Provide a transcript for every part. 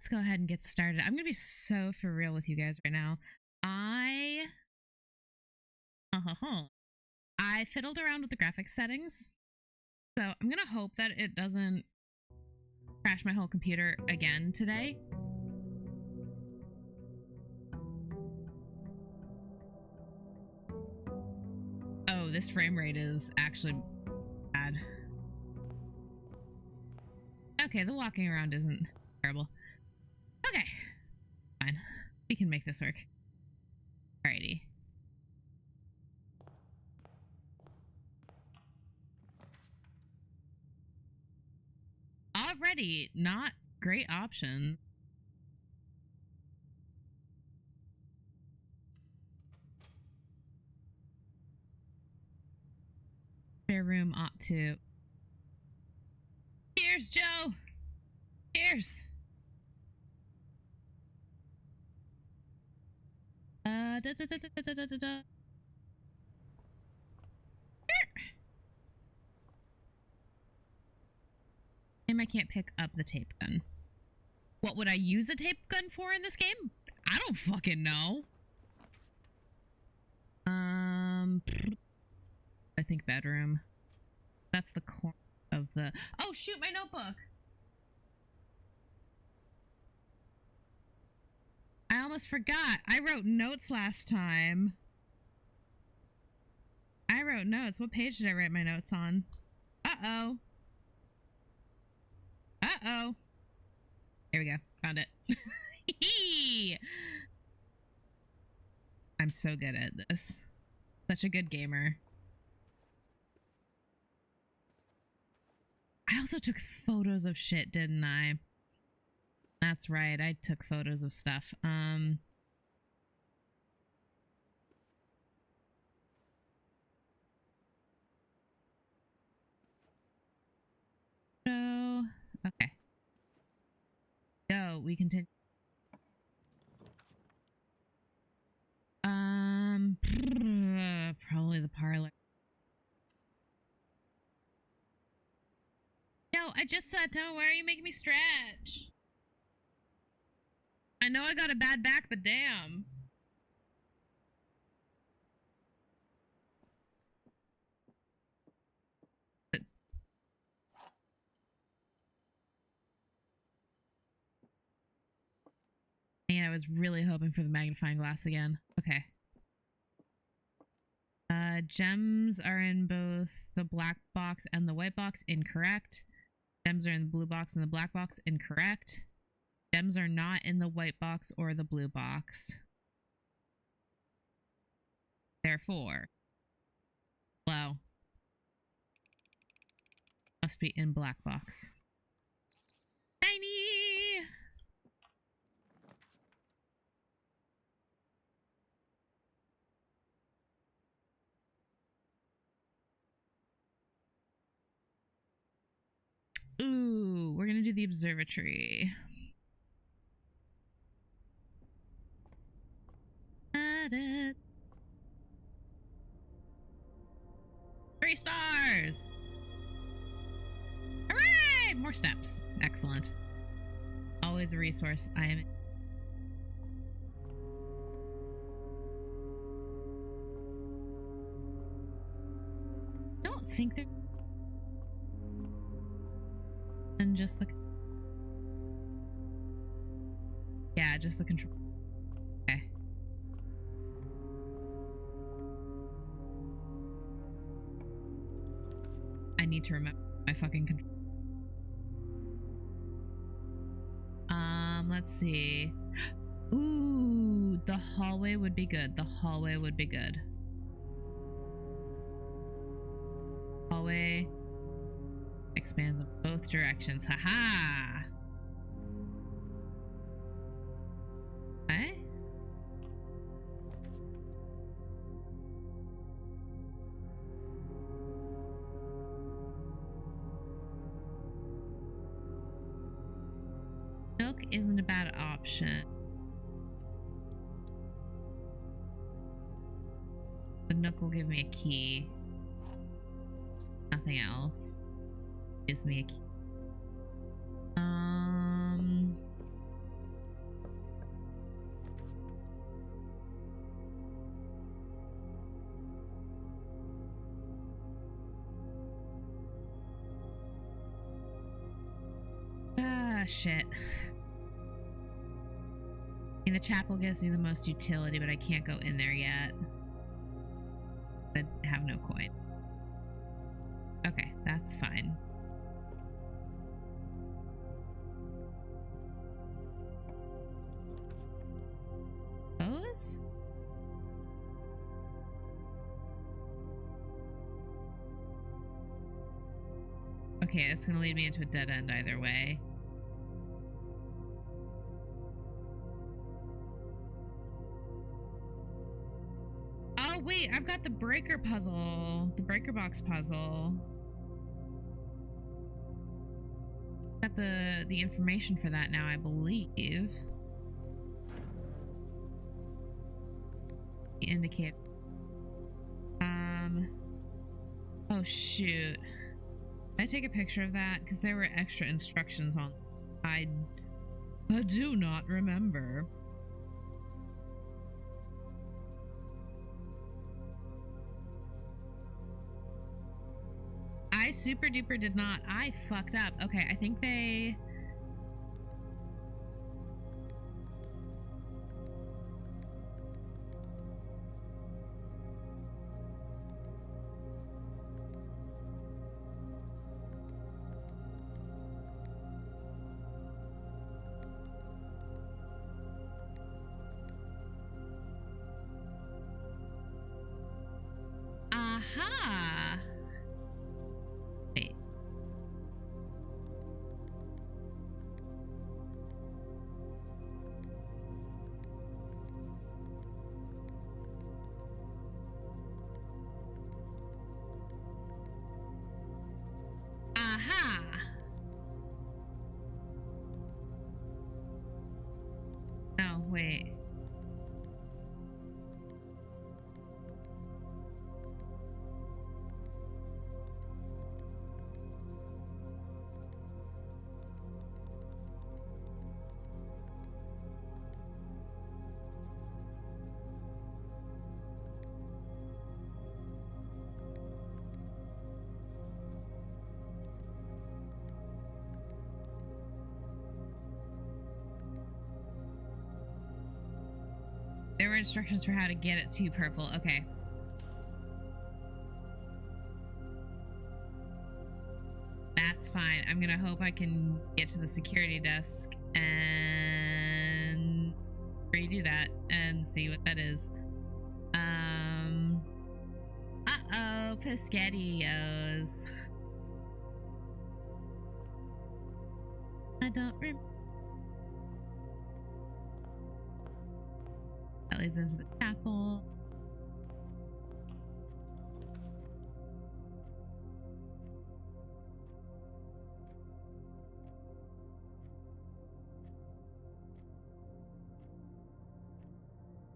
let's go ahead and get started. I'm gonna be so for real with you guys right now. I fiddled around with the graphics settings, so I'm gonna hope that it doesn't crash my whole computer again today. Oh, this frame rate is actually bad. Okay, the walking around isn't terrible. Okay, fine. We can make this work. Alrighty. Already, not great option. Spare room ought to. Cheers, Joe! Cheers! I can't pick up the tape gun. What would I use a tape gun for in this game? I don't fucking know. I think bedroom. That's the corner of the... Oh, shoot, my notebook! I almost forgot. I wrote notes last time. I wrote notes. What page did I write my notes on? Uh-oh. Uh-oh. There we go. Found it. I'm so good at this. Such a good gamer. I also took photos of shit, didn't I? That's right. I took photos of stuff. So, okay. So we can take. Probably the parlor. No, I just sat down. Why are you making me stretch? I know I got a bad back, but damn. And I was really hoping for the magnifying glass again. Okay. Gems are in both the black box and the white box. Incorrect. Gems are in the blue box and the black box. Incorrect. Gems are not in the white box or the blue box. Therefore, well, must be in black box. Tiny! Ooh, we're gonna do the observatory. Three stars! Hooray! More steps. Excellent. Always a resource. I am... don't think they're... and just the... yeah, just the control. Okay. I need to remember my fucking control. Let's see. Ooh, the hallway would be good. The hallway would be good. Hallway expands in both directions. Haha. Okay. Nook isn't a bad option. The Nook will give me a key. Nothing else gives me a key. Ah, shit. I mean, the chapel gives me the most utility, but I can't go in there yet. I have no coin. Okay, that's fine. Those? Okay, it's gonna lead me into a dead end either way. Oh wait, I've got the breaker puzzle. The breaker box puzzle. Got the information for that now, I believe. The indicator. Oh shoot. Can I take a picture of that? Because there were extra instructions on. I do not remember. I super duper did not. I fucked up. Okay, I think they... Aha! Wait. Aha! No, wait. There were instructions for how to get it to purple. Okay. That's fine. I'm gonna hope I can get to the security desk and redo that and see what that is. Uh-oh, Piscattios. I don't remember. That leads into the chapel.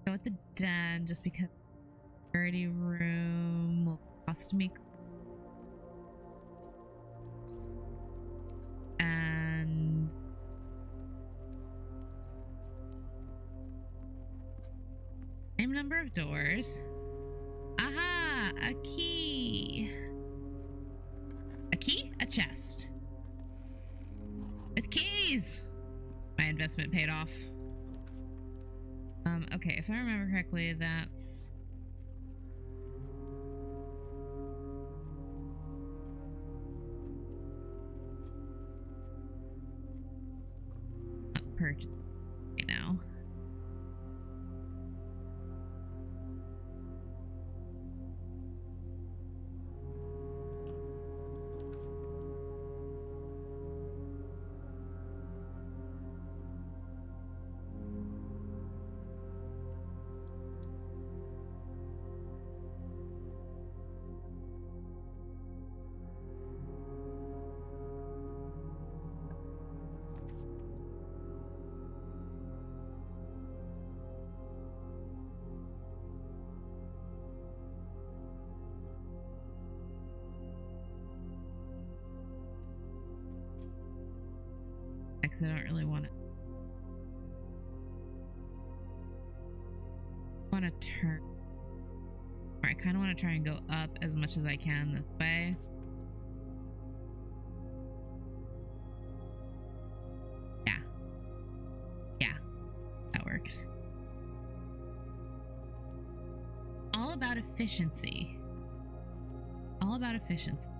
Go with the den just because security room will cost me. And same number of doors. Aha! A key. A key? A chest. With keys! My investment paid off. Okay, if I remember correctly, that's... not purchased right now. Because I don't really want to turn, or I kind of want to try and go up as much as I can this way. Yeah, that works. All about efficiency. All about efficiency.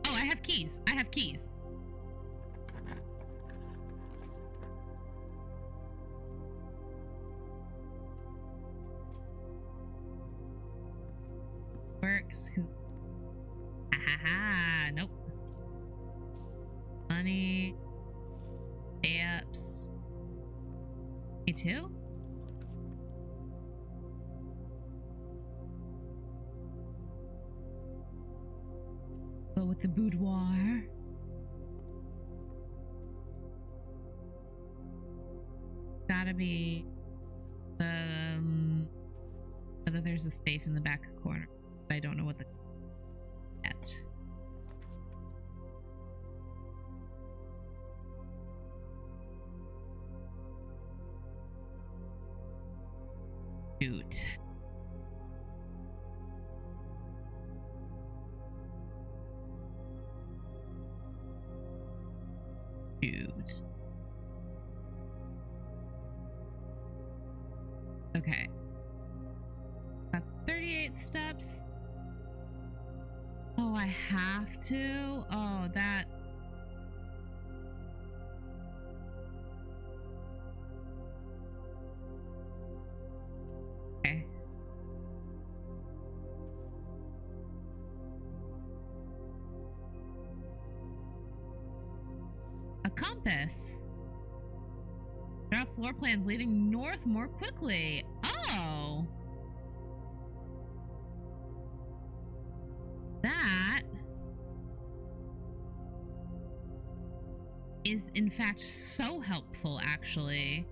Oh, I have keys. I have keys. Works. Haha, nope. Money. Apps. Me too? Go with the boudoir. Gotta be whether there's a safe in the back corner. I don't know what the yet. Shoot. Shoot. Okay. Got 38 steps. Oh, I have to? Oh, that... Okay. A compass. Draw floor plans leading north more quickly. Oh! That is in fact so helpful, actually.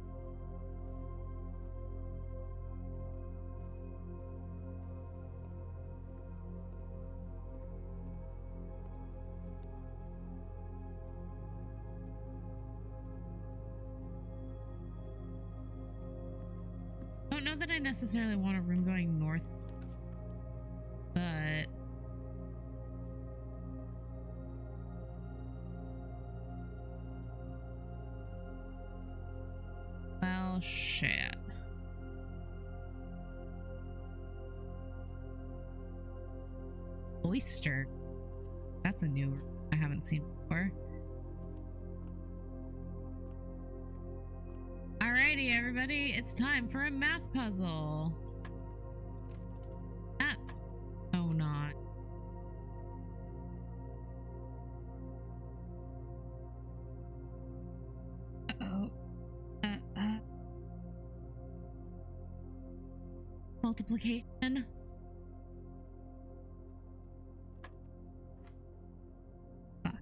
Don't know that I necessarily want a room going north, but well, shit. Oyster. That's a new room I haven't seen before. Alrighty, everybody, it's time for a math puzzle. That's so not. Uh-oh. Multiplication. Fuck.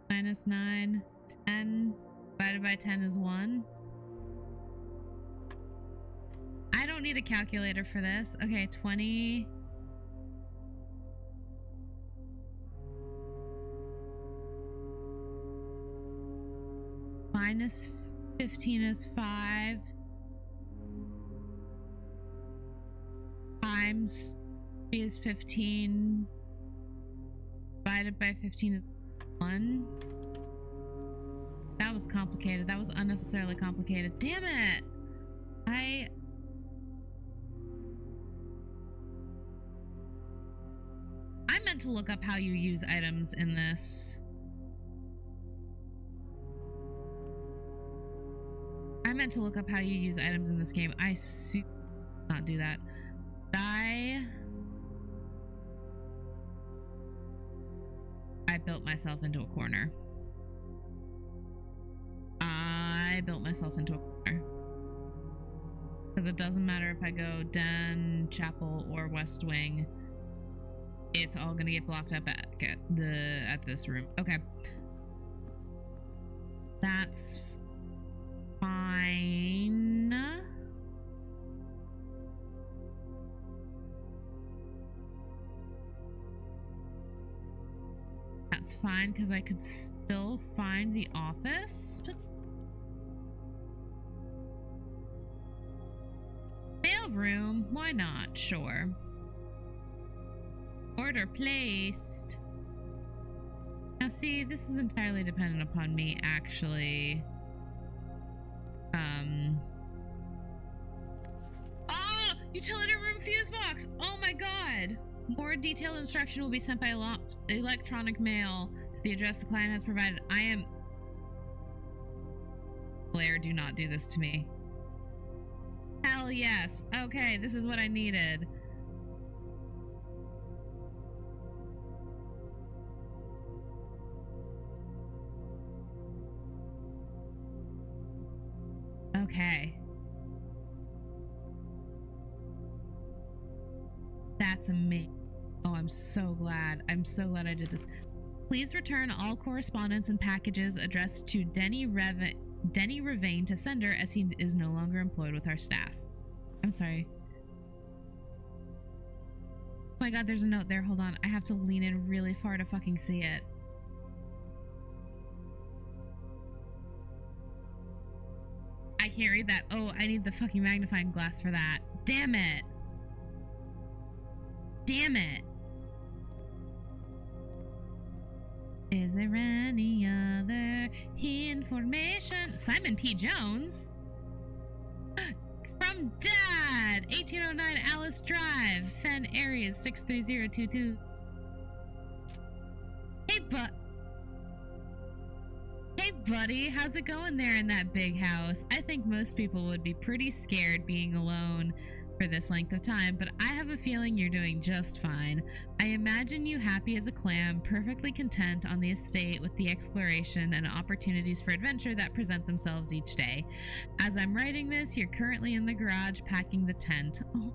Minus 9, 10 divided by 10 is 1. I don't need a calculator for this. Okay, 20. Minus 15 is 5. Times 3 is 15. Divided by 15 is 1. That was complicated. That was unnecessarily complicated. Damn it! I meant to look up how you use items in this. I meant to look up how you use items in this game. I not do that. I built myself into a corner. I built myself into a corner. Because it doesn't matter if I go den, chapel, or west wing. It's all gonna get blocked up at this room. Okay. That's fine. That's fine, because I could still find the office. Mail room. Why not? Sure. Order placed. Now see, this is entirely dependent upon me actually. Oh! Utility room fuse box! Oh my god! More detailed instruction will be sent by electronic mail to the address the client has provided. I am... Blair, do not do this to me. Hell yes. Okay, this is what I needed. Okay. That's amazing. Oh, I'm so glad. I'm so glad I did this. Please return all correspondence and packages addressed to Denny Ravain to sender, as he is no longer employed with our staff. I'm sorry. Oh my god, there's a note there. Hold on. I have to lean in really far to fucking see it. I can't read that. Oh, I need the fucking magnifying glass for that. Damn it. Damn it. Is there any other information? Simon P. Jones? From Dad! 1809 Alice Drive, Fen Areas 63022. Hey buddy, how's it going there in that big house? I think most people would be pretty scared being alone for this length of time, but I have a feeling you're doing just fine. I imagine you happy as a clam, perfectly content on the estate with the exploration and opportunities for adventure that present themselves each day. As I'm writing this, you're currently in the garage packing the tent. Oh.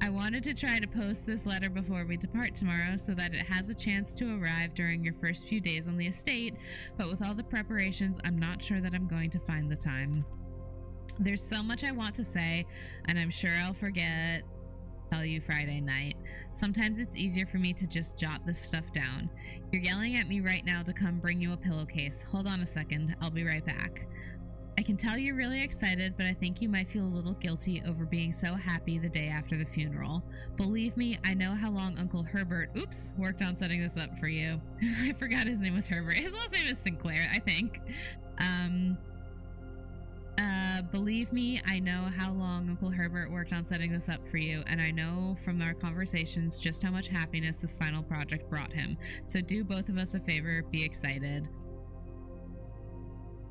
I wanted to try to post this letter before we depart tomorrow so that it has a chance to arrive during your first few days on the estate, but with all the preparations, I'm not sure that I'm going to find the time. There's so much I want to say, and I'm sure I'll forget to tell you Friday night. Sometimes it's easier for me to just jot this stuff down. You're yelling at me right now to come bring you a pillowcase. Hold on a second, I'll be right back. I can tell you're really excited, but I think you might feel a little guilty over being so happy the day after the funeral. Believe me, I know how long Uncle Herbert, worked on setting this up for you. I forgot his name was Herbert. His last name is Sinclair, I think. Believe me, I know how long Uncle Herbert worked on setting this up for you, and I know from our conversations just how much happiness this final project brought him. So do both of us a favor, be excited.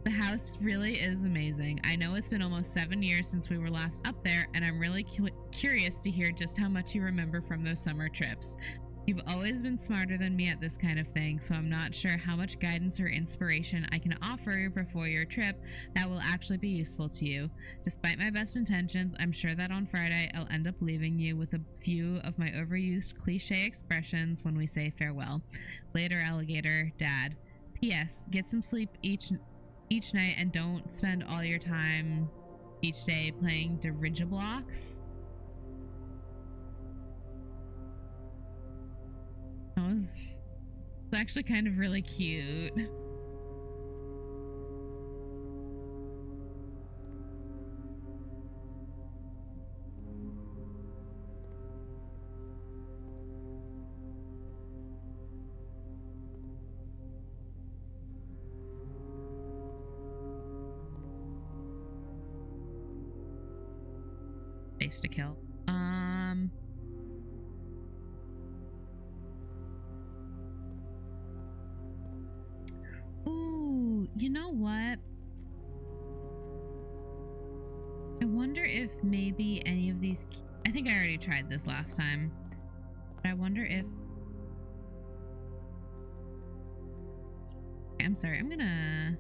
The house really is amazing. I know it's been almost 7 years since we were last up there, and I'm really curious to hear just how much you remember from those summer trips. You've always been smarter than me at this kind of thing, so I'm not sure how much guidance or inspiration I can offer before your trip that will actually be useful to you. Despite my best intentions, I'm sure that on Friday I'll end up leaving you with a few of my overused cliche expressions when we say farewell. Later, alligator, Dad. P.S. Get some sleep each night and don't spend all your time each day playing dirigiblocks. That was actually kind of really cute. Face to kill. Ooh, you know what? I wonder if maybe any of these... I think I already tried this last time. But I wonder if... I'm sorry, I'm gonna...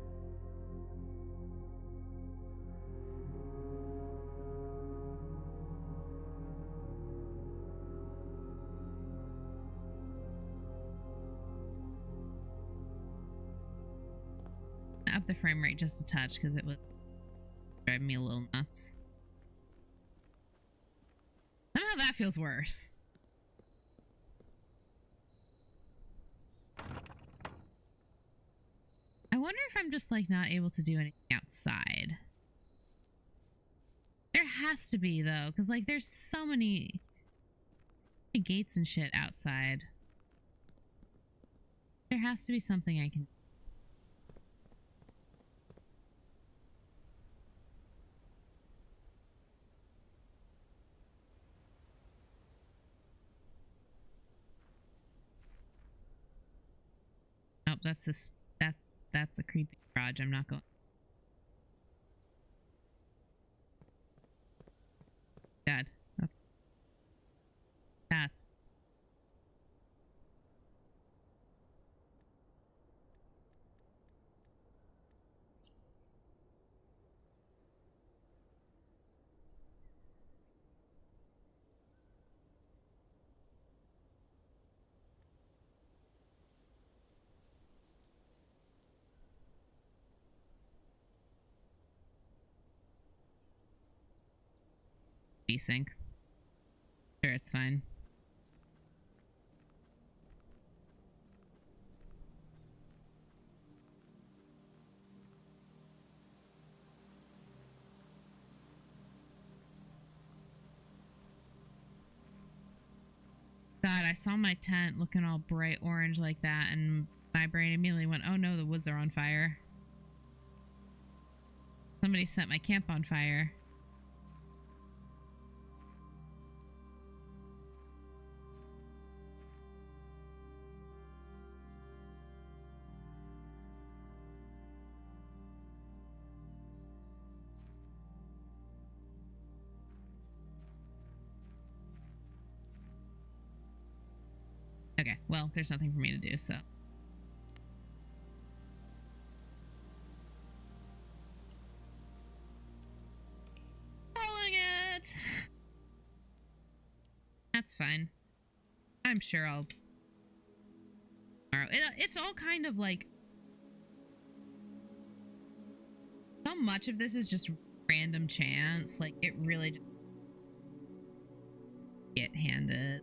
up the frame rate just a touch because it was driving me a little nuts. Somehow that feels worse. I wonder if I'm just like not able to do anything outside. There has to be, though, because, like, there's so many gates and shit outside. There has to be something I can... Nope, that's this... That's the creepy garage. I'm not going... God. Okay. That's... desync. Sure, it's fine. God, I saw my tent looking all bright orange like that, and my brain immediately went, oh no, the woods are on fire. Somebody set my camp on fire. Okay, well, there's nothing for me to do, so. Calling it! That's fine. I'm sure I'll... It's all kind of like... So much of this is just random chance. Like, it really just... get handed.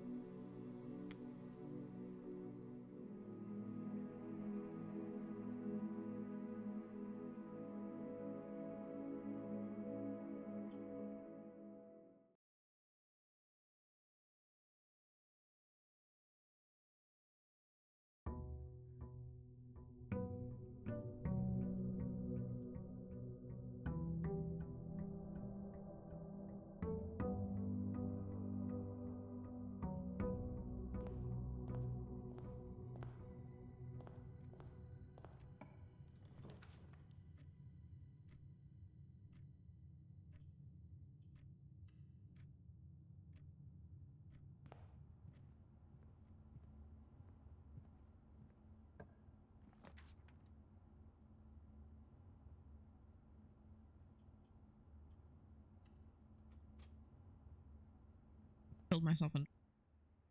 Killed myself in...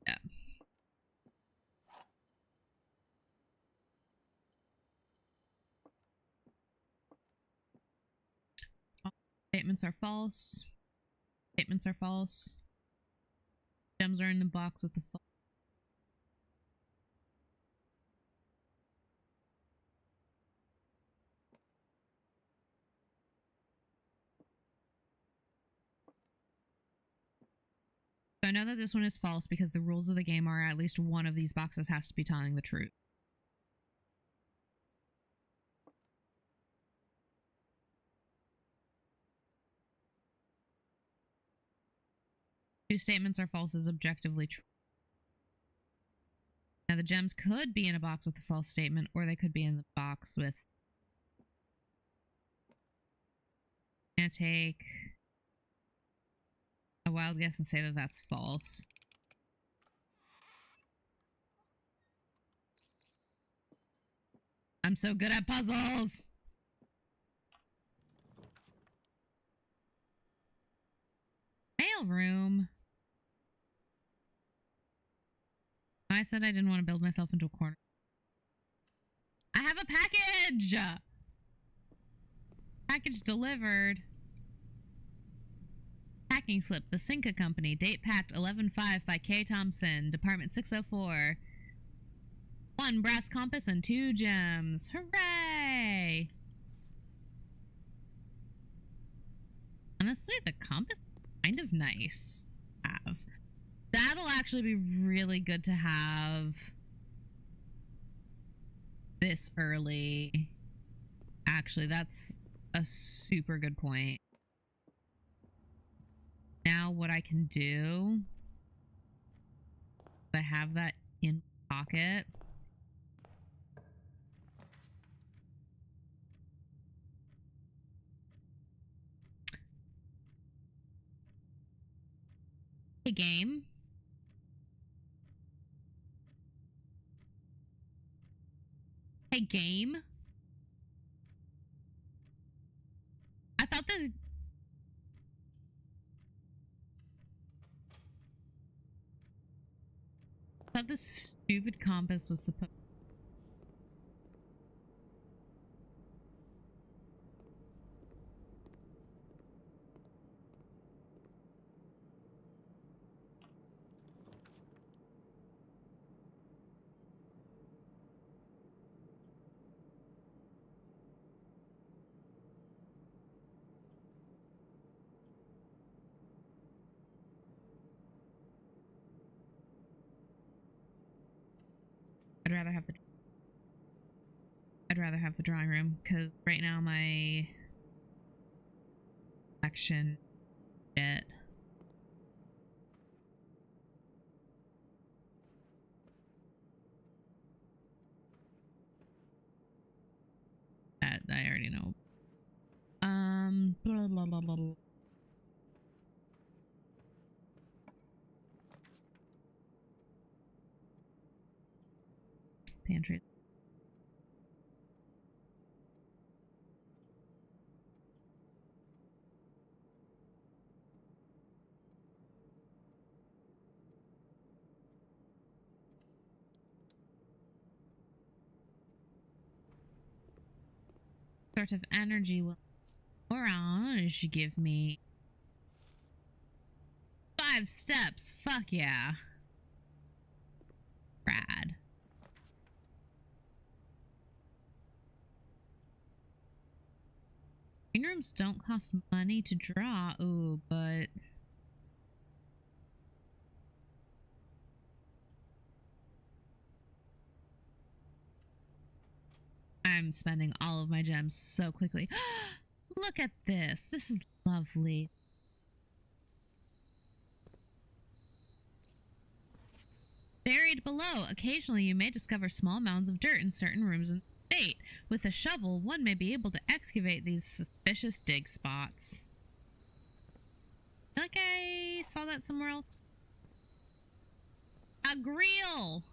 Yeah. All statements are false. Statements are false. Gems are in the box with the false. So I know that this one is false because the rules of the game are at least one of these boxes has to be telling the truth. Two statements are false is objectively true. Now the gems could be in a box with a false statement, or they could be in the box with... I'm gonna take a wild guess and say that that's false. I'm so good at puzzles! Mail room. I said I didn't want to build myself into a corner. I have a package! Package delivered. Packing slip. The Cinca Company. Date packed 11/5 by K. Thompson. Department 604. 1 brass compass and 2 gems. Hooray! Honestly, the compass kind of nice to have. That'll actually be really good to have this early. Actually, that's a super good point. Now what I can do, I have that in my pocket. Hey, game. Hey, game. I thought this... I thought this stupid compass was supposed... I'd rather have the... I'd rather have the drawing room, because right now my action shit. That I already know. Blah, blah, blah, blah, blah. Pantry. Sort of energy will orange give me 5 steps. Fuck yeah. Rad. Green rooms don't cost money to draw. Ooh, but I'm spending all of my gems so quickly. Look at this. This is lovely. Buried below, occasionally you may discover small mounds of dirt in certain rooms in the state. With a shovel, one may be able to excavate these suspicious dig spots. I feel like I saw that somewhere else. A grill!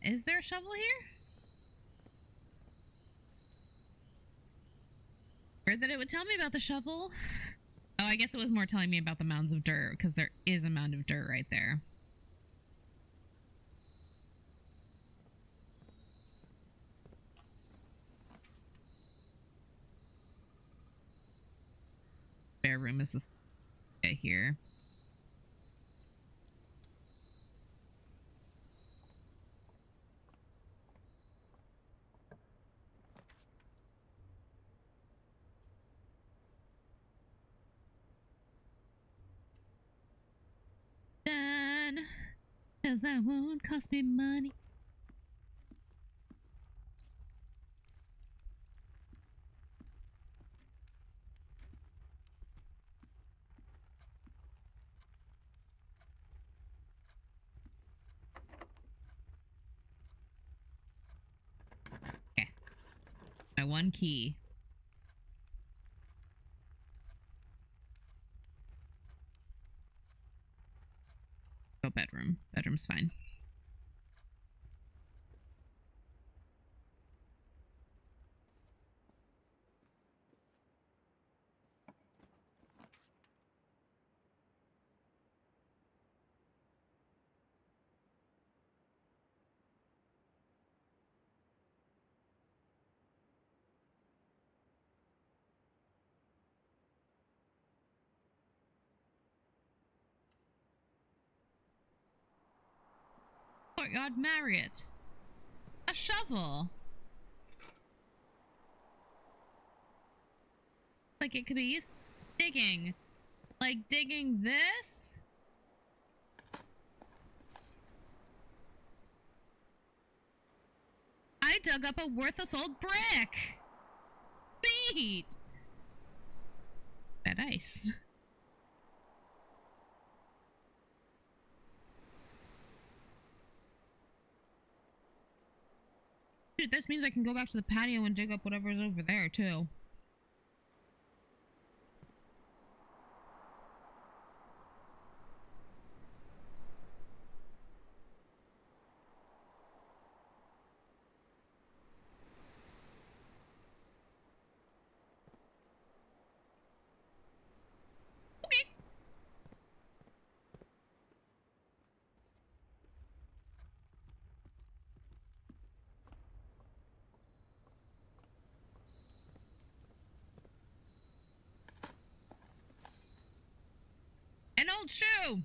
Is there a shovel here? Heard that it would tell me about the shovel. Oh, I guess it was more telling me about the mounds of dirt, because there is a mound of dirt right there. Spare room is this guy here. Done. Cause that won't cost me money. Okay. My one key. Go bedroom. Bedroom's fine. Courtyard Marriott. A shovel? Like it could be used for digging. Like digging this? I dug up a worthless old brick. Sweet. That ice. Dude, this means I can go back to the patio and dig up whatever's over there, too. Okay. An old shoe!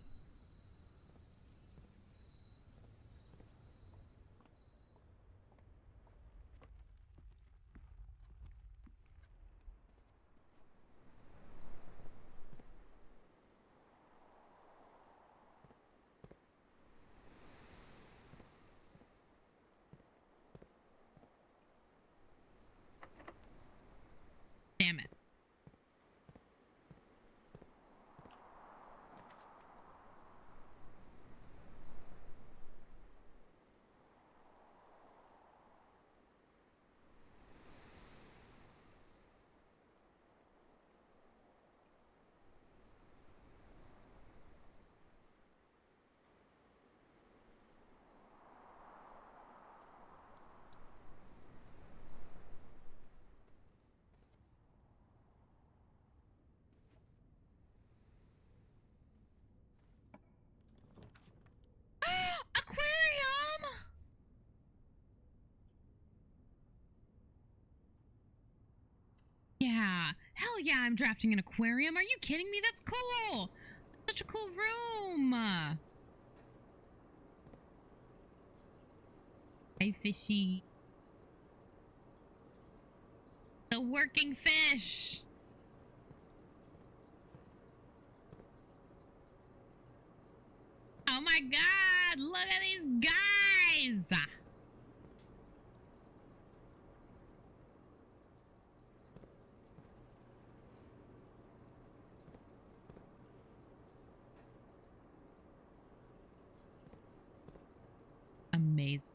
Damn it. Aquarium! Yeah. Hell yeah, I'm drafting an aquarium. Are you kidding me? That's cool. Such a cool room. Hey, fishy. The working fish. Oh my god, look at these guys. Amazing.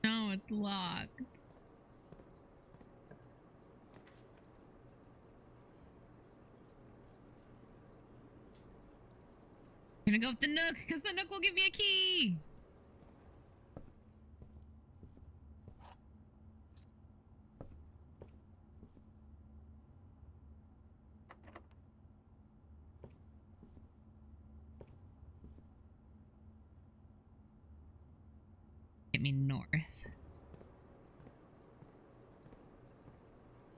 No, it's locked. I'm gonna go with the Nook, because the Nook will give me a key. Get me north.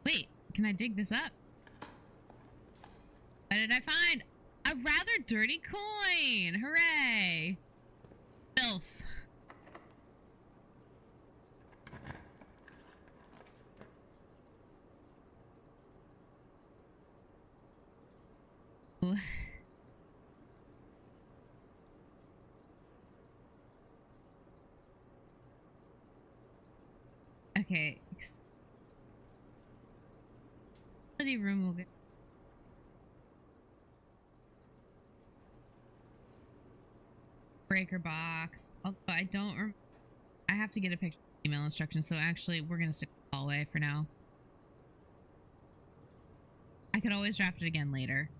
Wait, can I dig this up? What did I find? A rather dirty coin! Hooray! Filth. Ooh. Okay. Study room will get breaker box. Although I don't. I have to get a picture of the email instructions. So actually, we're gonna stick with the hallway for now. I could always draft it again later.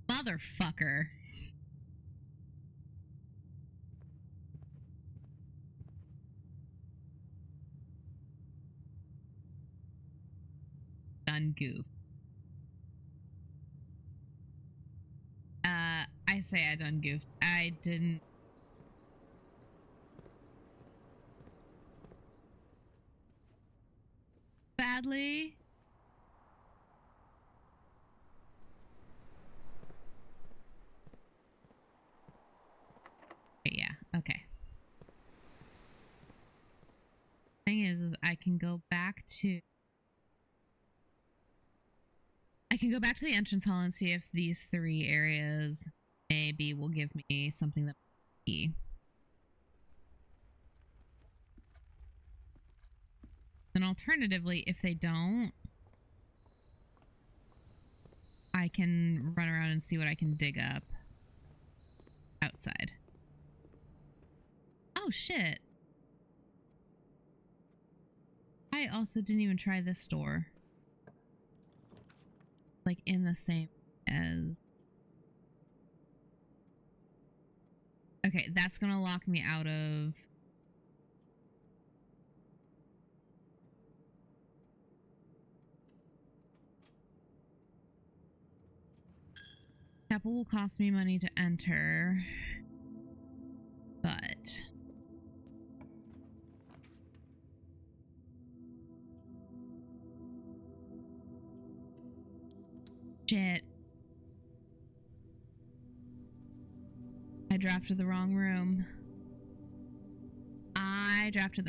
Motherfucker. Done goof. I say I done goofed. I didn't. Badly. to... I can go back to the entrance hall and see if these 3 areas maybe will give me something that key. And alternatively, if they don't, I can run around and see what I can dig up outside. Oh, shit. I also didn't even try this door. Like in the same as... Okay, that's gonna lock me out of... Chapel will cost me money to enter, but... Shit. I drafted the wrong room. I drafted...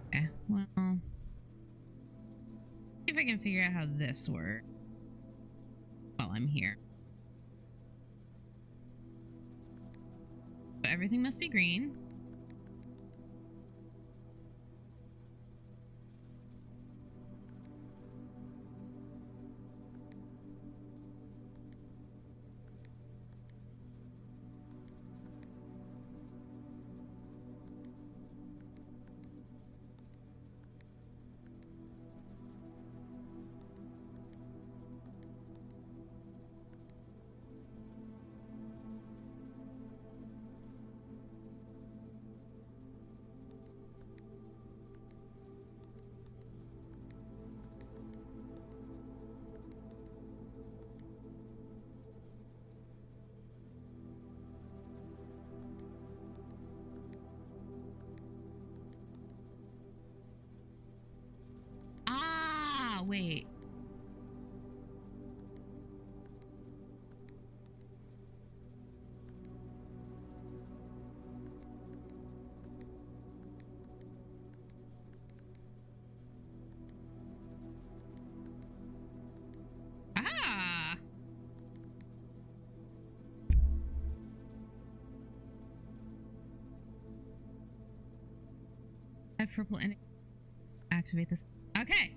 Okay, well... See if I can figure out how this works while I'm here. So everything must be green. Ah, wait. Ah! I have purple and activate this. Okay.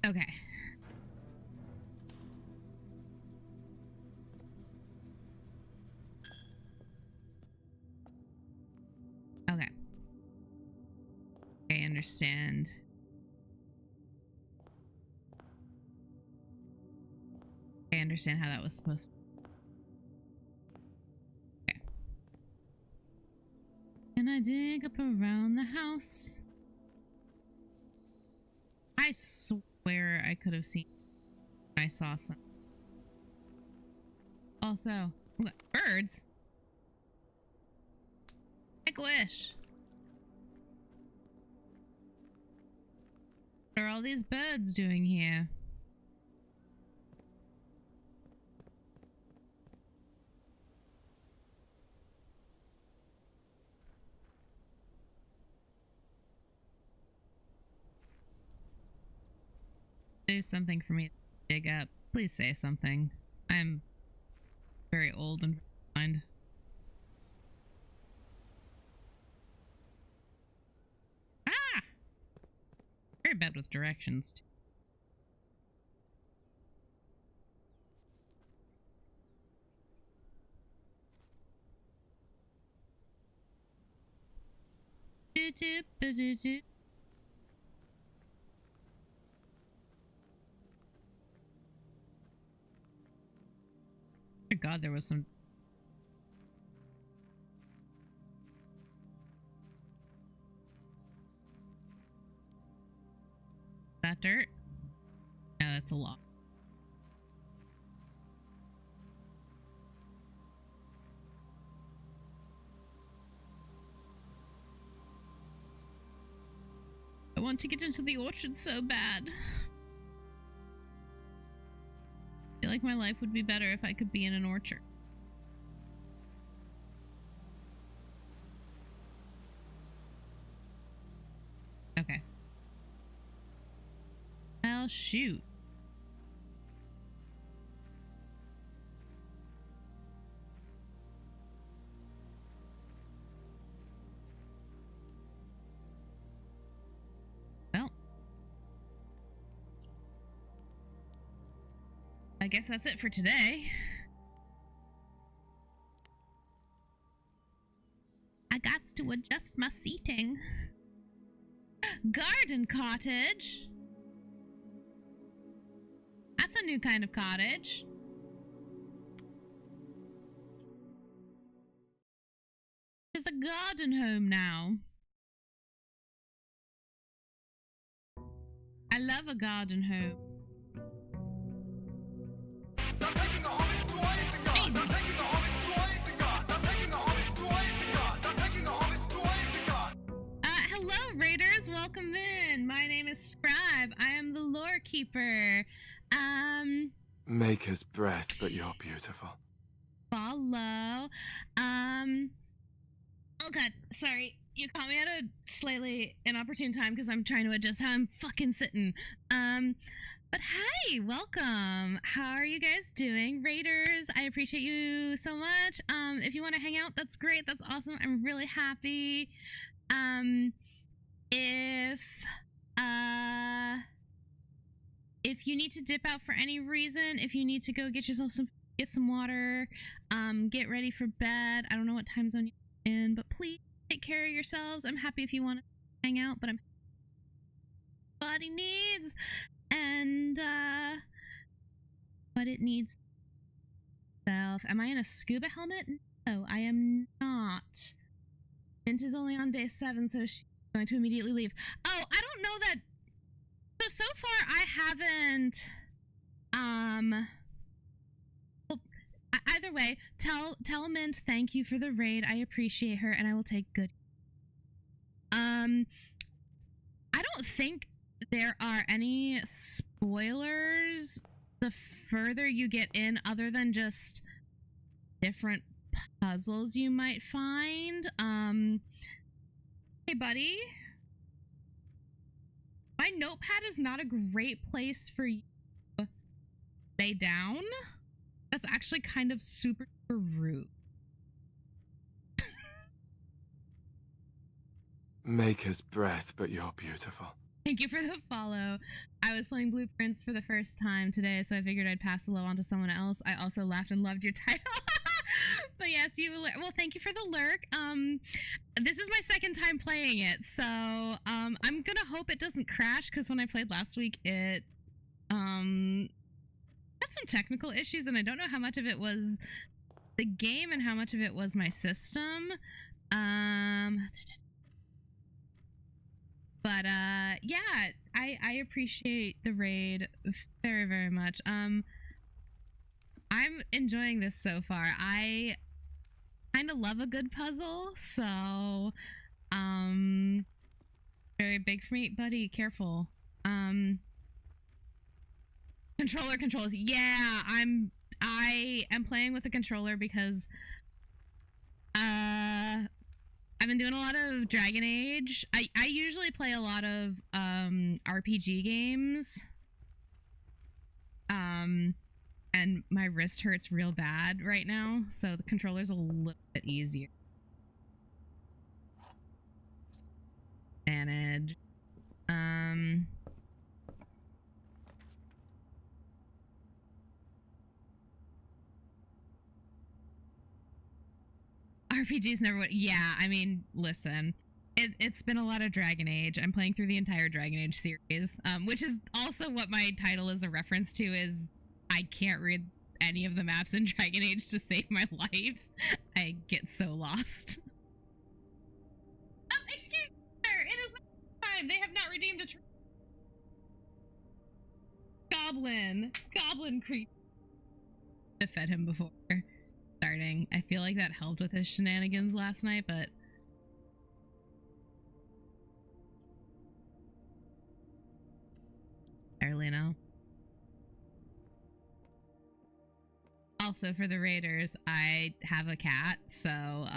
Okay. Okay. I understand. I understand how that was supposed to. Okay. Can I dig up around the house? I swear I could have seen when I saw some. Also, look, birds. Make a wish. What are all these birds doing here? Say something for me to dig up. Please say something. I'm very old and blind. Ah! Very bad with directions, too. Oh god, there was some... That dirt? Yeah, that's a lot. I want to get into the orchard so bad. I feel like my life would be better if I could be in an orchard. Okay. Well, shoot. Well. I guess that's it for today. I got to adjust my seating. Garden cottage. That's a new kind of cottage. It's a garden home now. I love a garden home. Hello, Raiders. Welcome in. My name is Scribe. I am the lore keeper. Maker's breath, but you're beautiful. Follow. Oh god, sorry. You caught me at a slightly inopportune time because I'm trying to adjust how I'm fucking sitting. But hey, welcome. How are you guys doing? Raiders, I appreciate you so much. If you want to hang out, that's great. That's awesome. I'm really happy. If you need to dip out for any reason, if you need to go get yourself get some water, get ready for bed. I don't know what time zone you're in, but please take care of yourselves. I'm happy if you want to hang out, but I'm body needs and what it needs itself. Am I in a scuba helmet? No, I am not. Mint is only on day 7, so she's going to immediately leave. Oh, I don't know that. So far I haven't well, either way, tell Mint thank you for the raid. I appreciate her and I will take good. I don't think there are any spoilers the further you get in, other than just different puzzles you might find. Hey buddy. My notepad is not a great place for you to lay down. That's actually kind of super rude. Maker's breath, but you're beautiful. Thank you for the follow. I was playing Blueprints for the first time today, so I figured I'd pass the low on to someone else. I also laughed and loved your title. But yes, well, thank you for the lurk. This is my second time playing it, so I'm gonna hope it doesn't crash, because when I played last week, it had some technical issues, and I don't know how much of it was the game and how much of it was my system. But yeah, I appreciate the raid very, very much. I'm enjoying this so far. I kind of love a good puzzle, so very big for me. Buddy, careful. Controller controls. Yeah, I am playing with the controller because I've been doing a lot of Dragon Age. I usually play a lot of RPG games. And my wrist hurts real bad right now, so the controller's a little bit easier. Manage. RPGs never would. Yeah, I mean, listen. It's been a lot of Dragon Age. I'm playing through the entire Dragon Age series, which is also what my title is a reference to. Is I can't read any of the maps in Dragon Age to save my life. I get so lost. Excuse me, sir. It is not time. They have not redeemed a goblin creature. I fed him before starting. I feel like that helped with his shenanigans last night, but barely know. Also, for the raiders, I have a cat, so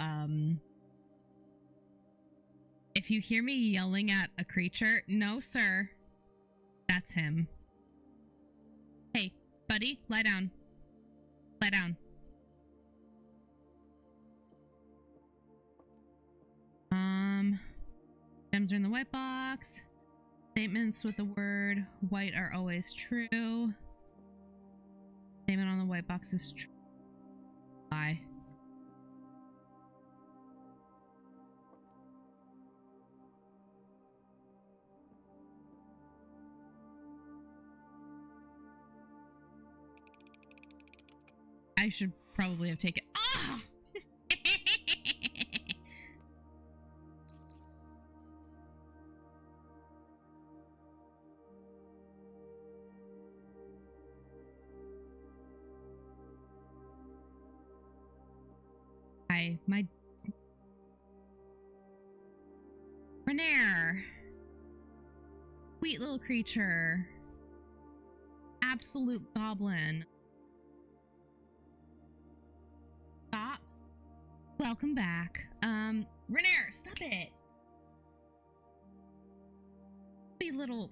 if you hear me yelling at a creature, no, sir, that's him. Hey, buddy, lie down. Lie down. Gems are in the white box. Statements with the word white are always true. Statement on the white box is true. Bye. I should probably have taken. Ah! Hi, my Renair. Sweet little creature. Absolute goblin. Stop. Welcome back. Renair, stop it. Sweet little.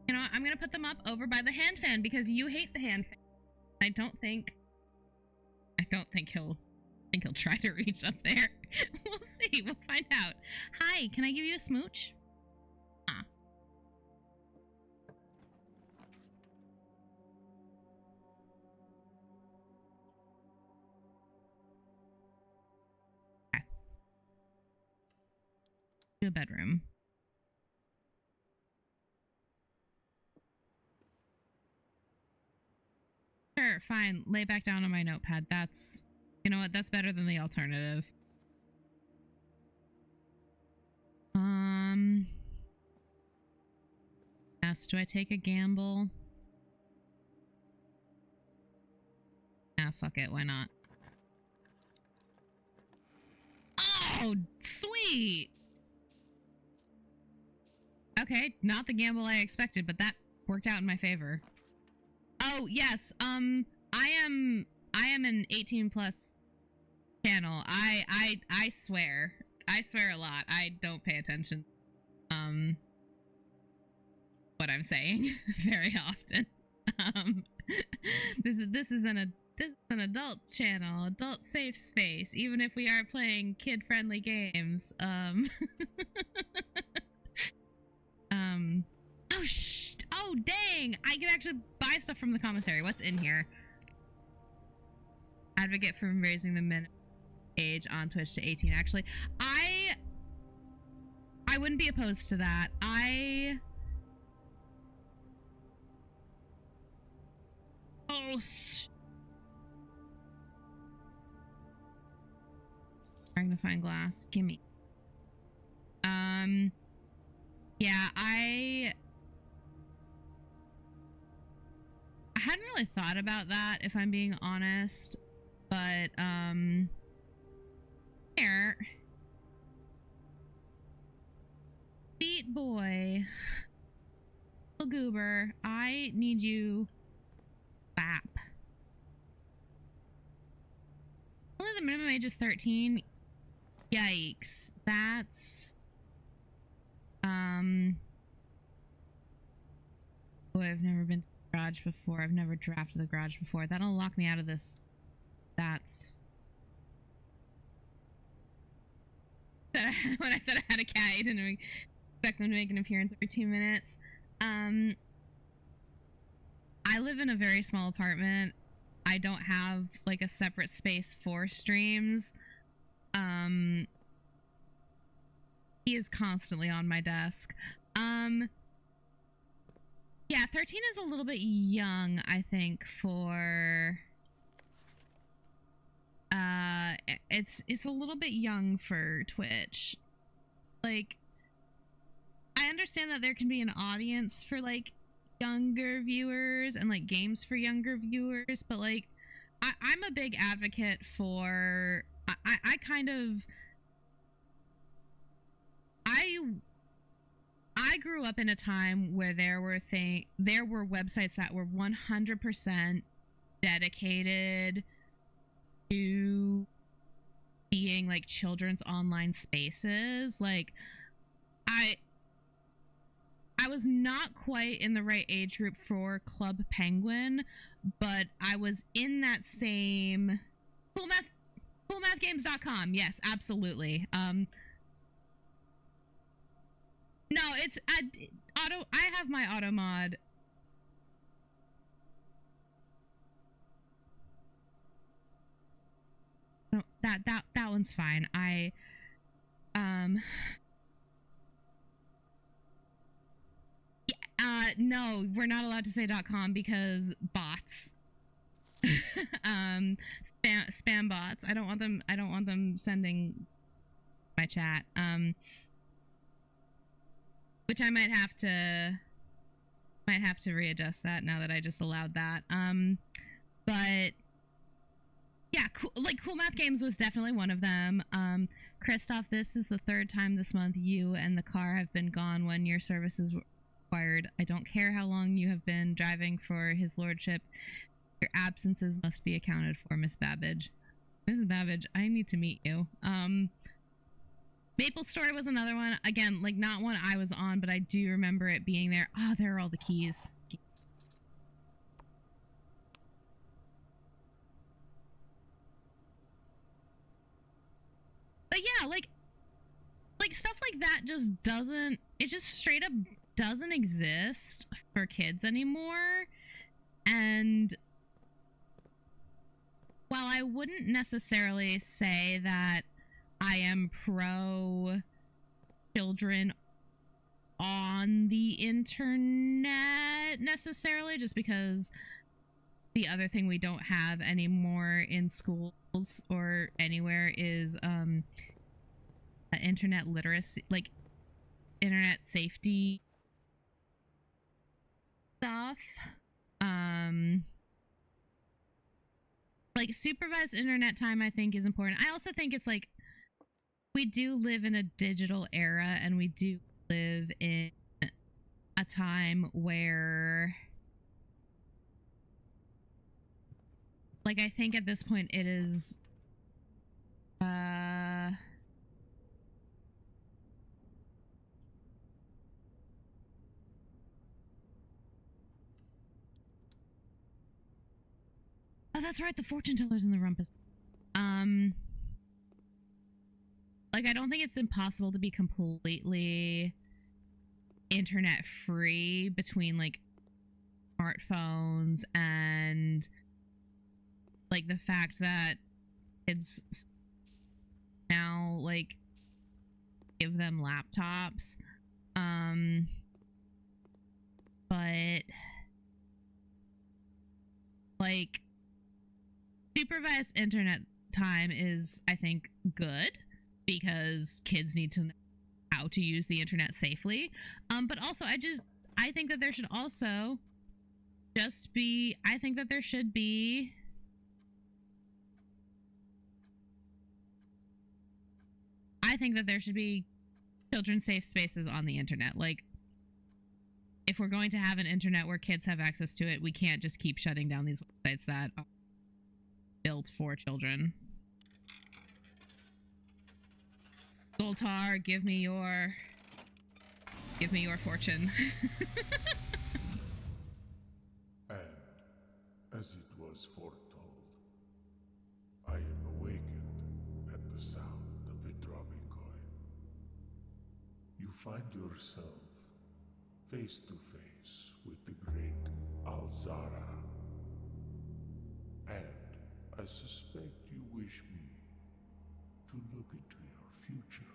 You know what? I'm gonna put them up over by the hand fan because you hate the hand fan. I don't think he'll try to reach up there. We'll see. We'll find out. Hi, can I give you a smooch? Ah. Okay. To a bedroom. Sure, fine. Lay back down on my notepad. That's, you know what? That's better than the alternative. Yes, do I take a gamble? Ah, fuck it. Why not? Oh, sweet! Okay, not the gamble I expected, but that worked out in my favor. Oh, yes. I am an 18 plus channel. I swear. I swear a lot. I don't pay attention. What I'm saying very often. This is an adult channel, adult safe space, even if we are playing kid-friendly games. Oh, dang! I can actually buy stuff from the commissary. What's in here? Advocate for raising the minimum age on Twitch to 18. Actually, I wouldn't be opposed to that. Magnifying glass. Gimme. Yeah, I hadn't really thought about that, if I'm being honest, but here, sweet boy, little goober, I need you bap. Only the minimum age is 13. Yikes. That's oh, I've never been to the garage before. I've never drafted the garage before. That'll lock me out of this. That's when I said I had a cat, I didn't expect them to make an appearance every 2 minutes. I live in a very small apartment. I don't have like a separate space for streams. He is constantly on my desk. Yeah, 13 is a little bit young, I think, for it's a little bit young for Twitch. Like, I understand that there can be an audience for like younger viewers and like games for younger viewers, but like I'm a big advocate for I kind of I grew up in a time where there were websites that were 100% dedicated to being like children's online spaces. Like I was not quite in the right age group for Club Penguin, but I was in that same coolmathgames.com. Yes, absolutely. No, it's I have my auto mod. No, that one's fine. No, we're not allowed to say .com because bots. Spam bots. I don't want them sending my chat. Which I might have to readjust that now that I just allowed that. But yeah, Cool Math Games was definitely one of them. Christoph, this is the third time this month you and the car have been gone when your service is required. I don't care how long you have been driving for his lordship. Your absences must be accounted for, Miss Babbage. Miss Babbage, I need to meet you. Maple Story was another one. Again, like not one I was on, but I do remember it being there. Oh, there are all the keys. But yeah, like stuff like that just doesn't, it just straight up doesn't exist for kids anymore. And while I wouldn't necessarily say that I am pro children on the internet necessarily, just because the other thing we don't have anymore in schools or anywhere is internet literacy, like internet safety stuff. Like supervised internet time I think is important. I also think it's like we do live in a digital era, and we do live in a time where, like, I think at this point it is oh, that's right, the fortune teller's in the rumpus. Like, I don't think it's impossible to be completely internet free between like smartphones and like the fact that kids now like give them laptops. But like supervised internet time is, I think, good because kids need to know how to use the internet safely. But also I think that there should also just be, I think that there should be children safe spaces on the internet. Like, if we're going to have an internet where kids have access to it, we can't just keep shutting down these websites that are built for children. Goltar, give me your fortune. And as it was foretold, I am awakened at the sound of a dropping coin. You find yourself face to face with the great Alzara. And I suspect you wish me to look into your future.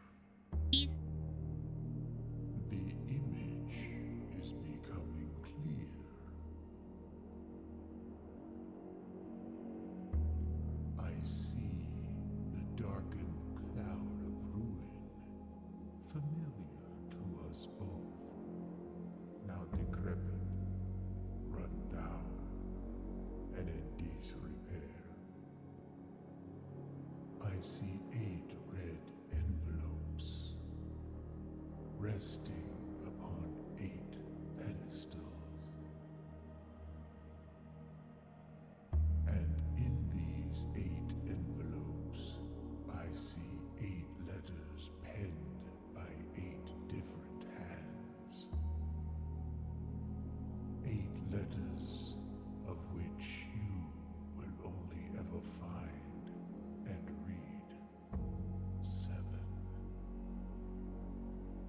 us both, now decrepit, run down, and in disrepair. I see 8 red envelopes resting upon 8 pedestals. And in these 8 envelopes, I see 8 letters penned by 8 different hands. 8 letters of which you will only ever find and read 7.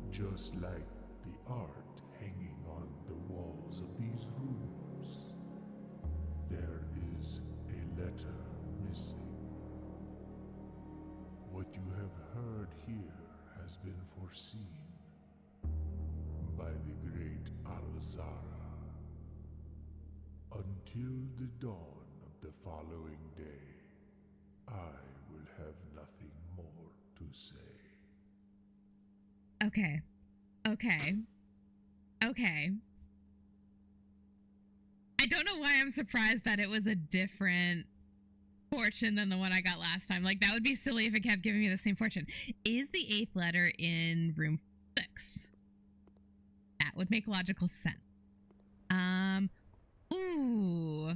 Just like the art hanging on the walls of these rooms, there is a letter missing. What you have heard here has been foreseen by the great Alzara. Until the dawn of the following day, I will have nothing more to say. Okay. I don't know why I'm surprised that it was a different fortune than the one I got last time. Like, that would be silly if it kept giving me the same fortune. Is the 8th letter in room 6? That would make logical sense. Ooh.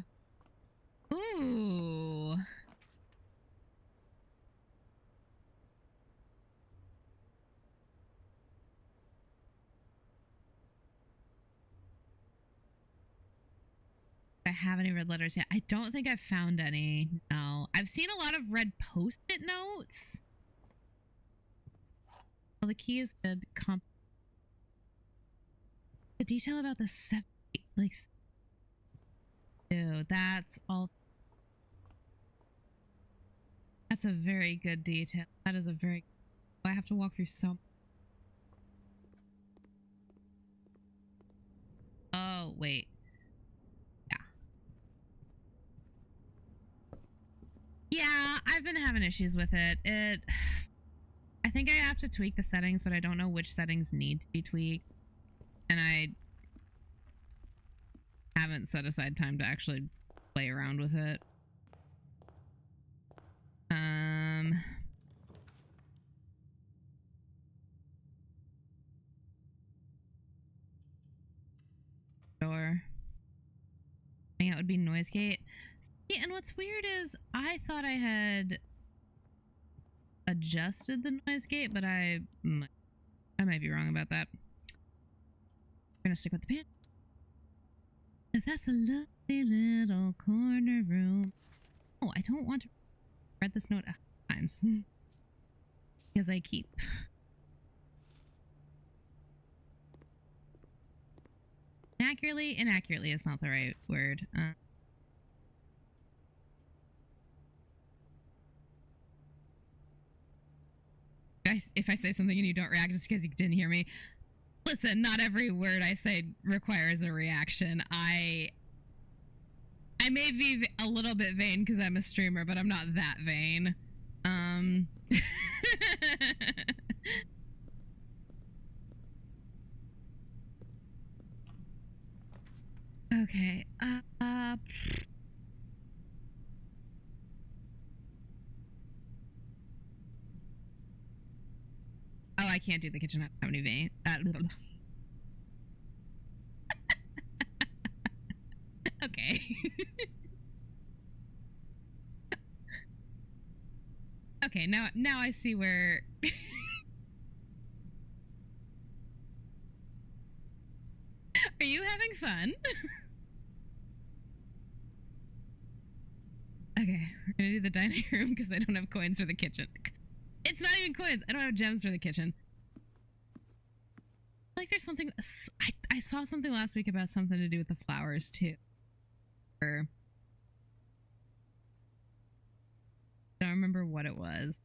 I have any red letters yet? I don't think I've found any. No. I've seen a lot of red post-it notes. Well, the key is good. The detail about the 7, like, ew, that's all. That's a very good detail. That is a very. I have to walk through some. Oh, wait. Yeah, I've been having issues with it. I think I have to tweak the settings, but I don't know which settings need to be tweaked. And I haven't set aside time to actually play around with it. Door. I think it would be noise gate. Yeah, and what's weird is I thought I had adjusted the noise gate, but I might be wrong about that. We're gonna stick with the pan. Because that's a lovely little corner room. Oh, I don't want to read this note times. Because I keep. Inaccurately is not the right word. If I say something and you don't react, it's because you didn't hear me. Listen, not every word I say requires a reaction. I may be a little bit vain because I'm a streamer, but I'm not that vain. Okay. Oh, I can't do the kitchen. I don't have any vein. Okay. Okay, now I see where. Are you having fun? Okay, we're gonna do the dining room because I don't have coins for the kitchen. It's not even coins. I don't have gems for the kitchen. Like there's something. I saw something last week about something to do with the flowers too. Or don't remember what it was.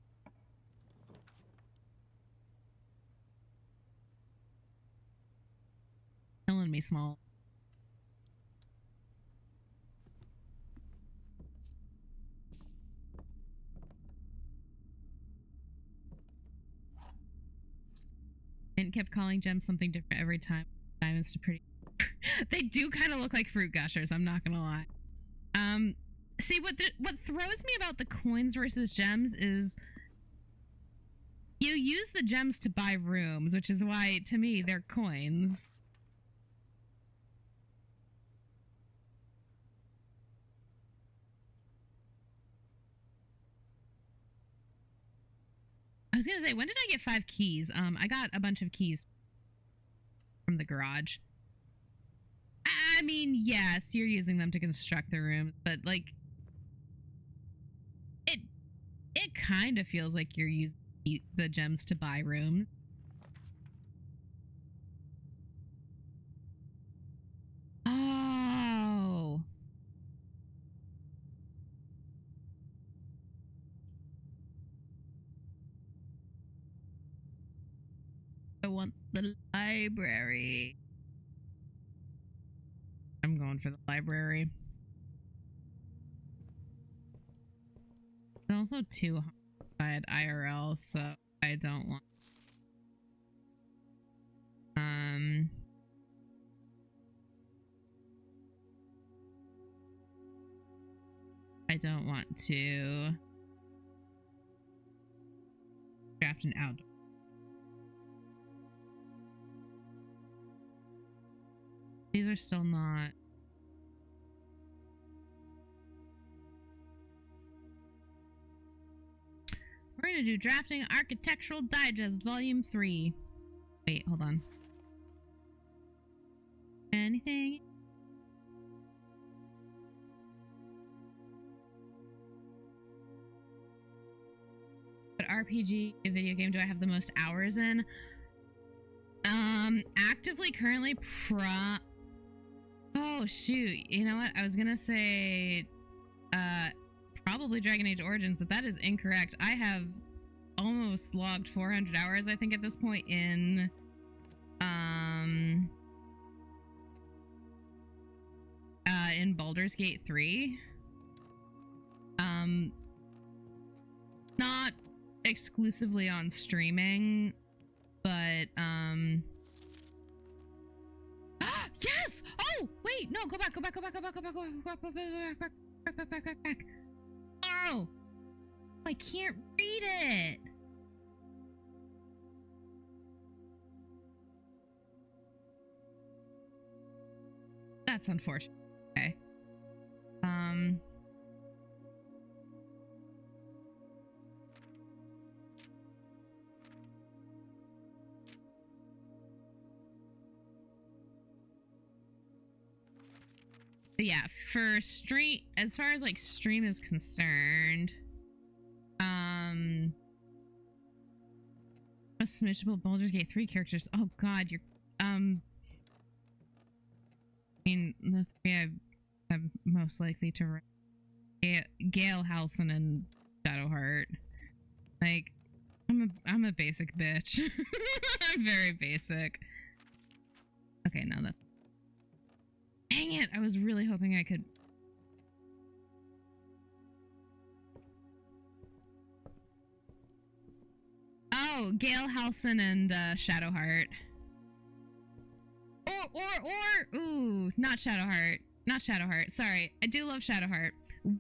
Killing me, small. And kept calling gems something different every time. Diamonds to pretty. They do kind of look like fruit gushers, I'm not gonna lie. See, what throws me about the coins versus gems is you use the gems to buy rooms, which is why, to me, they're coins. I was gonna say, when did I get 5 keys? I got a bunch of keys from the garage. I mean, yes, you're using them to construct the rooms, but like, it kind of feels like you're using the gems to buy rooms. Oh. I want the library. I'm going for the library. It's also too hard IRL, so I don't want. I don't want to draft an outdoor. These are still not. We're gonna do Drafting Architectural Digest Volume 3. Wait, hold on. Anything? What RPG video game do I have the most hours in? Actively currently oh shoot, you know what? I was gonna say probably Dragon Age Origins, but that is incorrect. I have almost logged 400 hours, I think, at this point in Baldur's Gate 3. Not exclusively on streaming, but yes! Oh, wait, no, go back. Oh, I can't read it. That's unfortunate. Okay. But yeah, for stream, as far as like stream is concerned, most smoochable Baldur's Gate 3 characters. Oh god, you're I mean, the 3 I'm most likely to write, Gale, Halson, and Shadowheart. Like, I'm a basic bitch. I'm very basic. Okay, no, that's. Dang it! I was really hoping I could. Oh, Gale, Halson, and Shadowheart. Ooh, not Shadowheart. Not Shadowheart. Sorry, I do love Shadowheart.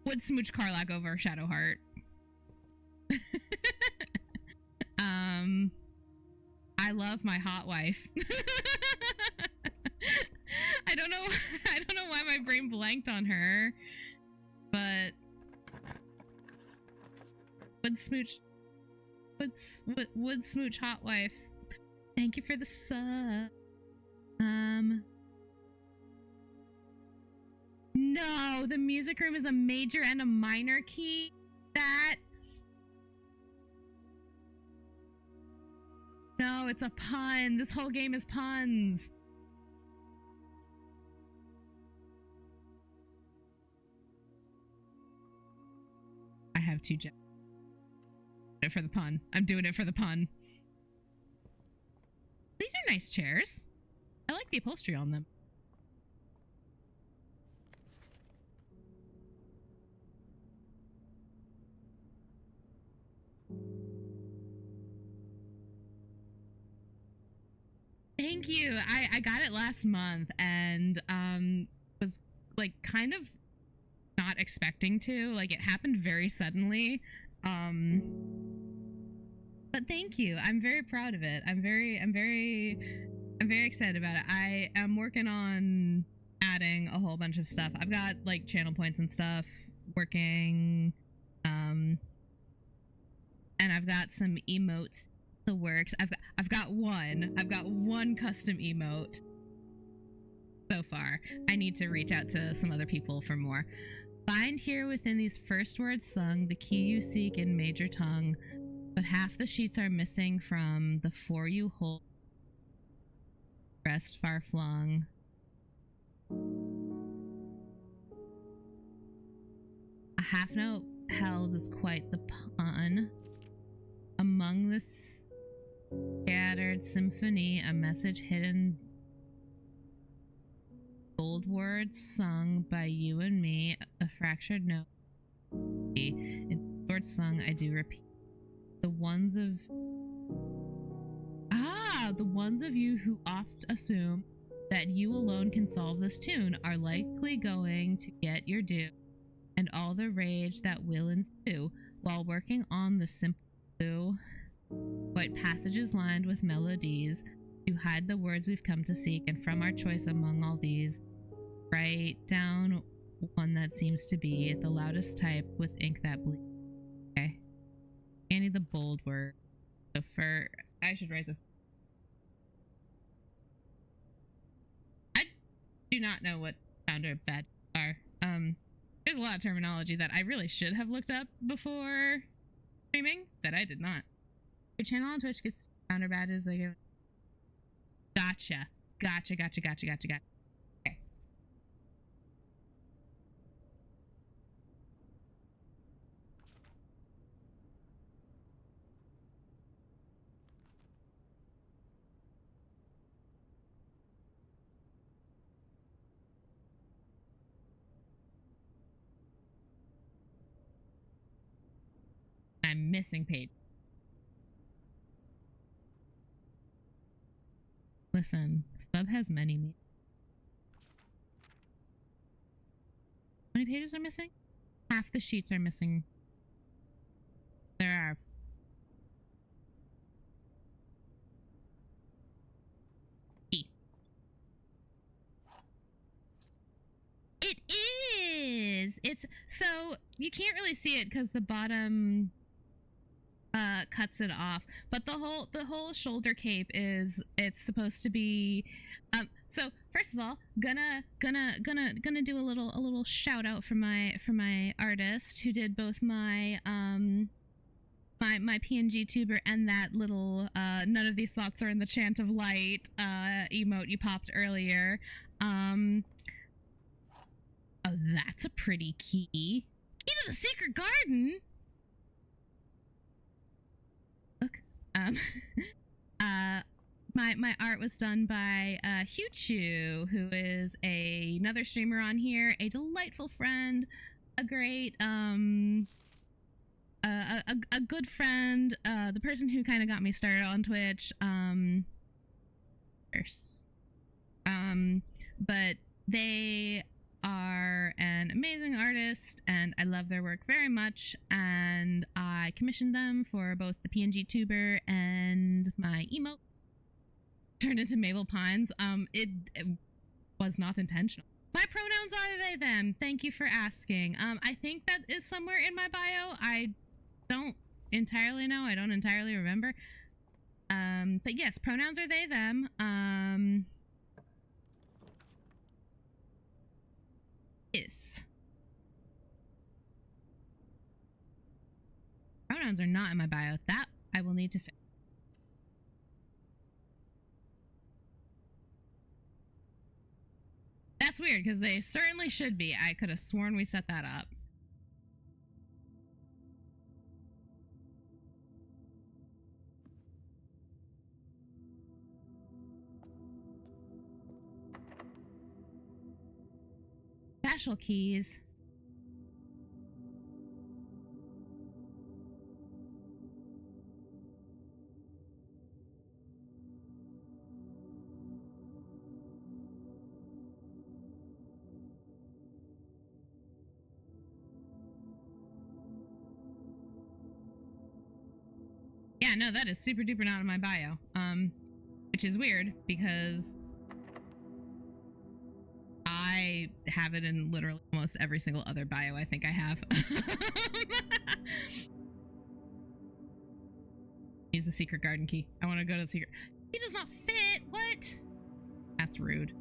Would smooch Karlach over Shadowheart. I love my hot wife. I don't know why my brain blanked on her, but would smooch hot wife. Thank you for the sub. No, the music room is a major and a minor key. No, it's a pun. This whole game is puns. I have 2 gems. I'm doing it for the pun. I'm doing it for the pun. These are nice chairs. I like the upholstery on them. Thank you. I got it last month and was like kind of not expecting to. Like it happened very suddenly. But thank you. I'm very proud of it. I'm very excited about it. I am working on adding a whole bunch of stuff. I've got like channel points and stuff working. And I've got some emotes the works. I've got one custom emote so far. I need to reach out to some other people for more. Find here within these first words sung the key you seek in major tongue, but half the sheets are missing from the four you hold, rest far flung. A half note held is quite the pun. Among the scattered symphony, a message hidden, bold words sung by you and me, a fractured note. In words sung, I do repeat. The ones of you who oft assume that you alone can solve this tune are likely going to get your due, and all the rage that will ensue while working on the simple white passages lined with melodies to hide the words we've come to seek, and from our choice among all these, write down one that seems to be the loudest type with ink that bleeds. Okay. I need the bold word. So I should write this. I do not know what founder bad are. There's a lot of terminology that I really should have looked up before streaming that I did not. Your channel on Twitch gets founder badges. Like, gotcha. Okay. I'm missing page. Listen, Stub has many meanings. How many pages are missing? Half the sheets are missing. There are. It is! It's so you can't really see it because the bottom cuts it off, but the whole shoulder cape is, it's supposed to be so first of all, gonna do a little shout out for my artist who did both my my PNG tuber and that little none of these thoughts are in the chant of light emote you popped earlier. Oh, that's a pretty key. Key to the secret garden. Look, my art was done by Huchu, who is another streamer on here, a delightful friend, a great a good friend, the person who kind of got me started on Twitch. But they are an amazing artist and I love their work very much, and I commissioned them for both the PNG tuber and my emote turned into Mabel Pines. It was not intentional. My pronouns are they them. Thank you for asking. I think that is somewhere in my bio. I don't entirely know. I don't entirely remember. But yes, pronouns are they them. Is. Pronouns are not in my bio. That I will need to fix. That's weird because they certainly should be. I could have sworn we set that up. Special keys. Yeah, no, that is super duper not in my bio. Which is weird because I have it in literally almost every single other bio I think I have. Use the secret garden key. I want to go to the secret. He does not fit. What? That's rude.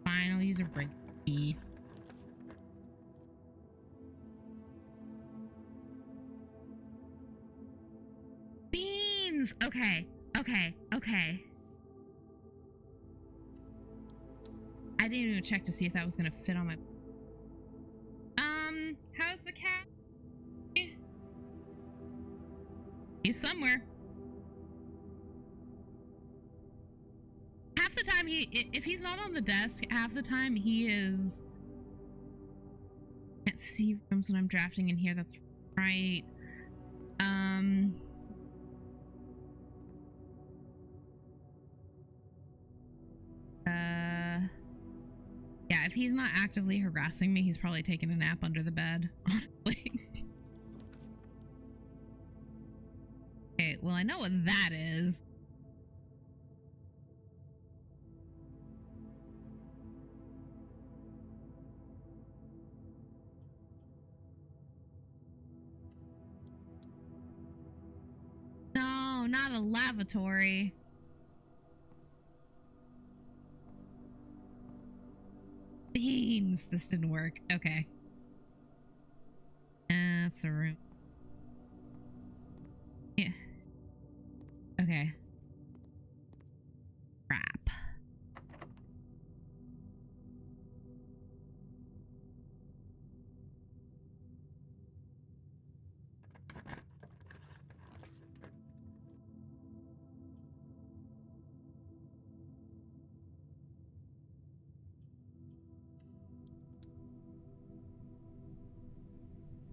Fine, I'll use a break key. Beans! Okay, okay, okay. I didn't even check to see if that was gonna fit on my... How's the cat? He's somewhere. Half the time if he's not on the desk, half the time he is... Can't see rooms when I'm drafting in here, that's right. Yeah, if he's not actively harassing me, he's probably taking a nap under the bed, honestly. Okay, well, I know what that is. No, not a lavatory. Beans. This didn't work. Okay. That's a room. Yeah. Okay. Crap.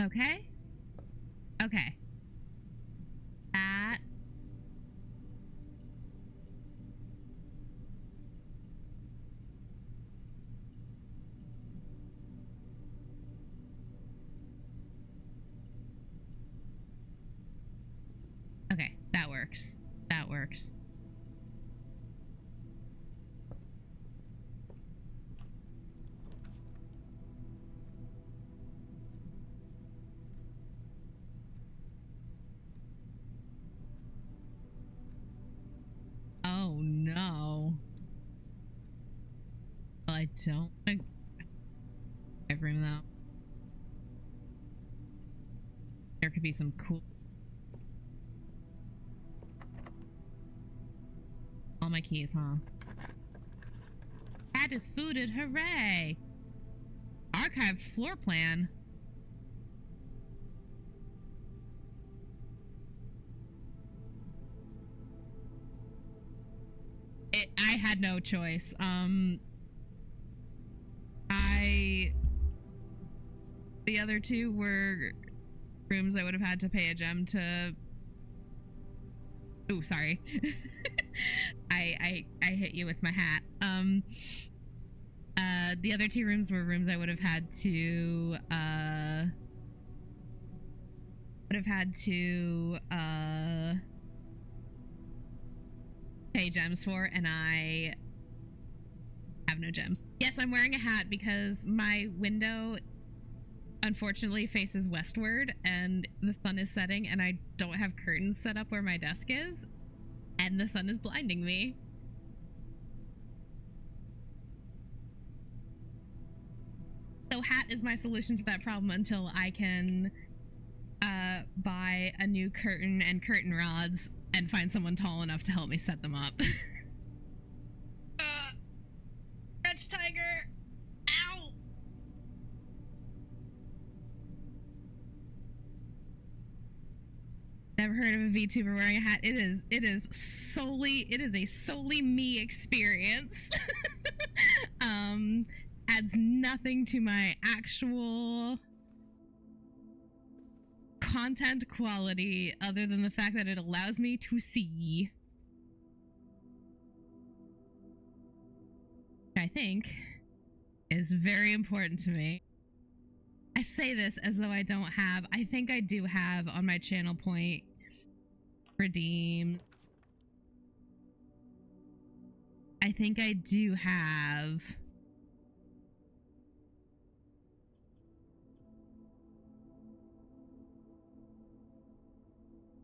Okay. Okay. That. Okay, that works. That works. Oh no. Well, I don't want to room though. There could be some cool. All my keys, huh? Cat is fooded, hooray! Archived floor plan. I had no choice. The other two were rooms I would have had to pay a gem to. Oh, sorry. I hit you with my hat. The other two rooms were rooms I would have had to pay gems for, and I have no gems. Yes, I'm wearing a hat because my window unfortunately faces westward and the sun is setting, and I don't have curtains set up where my desk is, and the sun is blinding me. So hat is my solution to that problem until I can buy a new curtain and curtain rods and find someone tall enough to help me set them up. Stretch tiger! Ow! Never heard of a VTuber wearing a hat. It is a solely me experience. Adds nothing to my actual content quality other than the fact that it allows me to see. Which I think is very important to me. I say this as though I don't have. I think I do have on my channel point redeemed. I think I do have.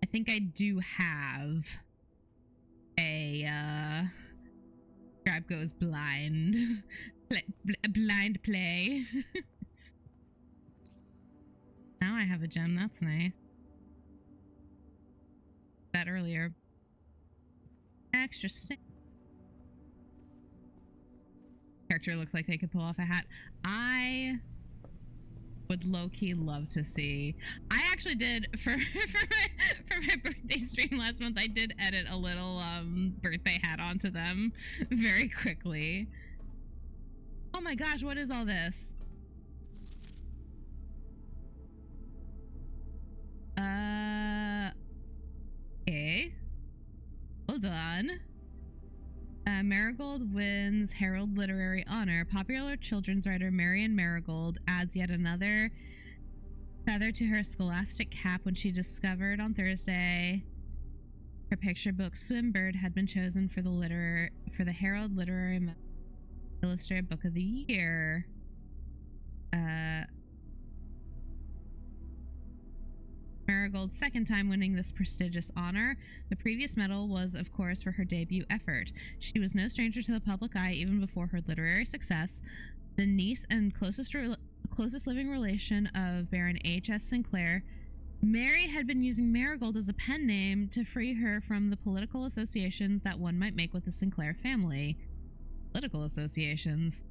I think I do have a Scribe Goes Blind. Blind play. Now I have a gem. That's nice. That earlier. Extra stick. Character looks like they could pull off a hat. I would low-key love to see. I actually did for my birthday stream last month. I did edit a little birthday hat onto them very quickly. Oh my gosh, what is all this? Okay. Hold on. Marigold wins Herald Literary Honor. Popular children's writer Marian Marigold adds yet another feather to her scholastic cap when she discovered on Thursday her picture book Swimbird had been chosen for the Herald Literary Illustrated Book of the Year. Marigold's second time winning this prestigious honor. The previous medal was, of course, for her debut effort. She was no stranger to the public eye even before her literary success. The niece and closest living relation of Baron H.S. Sinclair, Mary had been using Marigold as a pen name to free her from the political associations that one might make with the Sinclair family. Political associations.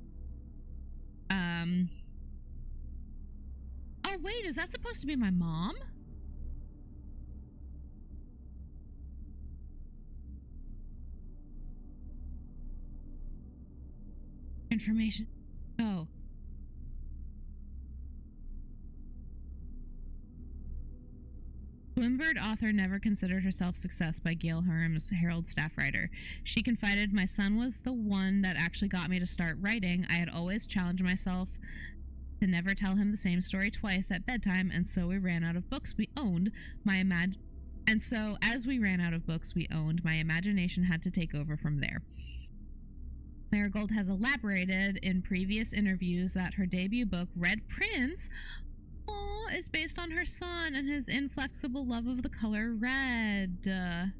Oh, wait, is that supposed to be my mom? Information. Oh. Swimbird author never considered herself success by Gail Herm's Herald staff writer. She confided, "My son was the one that actually got me to start writing. I had always challenged myself to never tell him the same story twice at bedtime, and so we ran out of books we owned. As we ran out of books we owned, my imagination had to take over from there." Marigold has elaborated in previous interviews that her debut book, Red Prince, is based on her son and his inflexible love of the color red. A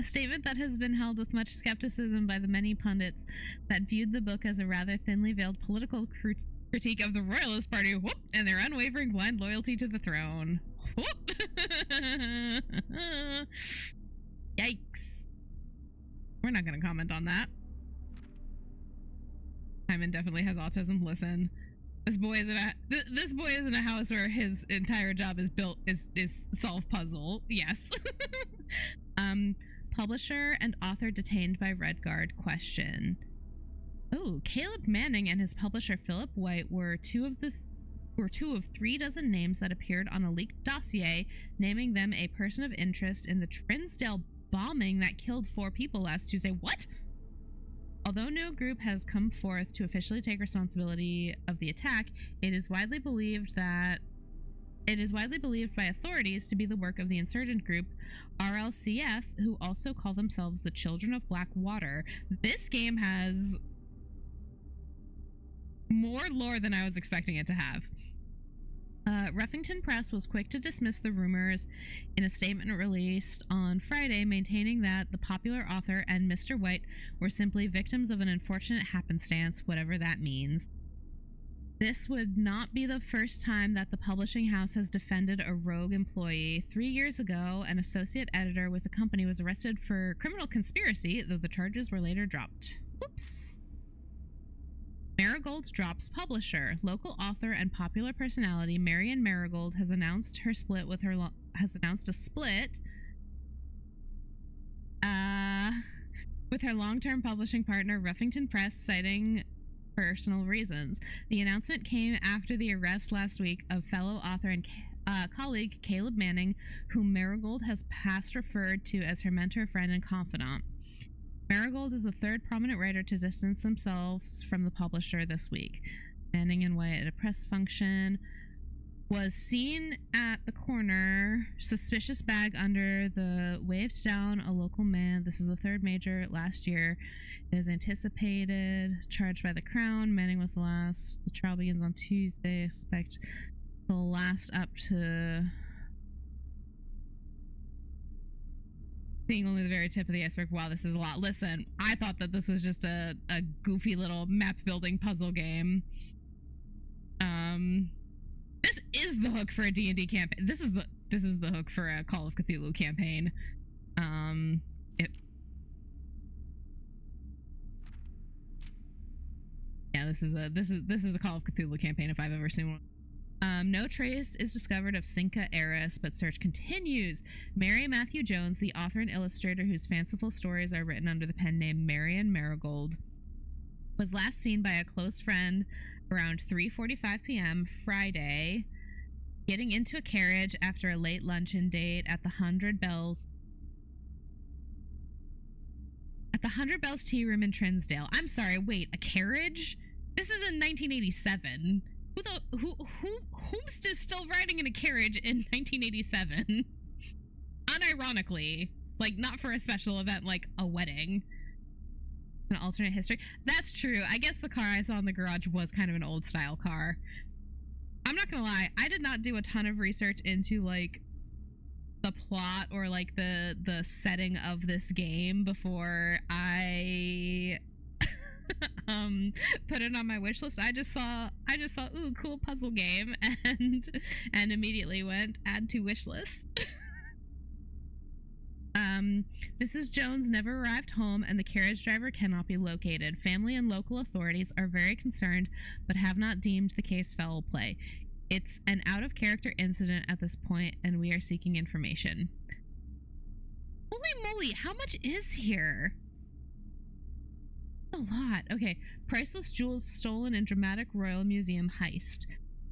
statement that has been held with much skepticism by the many pundits that viewed the book as a rather thinly veiled political critique of the Royalist Party, and their unwavering blind loyalty to the throne. Yikes. We're not going to comment on that. Hyman definitely has autism. Listen, this boy is in a house where his entire job is solve puzzle. Yes. Publisher and author detained by Red Guard question. Oh, Caleb Manning and his publisher Philip White were two of 3 dozen names that appeared on a leaked dossier naming them a person of interest in the Trinsdale bombing that killed 4 people last Tuesday. What? Although no group has come forth to officially take responsibility of the attack, it is widely believed by authorities to be the work of the insurgent group RLCF, who also call themselves the Children of Black Water. This game has more lore than I was expecting it to have. Ruffington Press was quick to dismiss the rumors in a statement released on Friday, maintaining that the popular author and Mr. White were simply victims of an unfortunate happenstance, whatever that means. This would not be the first time that the publishing house has defended a rogue employee. 3 years ago, an associate editor with the company was arrested for criminal conspiracy, though the charges were later dropped. Whoops. Marigold drops publisher. Local author and popular personality Marian Marigold has announced a split with her long-term publishing partner Ruffington Press, citing personal reasons. The announcement came after the arrest last week of fellow author and colleague Caleb Manning, whom Marigold has past referred to as her mentor, friend, and confidant. Marigold is the 3rd prominent writer to distance themselves from the publisher this week. Manning in white at a press function. Was seen at the corner. Suspicious bag under the waved down a local man. This is the third major last year. It is anticipated. Charged by the Crown. Manning was the last. The trial begins on Tuesday. Expect the last up to... Seeing only the very tip of the iceberg. Wow, this is a lot. Listen, I thought that this was just a goofy little map building puzzle game. This is the hook for a D&D campaign. This is the hook for a Call of Cthulhu campaign. Yeah, this is a Call of Cthulhu campaign if I've ever seen one. No trace is discovered of Cinca heiress, but search continues. Mary Matthew Jones, the author and illustrator whose fanciful stories are written under the pen name Marion Marigold, was last seen by a close friend around 3:45 p.m. Friday, getting into a carriage after a late luncheon date at the 100 Bells Tea Room in Trinsdale. I'm sorry, wait, a carriage? This is in 1987. Who's still riding in a carriage in 1987? Unironically, like not for a special event like a wedding. An alternate history. That's true. I guess the car I saw in the garage was kind of an old style car. I'm not gonna lie, I did not do a ton of research into like the plot or like the setting of this game before I put it on my wish list. I just saw ooh, cool puzzle game, and immediately went add to wish list. Mrs. Jones never arrived home and the carriage driver cannot be located. Family and local authorities are very concerned but have not deemed the case foul play. It's an out of character incident at this point and we are seeking information. Holy moly, how much is here? A lot. Okay. Priceless jewels stolen in dramatic Royal Museum heist.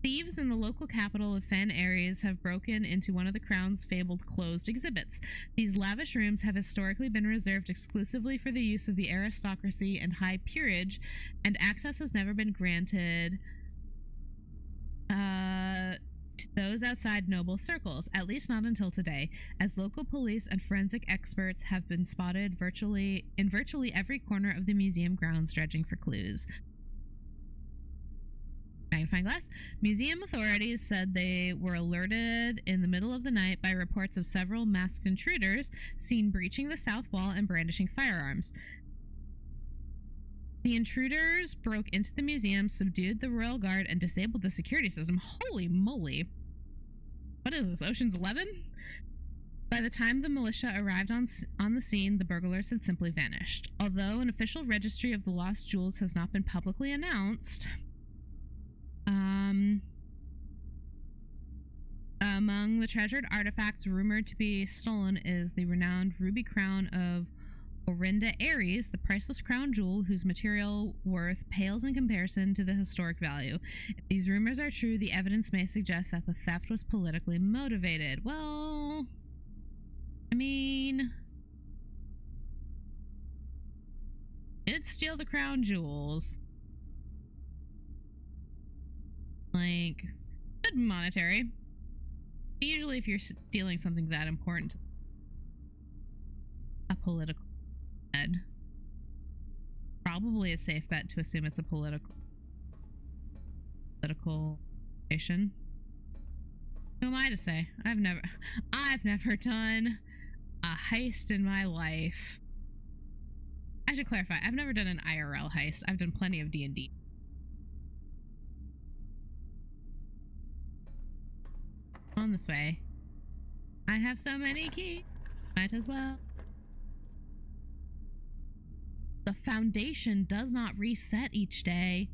Thieves in the local capital of Fen Aries have broken into one of the Crown's fabled closed exhibits. These lavish rooms have historically been reserved exclusively for the use of the aristocracy and high peerage, and access has never been granted to those outside noble circles, at least not until today, as local police and forensic experts have been spotted in virtually every corner of the museum grounds dredging for clues. Magnifying glass. Museum authorities said they were alerted in the middle of the night by reports of several masked intruders seen breaching the south wall and brandishing firearms. The intruders broke into the museum, subdued the royal guard, and disabled the security system. Holy moly. What is this, Ocean's 11? By the time the militia arrived on the scene, the burglars had simply vanished. Although an official registry of the lost jewels has not been publicly announced, among the treasured artifacts rumored to be stolen is the renowned ruby crown of Orinda Aries, the priceless crown jewel whose material worth pales in comparison to the historic value. If these rumors are true, the evidence may suggest that the theft was politically motivated. Well, I mean, did steal the crown jewels. Like, good monetary. Usually if you're stealing something that important, a political head, probably a safe bet to assume it's a political station. Who am I to say? I've never done a heist in my life. I should clarify, I've never done an IRL heist. I've done plenty of D&D. On this way. I have so many keys. Might as well. The foundation does not reset each day.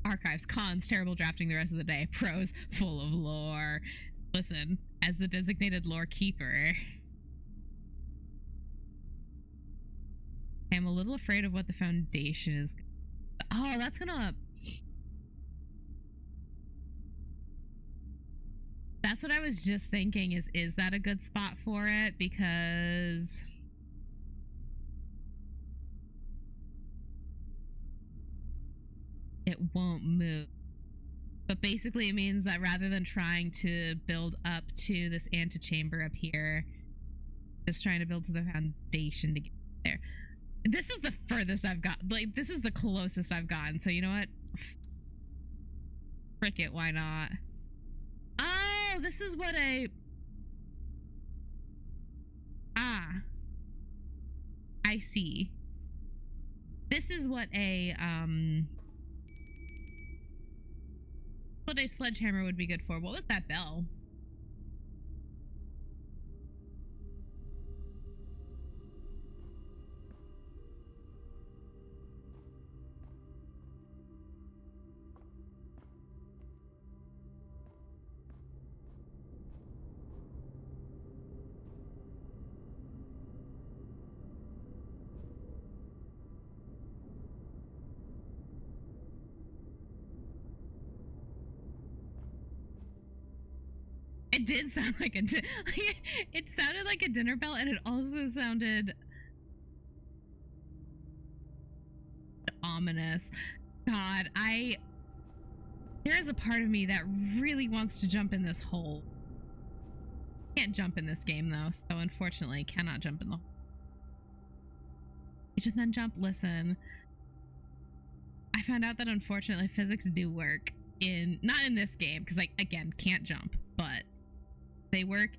Archives, cons, terrible drafting the rest of the day. Pros, full of lore. Listen, as the designated lore keeper, I'm a little afraid of what the foundation is. Oh, that's That's what I was just thinking, is that a good spot for it? Because it won't move. But basically it means that rather than trying to build up to this antechamber up here, just trying to build to the foundation to get there. This is the furthest I've got. Like, this is the closest I've gotten. So you know what? Frick it, why not? Oh, this is what a... Ah. I see. This is what a sledgehammer would be good for. What was that bell? It did sound like it sounded like a dinner bell, and it also sounded ominous. God, there is a part of me that really wants to jump in this hole. Can't jump in this game though, so unfortunately cannot jump in the hole. And then jump. Listen, I found out that unfortunately physics do work not in this game, because I again can't jump, but they work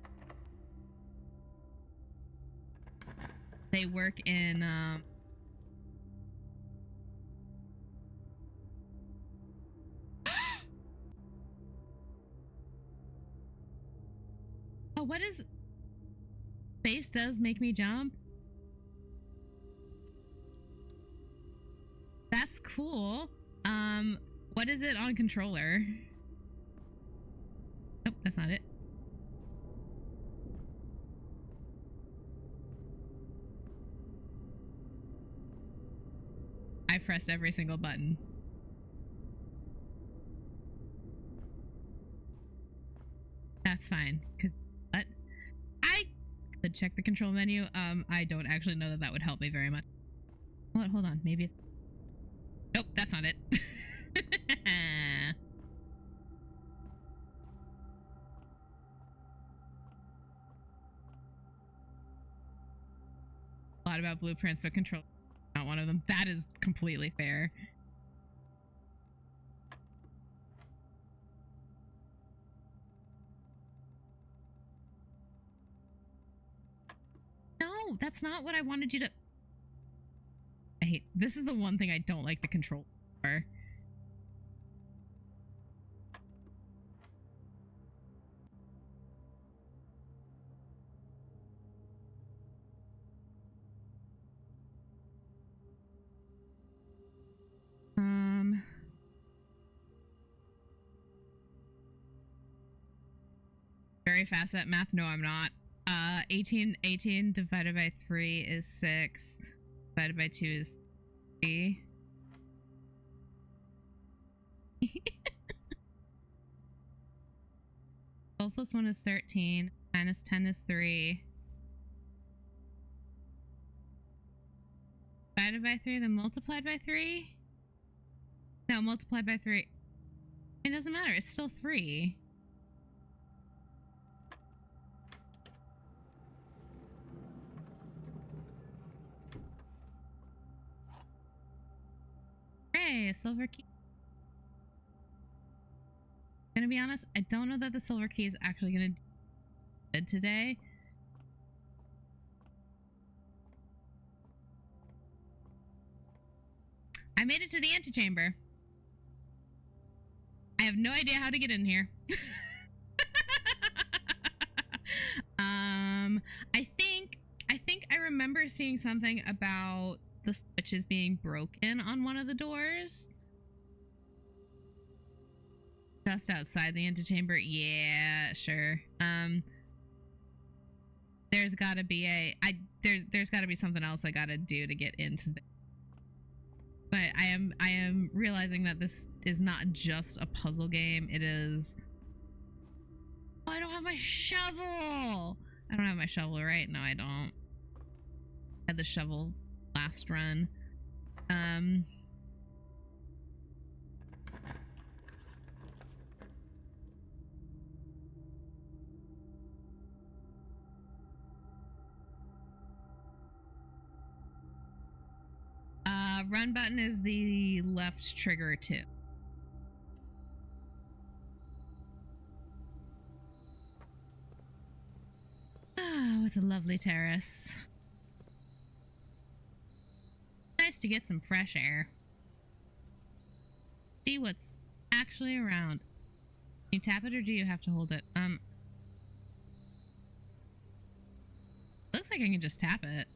in oh, what is space does make me jump? That's cool. What is it on controller? Nope, that's not it. I pressed every single button. That's fine, because what? I could check the control menu. I don't actually know that would help me very much. Hold on, maybe it's... Nope, that's not it. A lot about blueprints, but control not one of them. That is completely fair. No, that's not what I wanted you to... I hate... This is the one thing I don't like the control for. Very fast at math. No, I'm not. 18 divided by 3 is 6. Divided by 2 is 3. 12 plus 1 is 13. Minus 10 is 3. Divided by 3, then multiplied by 3? No, multiplied by 3. It doesn't matter. It's still 3. Hey, a silver key. Gonna be honest, I don't know that the silver key is actually gonna do good today. I made it to the antechamber. I have no idea how to get in here. I think I remember seeing something about the switches being broken on one of the doors. Just outside the antechamber. Yeah, sure. There's gotta be there's gotta be something else I gotta do to get into the... But I am realizing that this is not just a puzzle game. It is... Oh, I have my shovel. I don't have my shovel, right? No, I don't. I had the shovel last run. Run button is the left trigger too. Oh, it's a lovely terrace. Nice to get some fresh air. See what's actually around. Can you tap it or do you have to hold it? Looks like I can just tap it.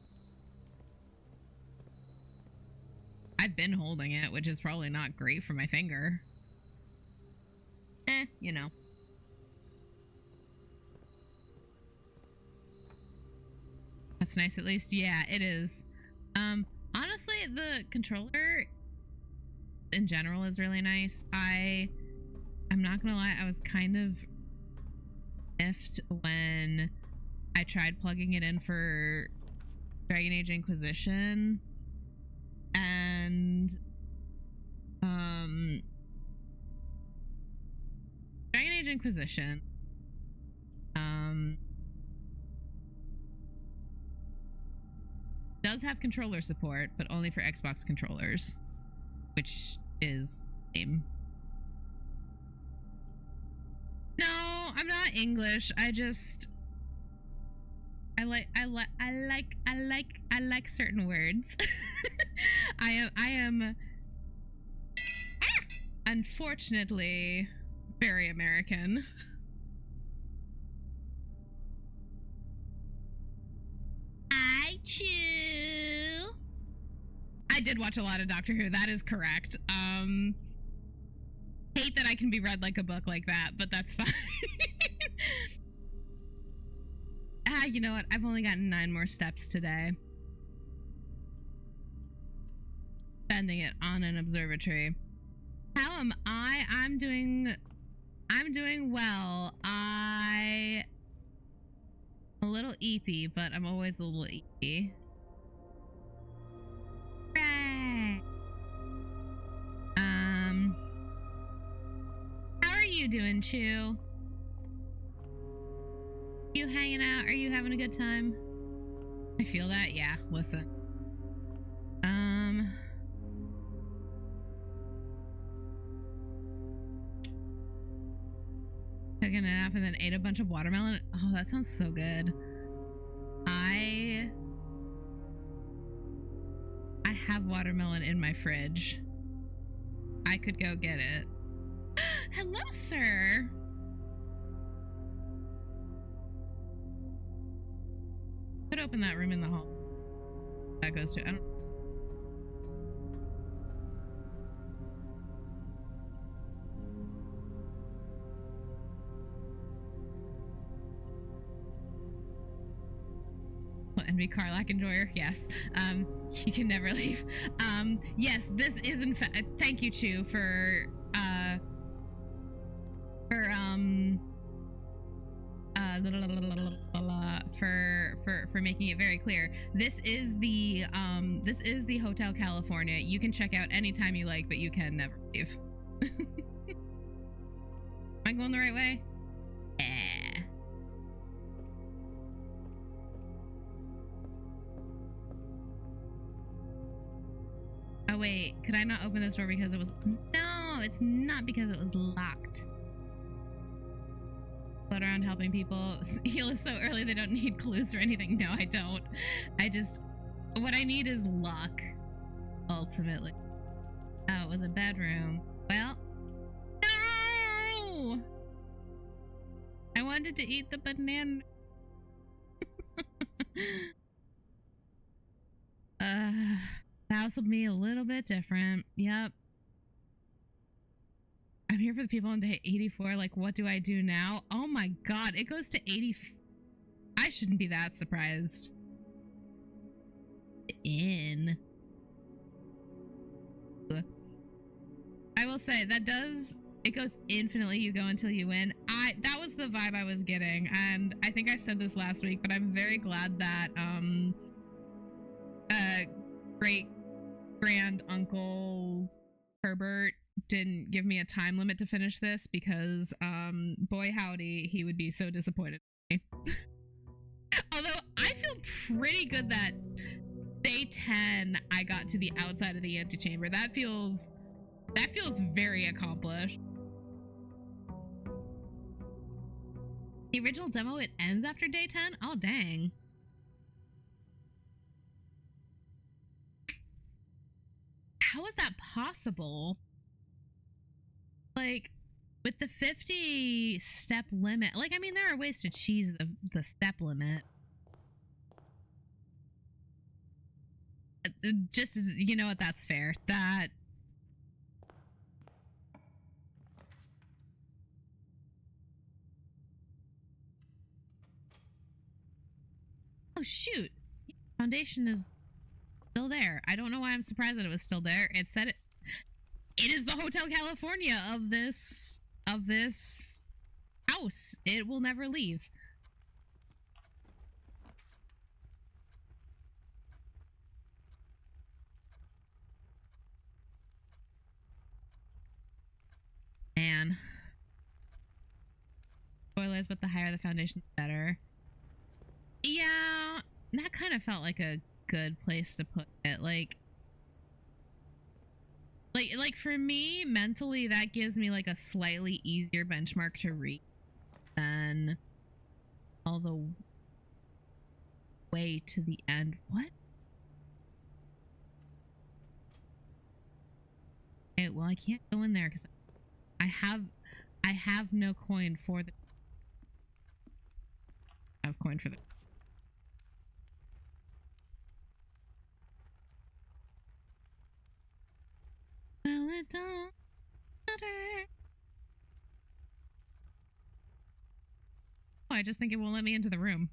I've been holding it, which is probably not great for my finger. You know. That's nice at least. Yeah, it is. Honestly, the controller in general is really nice. I'm not gonna lie, I was kind of miffed when I tried plugging it in for Dragon Age Inquisition, and Dragon Age Inquisition does have controller support, but only for Xbox controllers, which is lame. No, I'm not English. I like certain words. I am unfortunately very American. I chew. I did watch a lot of Doctor Who, that is correct. Hate that I can be read like a book like that, but that's fine. You know what? I've only gotten 9 more steps today. Spending it on an observatory. How am I? I'm doing well. I'm a little eepy, but I'm always a little eepy. Right. How are you doing, Chew? You hanging out? Are you having a good time? I feel that. Yeah, listen. Took a nap and then ate a bunch of watermelon. Oh, that sounds so good. I have watermelon in my fridge. I could go get it. Hello, sir. Could open that room in the hall. That goes to. I don't. Envy Carlac enjoyer. Yes. He can never leave. Yes, this is in fact. Thank you, Chu, for making it very clear. This is the Hotel California. You can check out anytime you like, but you can never leave. Am I going the right way? Yeah. Oh wait, could I not open this door because it was... No, it's not because it was locked. Float around helping people. Heal is so early they don't need clues or anything. No, I don't. What I need is luck, ultimately. Oh, it was a bedroom. Well, no! I wanted to eat the banana. The house will be a little bit different. Yep. I'm here for the people on day 84. Like, what do I do now? Oh my god, it goes to 80. I shouldn't be that surprised. In. I will say that does. It goes infinitely. You go until you win. That was the vibe I was getting, and I think I said this last week, but I'm very glad that great grand uncle Herbert didn't give me a time limit to finish this, because boy howdy, he would be so disappointed in me. Although I feel pretty good that day 10 I got to the outside of the antechamber. That feels very accomplished. The original demo, it ends after day 10? Oh, dang. How is that possible? Like, with the 50 step limit, like, I mean, there are ways to cheese the step limit. Just, you know what, that's fair. That... Oh, shoot. Foundation is still there. I don't know why I'm surprised that it was still there. It said it is the Hotel California of this house. It will never leave. Man. Spoilers, but the higher the foundation, the better. Yeah, that kind of felt like a good place to put it. Like for me, mentally, that gives me like a slightly easier benchmark to reach than all the way to the end. What? Okay, well, I can't go in there because I have no coin for the... I have coin for the... Well, it don't matter. Oh, I just think it won't let me into the room.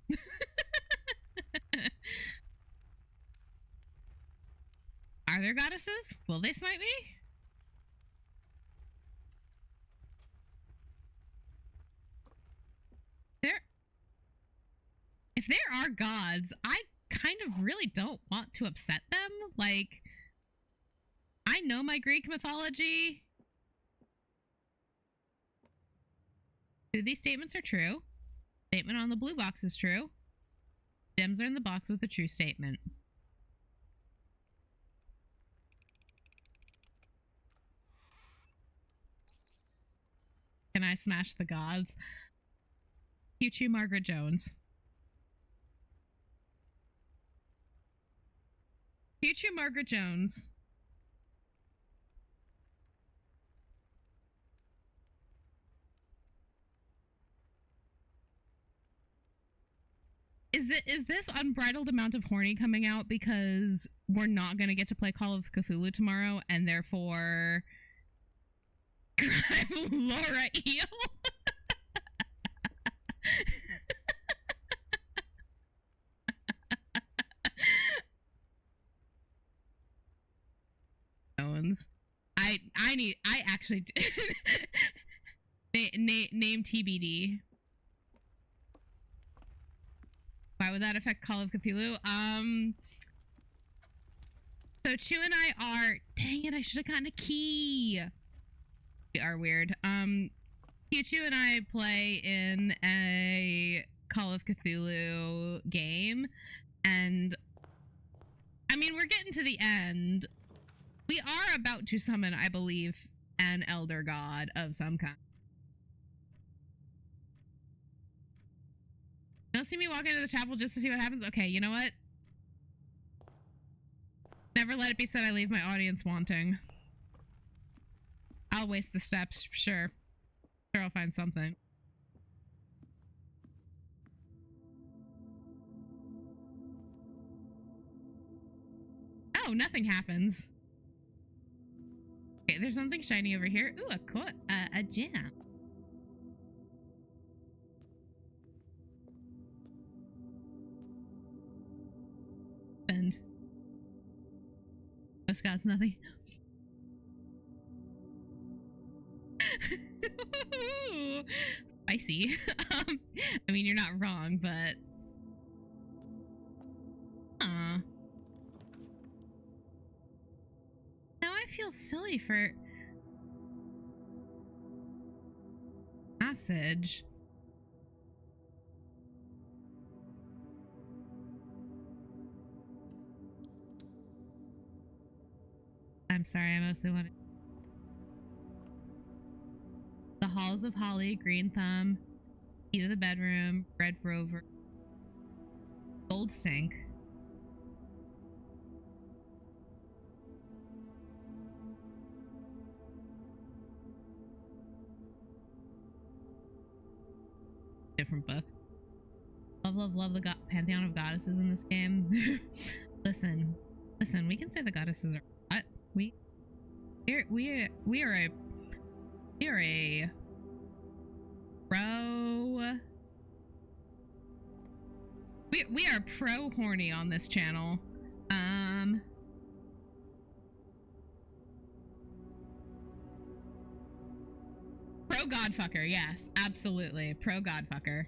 Are there goddesses? Will they smite me? If there are gods, I kind of really don't want to upset them. Like, I know my Greek mythology. Two of these statements are true. Statement on the blue box is true. Gems are in the box with a true statement. Can I smash the gods? Future Margaret Jones. Future Margaret Jones. Is this unbridled amount of horny coming out because we're not going to get to play Call of Cthulhu tomorrow, and therefore Laura Eel? I actually name TBD. Why would that affect Call of Cthulhu? So Chu and I are... Dang it, I should have gotten a key. We are weird. Chu and I play in a Call of Cthulhu game, and I mean, we're getting to the end. We are about to summon, I believe, an elder god of some kind. Don't see me walk into the chapel just to see what happens? Okay, you know what? Never let it be said I leave my audience wanting. I'll waste the steps, sure. Sure, I'll find something. Oh, nothing happens. Okay, there's something shiny over here. Ooh, a gem. And oh, Scott's nothing. spicy. I mean, you're not wrong, but now I feel silly for passage. I'm sorry, I mostly wanted the halls of Holly, Green Thumb, key to the bedroom, Red Rover, gold sink. Different books. Love the pantheon of goddesses in this game. listen, we can say the goddesses are what? We are a pro. We are pro horny on this channel. Pro godfucker, yes, absolutely. Pro godfucker.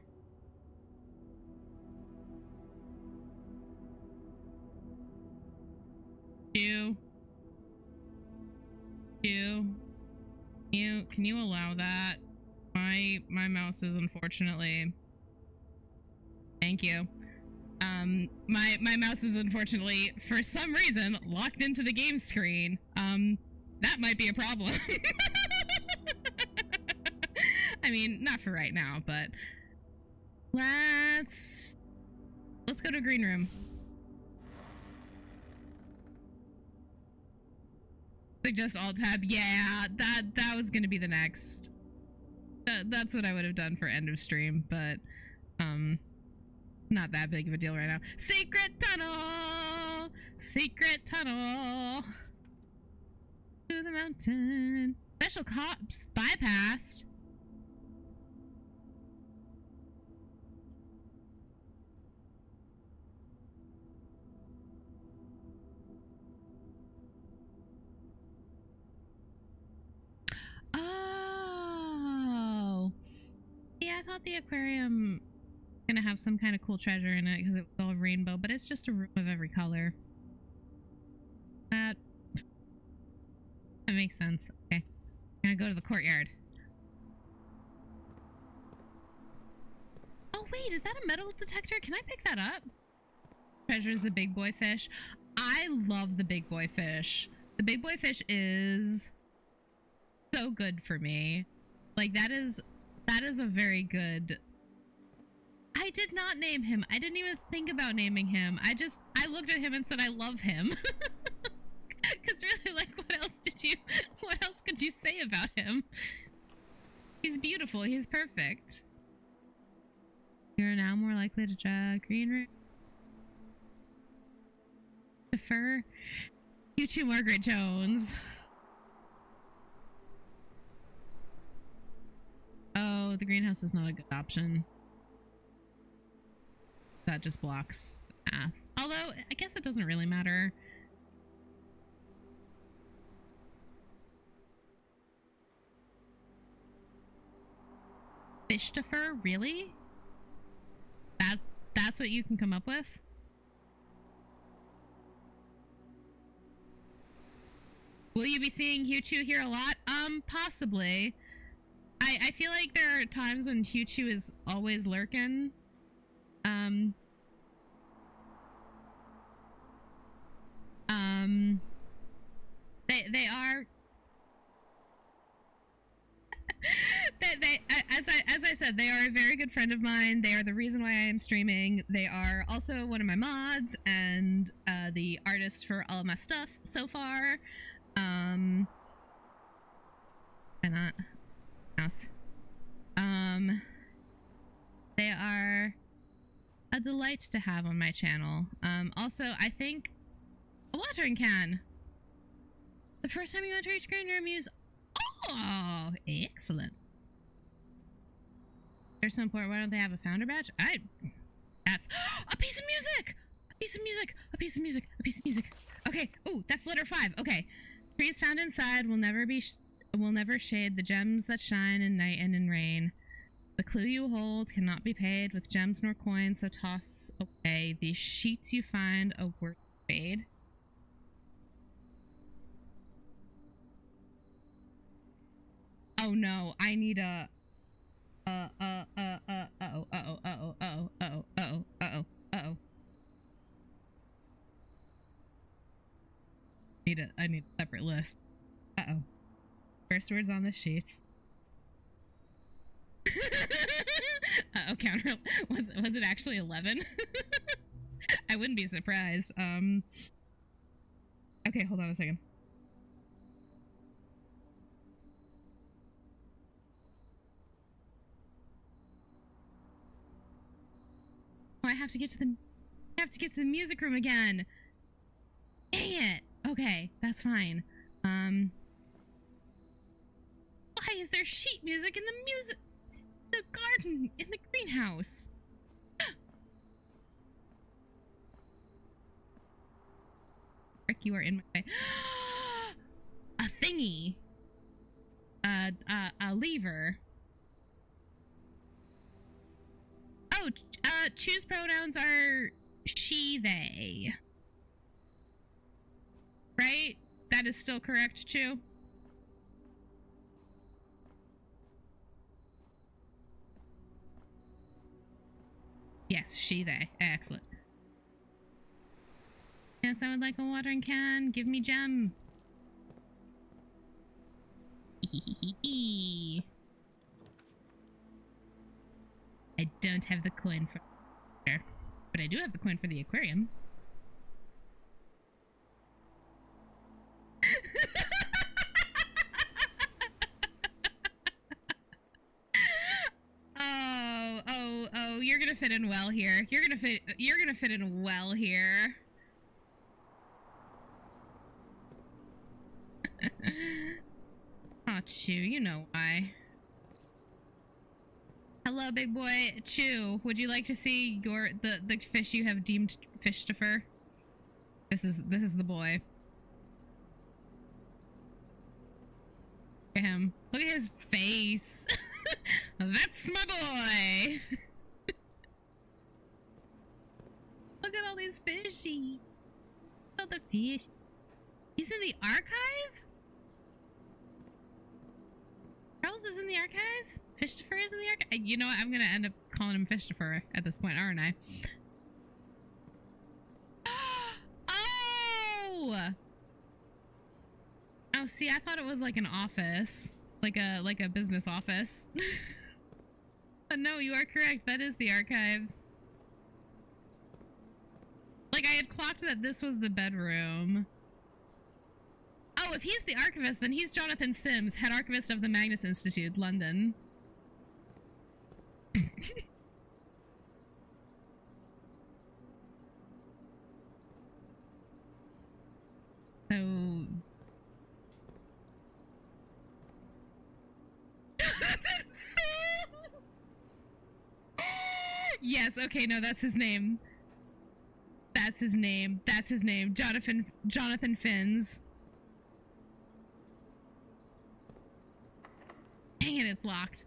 Can you allow that? My mouse is unfortunately. Thank you. My mouse is unfortunately, for some reason, locked into the game screen. That might be a problem. I mean, not for right now, but let's go to green room. Suggest alt tab. Yeah, that was gonna be the next. That's what I would have done for end of stream, but not that big of a deal right now. Secret tunnel to the mountain. Special cops bypassed. Oh, yeah, I thought the aquarium was gonna have some kind of cool treasure in it because it was all rainbow, but it's just a room of every color. That makes sense. Okay, I'm gonna go to the courtyard. Oh wait, is that a metal detector? Can I pick that up? Treasure's the big boy fish. I love the big boy fish. The big boy fish is so good for me. Like that is a very good. I did not name him. I didn't even think about naming him. I looked at him and said I love him. Cause really, like, what else could you say about him? He's beautiful. He's perfect. You're now more likely to judge green room. Defer. You too, Margaret Jones. Oh, the greenhouse is not a good option. That just blocks the path. Although, I guess it doesn't really matter. Fish defer? Really? That's what you can come up with? Will you be seeing Hugh here a lot? Possibly. I feel like there are times when Hugh is always lurking. They are as I said, they are a very good friend of mine. They are the reason why I am streaming. They are also one of my mods and the artist for all of my stuff so far. Why not? Mouse. They are a delight to have on my channel. Also, I think a watering can. The first time you enter each green room, use. Oh, excellent. They're so important. Why don't they have a founder badge? That's a piece of music. A piece of music. A piece of music. A piece of music. Okay. Oh, that's letter 5. Okay. Trees found inside will never shade the gems that shine in night and in rain. The clue you hold cannot be paid with gems nor coins, so toss away the sheets you find a worth trade. Oh no, I need a I need a separate list. Uh-oh. First words on the sheets. Uh-oh, counter. Was it actually 11? I wouldn't be surprised. Okay, hold on a second. Oh, I have to get to the music room again. Dang it. Okay, that's fine. Why is there sheet music in the garden, in the greenhouse? Rick, you are in my way. A thingy. A lever. Oh, choose pronouns are she, they. Right? That is still correct, Chu? Yes, she, they. Excellent. Yes, I would like a watering can. Give me gem. I don't have the coin for there, but I do have the coin for the aquarium. Oh, you're gonna fit in well here. You're gonna fit in well here. Oh, Chew, you know why. Hello, big boy. Chew, would you like to see the fish you have deemed fish to fur? This is the boy. Look at him. Look at his face. That's my boy. Look at all these fishy. All the fish. He's in the archive? Charles is in the archive? Fistifer is in the archive? You know what? I'm gonna end up calling him Fistifer at this point, aren't I? Oh! Oh, see, I thought it was like an office. Like a business office. But no, you are correct. That is the archive. Like, I had clocked that this was the bedroom. Oh, if he's the archivist, then he's Jonathan Sims, head archivist of the Magnus Institute, London. So... Yes, okay, no, that's his name. That's his name. That's his name. Jonathan Finns. Dang it, it's locked.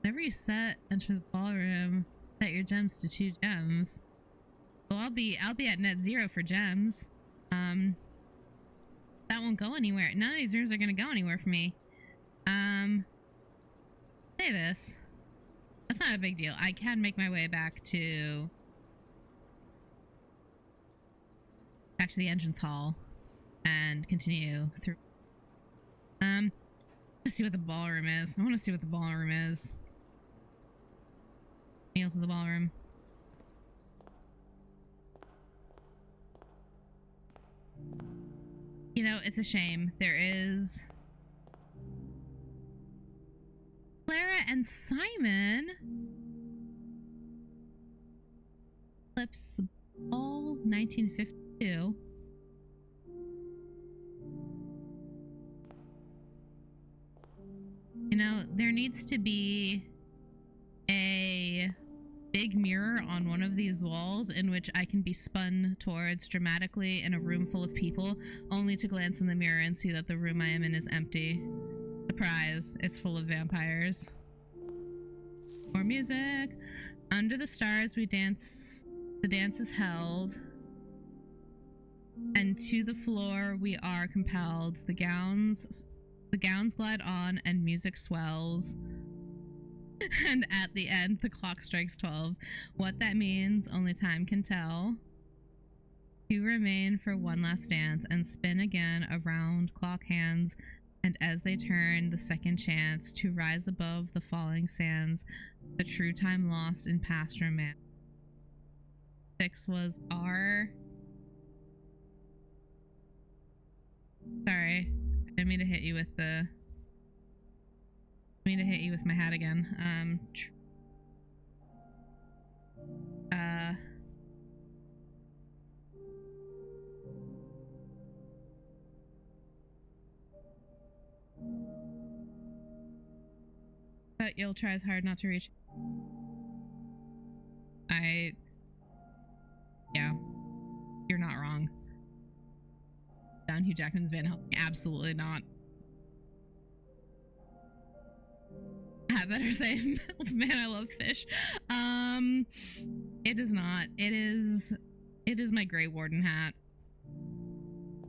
Whenever you enter the ballroom, set your gems to 2 gems. Well, I'll be at net 0 for gems. That won't go anywhere. None of these rooms are gonna go anywhere for me. Say this. That's not a big deal. I can make my way back to the entrance hall and continue through. Let's see what the ballroom is. I want to see what the ballroom is. Kneel to the ballroom. You know, it's a shame. There is Clara and Simon. Eclipse Ball 1952. know, there needs to be a big mirror on one of these walls in which I can be spun towards dramatically in a room full of people, only to glance in the mirror and see that the room I am in is empty. Surprise, it's full of vampires. More music. Under the stars we dance. The dance is held. And to the floor we are compelled. The gowns glide on and music swells. And at the end, the clock strikes 12. What that means, only time can tell. Two remain for one last dance and spin again around clock hands. And as they turn, the second chance to rise above the falling sands, the true time lost in past romance. 6 was R. Sorry, I didn't mean to hit you with the. My hat again. But you'll try as hard not to reach. Yeah, you're not wrong. Down Hugh Jackman's Van Helsing, absolutely not. I better say, man, I love fish. It is not. It is my Grey Warden hat.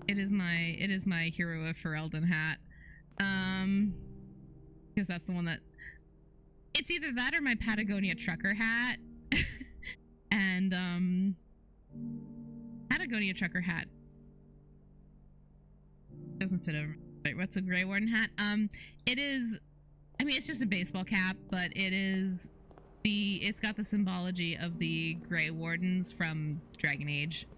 It is my Hero of Ferelden hat. Because that's the one that. It's either that or my Patagonia trucker hat. And Patagonia trucker hat doesn't fit over. Wait, what's a Grey Warden hat? It is. I mean, it's just a baseball cap, but it's got the symbology of the Grey Wardens from Dragon Age.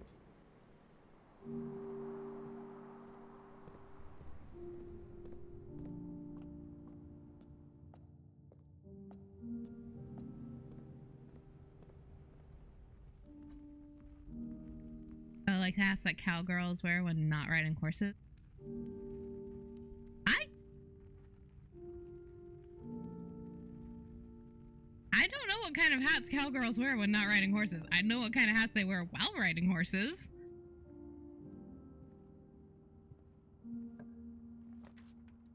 Oh, like hats that cowgirls wear when not riding horses. I don't know what kind of hats cowgirls wear when not riding horses. I know what kind of hats they wear while riding horses.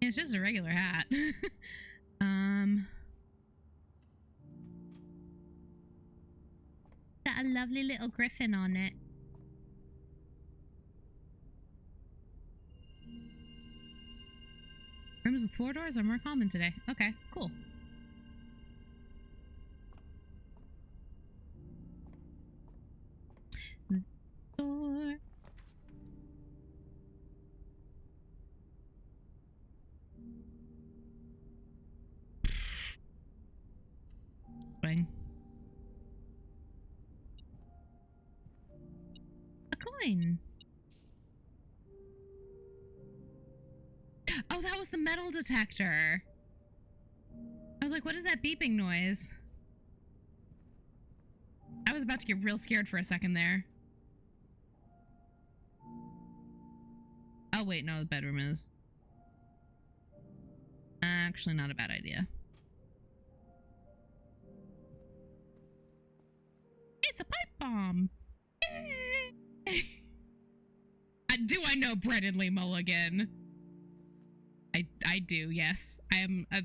It's just a regular hat. Got a lovely little griffin on it. Rooms with 4 doors are more common today. Okay, cool. Door. Swing. A coin. Oh, that was the metal detector. I was like, what is that beeping noise? I was about to get real scared for a second there. Oh, wait, no, the bedroom is. Actually, not a bad idea. It's a pipe bomb! Do I know Brennan Lee Mulligan? I do, yes. I am a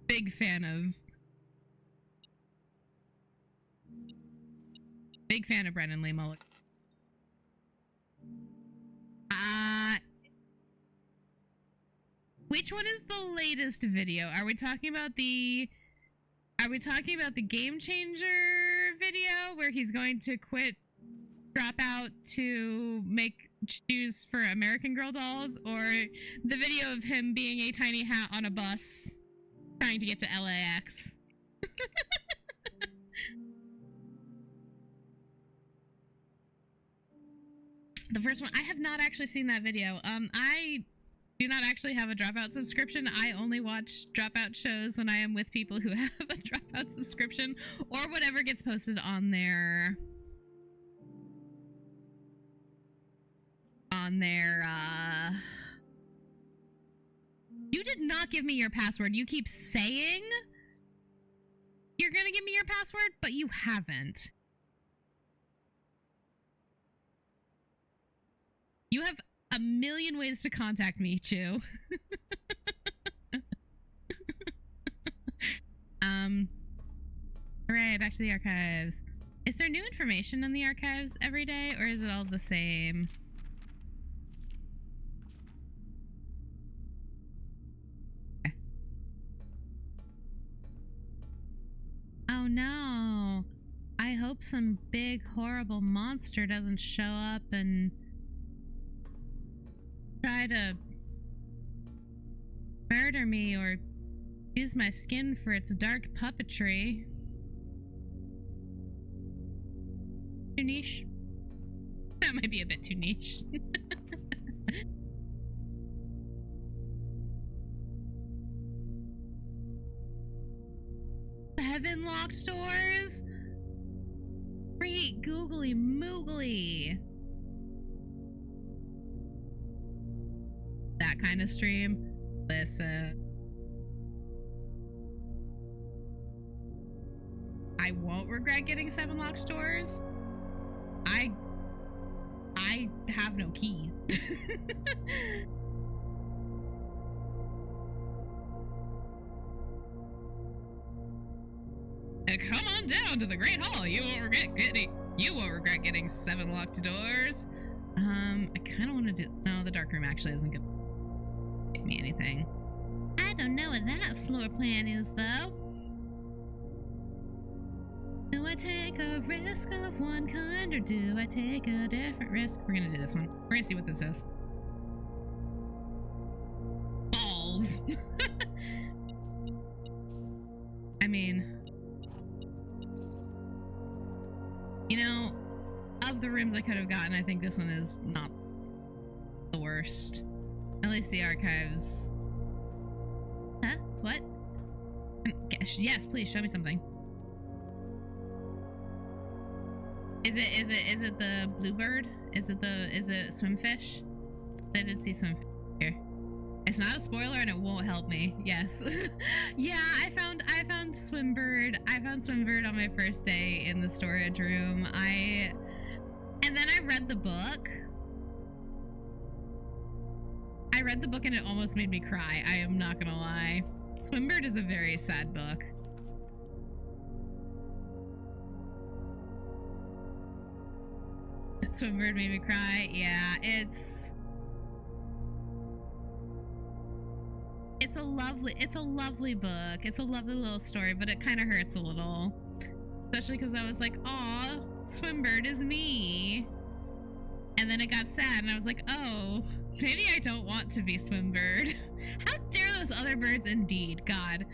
big fan of Brennan Lee Mulligan. Which one is the latest video? Are we talking about the Game Changer video where he's going to drop out to make shoes for American Girl dolls, or the video of him being a tiny hat on a bus trying to get to LAX? The first one, I have not actually seen that video. I do not actually have a Dropout subscription. I only watch Dropout shows when I am with people who have a Dropout subscription, or whatever gets posted on their You did not give me your password. You keep saying you're gonna give me your password, but you haven't. You have a million ways to contact me, Chu. Alright, back to the archives. Is there new information in the archives every day, or is it all the same? Okay. Oh no. I hope some big horrible monster doesn't show up and try to murder me or use my skin for its dark puppetry. Too niche? That might be a bit too niche. 7 locked doors? Great googly moogly. That kind of stream. Listen. I won't regret getting 7 locked doors. I have no keys. Come on down to the Great Hall. You won't regret getting 7 locked doors. I kind of want to do. No, the dark room actually isn't gonna get me anything. I don't know what that floor plan is, though. Do I take a risk of one kind, or do I take a different risk? We're gonna do this one. We're gonna see what this is. Balls. I mean, you know, of the rooms I could have gotten, I think this one is not the worst. At least the archives. Huh? What? Yes, please show me something. Is it the bluebird? Is it swimfish? I did see swimfish here. It's not a spoiler and it won't help me. Yes. Yeah, I found swimbird. I found swimbird on my first day in the storage room. And then I read the book. I read the book and it almost made me cry. I am not gonna lie. Swimbird is a very sad book. Swimbird made me cry. Yeah, it's a lovely book. It's a lovely little story, but it kind of hurts a little. Especially because I was like, aw, Swimbird is me. And then it got sad and I was like, oh, maybe I don't want to be Swimbird. How dare those other birds indeed, God.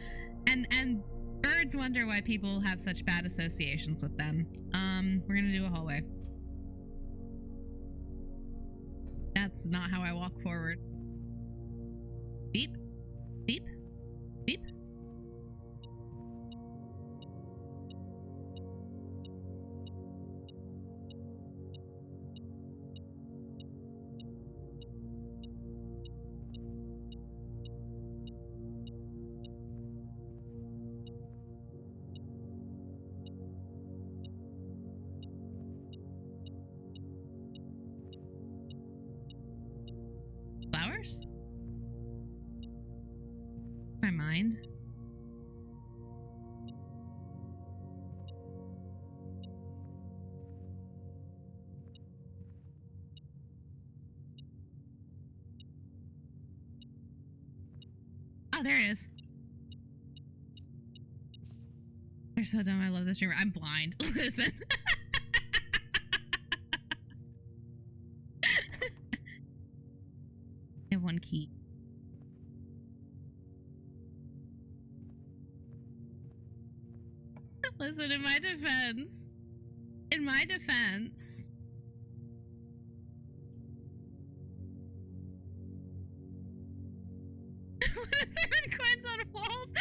And birds wonder why people have such bad associations with them. We're gonna do a hallway. That's not how I walk forward. Beep. Beep. Beep. Flowers? My mind. Oh, there it is. They're so dumb. I love this room. I'm blind. Listen. I have one key. Listen, in my defense, was there been coins on walls?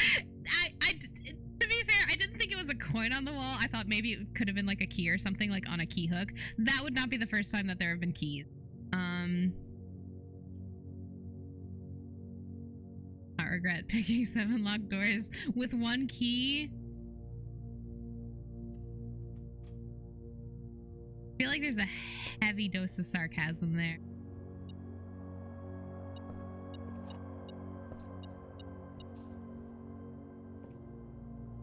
To be fair, I didn't think it was a coin on the wall. I thought maybe it could have been like a key or something, like on a key hook. That would not be the first time that there have been keys. Not regret picking 7 locked doors with 1 key. I feel like there's a heavy dose of sarcasm there.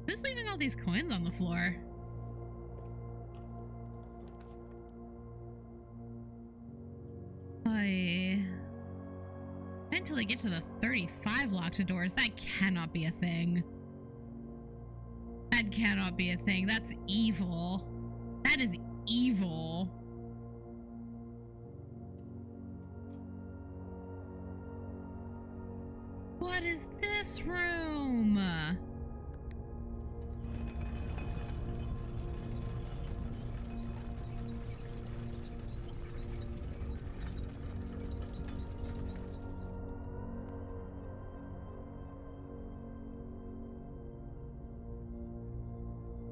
Who's leaving all these coins on the floor? Until they get to the 35 locked doors. That cannot be a thing. That cannot be a thing. That's evil. That is evil. What is this room?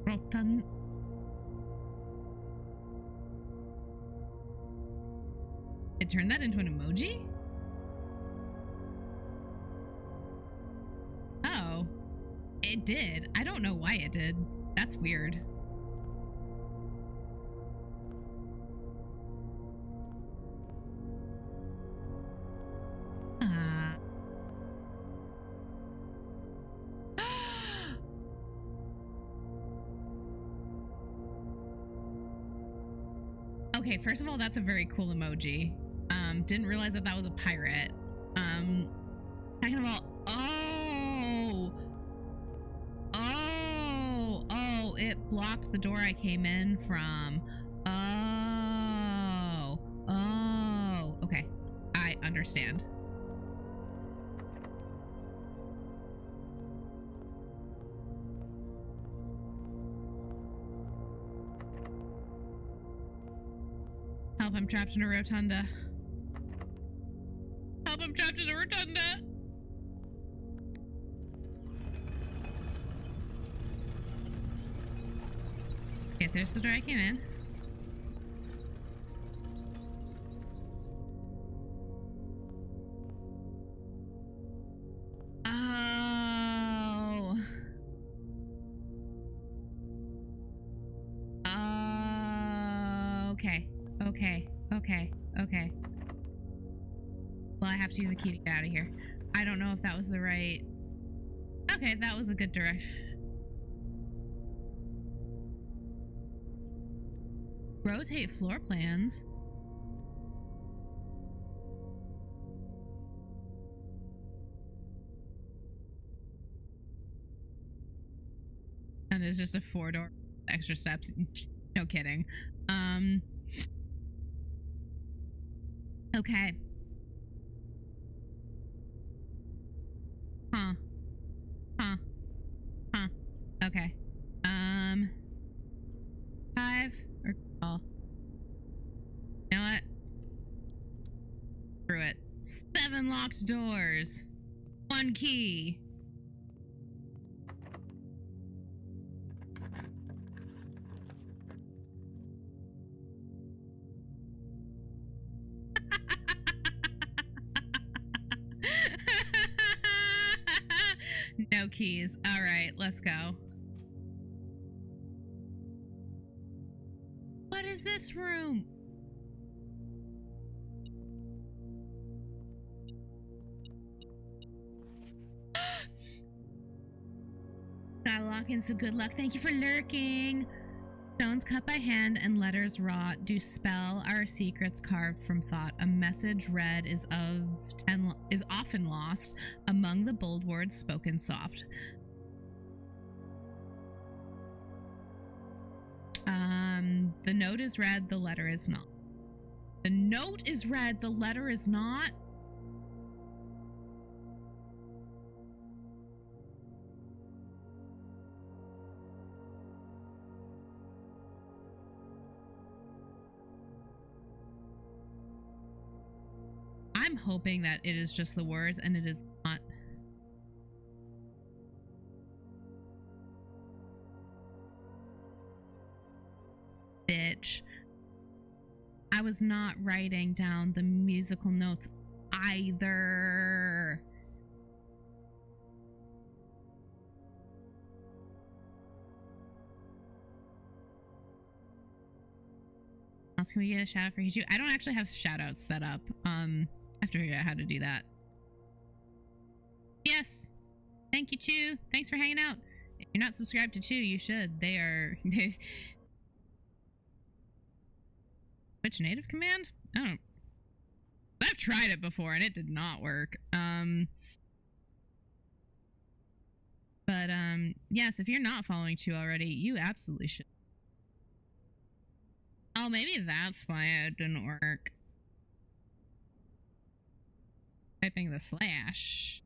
Rotan. It turned that into an emoji? Oh. It did. I don't know why it did. That's weird. Okay, first of all, that's a very cool emoji. Didn't realize that that was a pirate. Second of all, oh, it blocked the door I came in from. Oh, okay. I understand. Help, I'm trapped in a rotunda. Help, I'm trapped in a rotunda. Okay, there's the door I came in. Oh. Okay. Well, I have to use a key to get out of here. I don't know if that was the right... Okay, that was a good direction. Rotate floor plans. And it's just a 4-door extra steps. No kidding. Okay. Huh. Okay. 5 or call. You know what? Screw it. 7 locked doors. 1 key. No keys. All right, let's go. What is this room? Gotta lock in some good luck. Thank you for lurking. Stones cut by hand and letters wrought do spell our secrets carved from thought. A message read is often lost among the bold words spoken soft. The note is read, the letter is not. The note is read, the letter is not. I'm hoping that it is just the words and it is not. Bitch. I was not writing down the musical notes either. else can we get a shout out for you? I don't actually have shout outs set up. I have to figure out how to do that. Yes. Thank you, Chew. Thanks for hanging out. If you're not subscribed to Chew, you should. They are Twitch native command? I don't. I've tried it before and it did not work. But yes, if you're not following Chew already, you absolutely should. Oh, maybe that's why it didn't work. Typing the slash.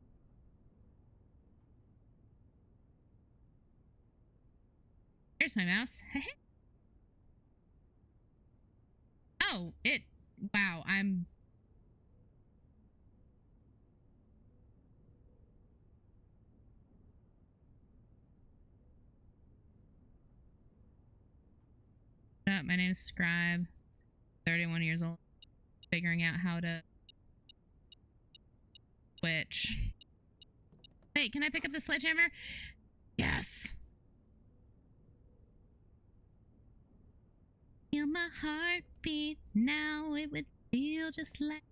Here's my mouse. Oh, it. Wow, I'm. My name is Scribe. 31 years old. Figuring out how to Twitch. Wait, can I pick up the sledgehammer? Yes. Feel my heartbeat now. It would feel just like.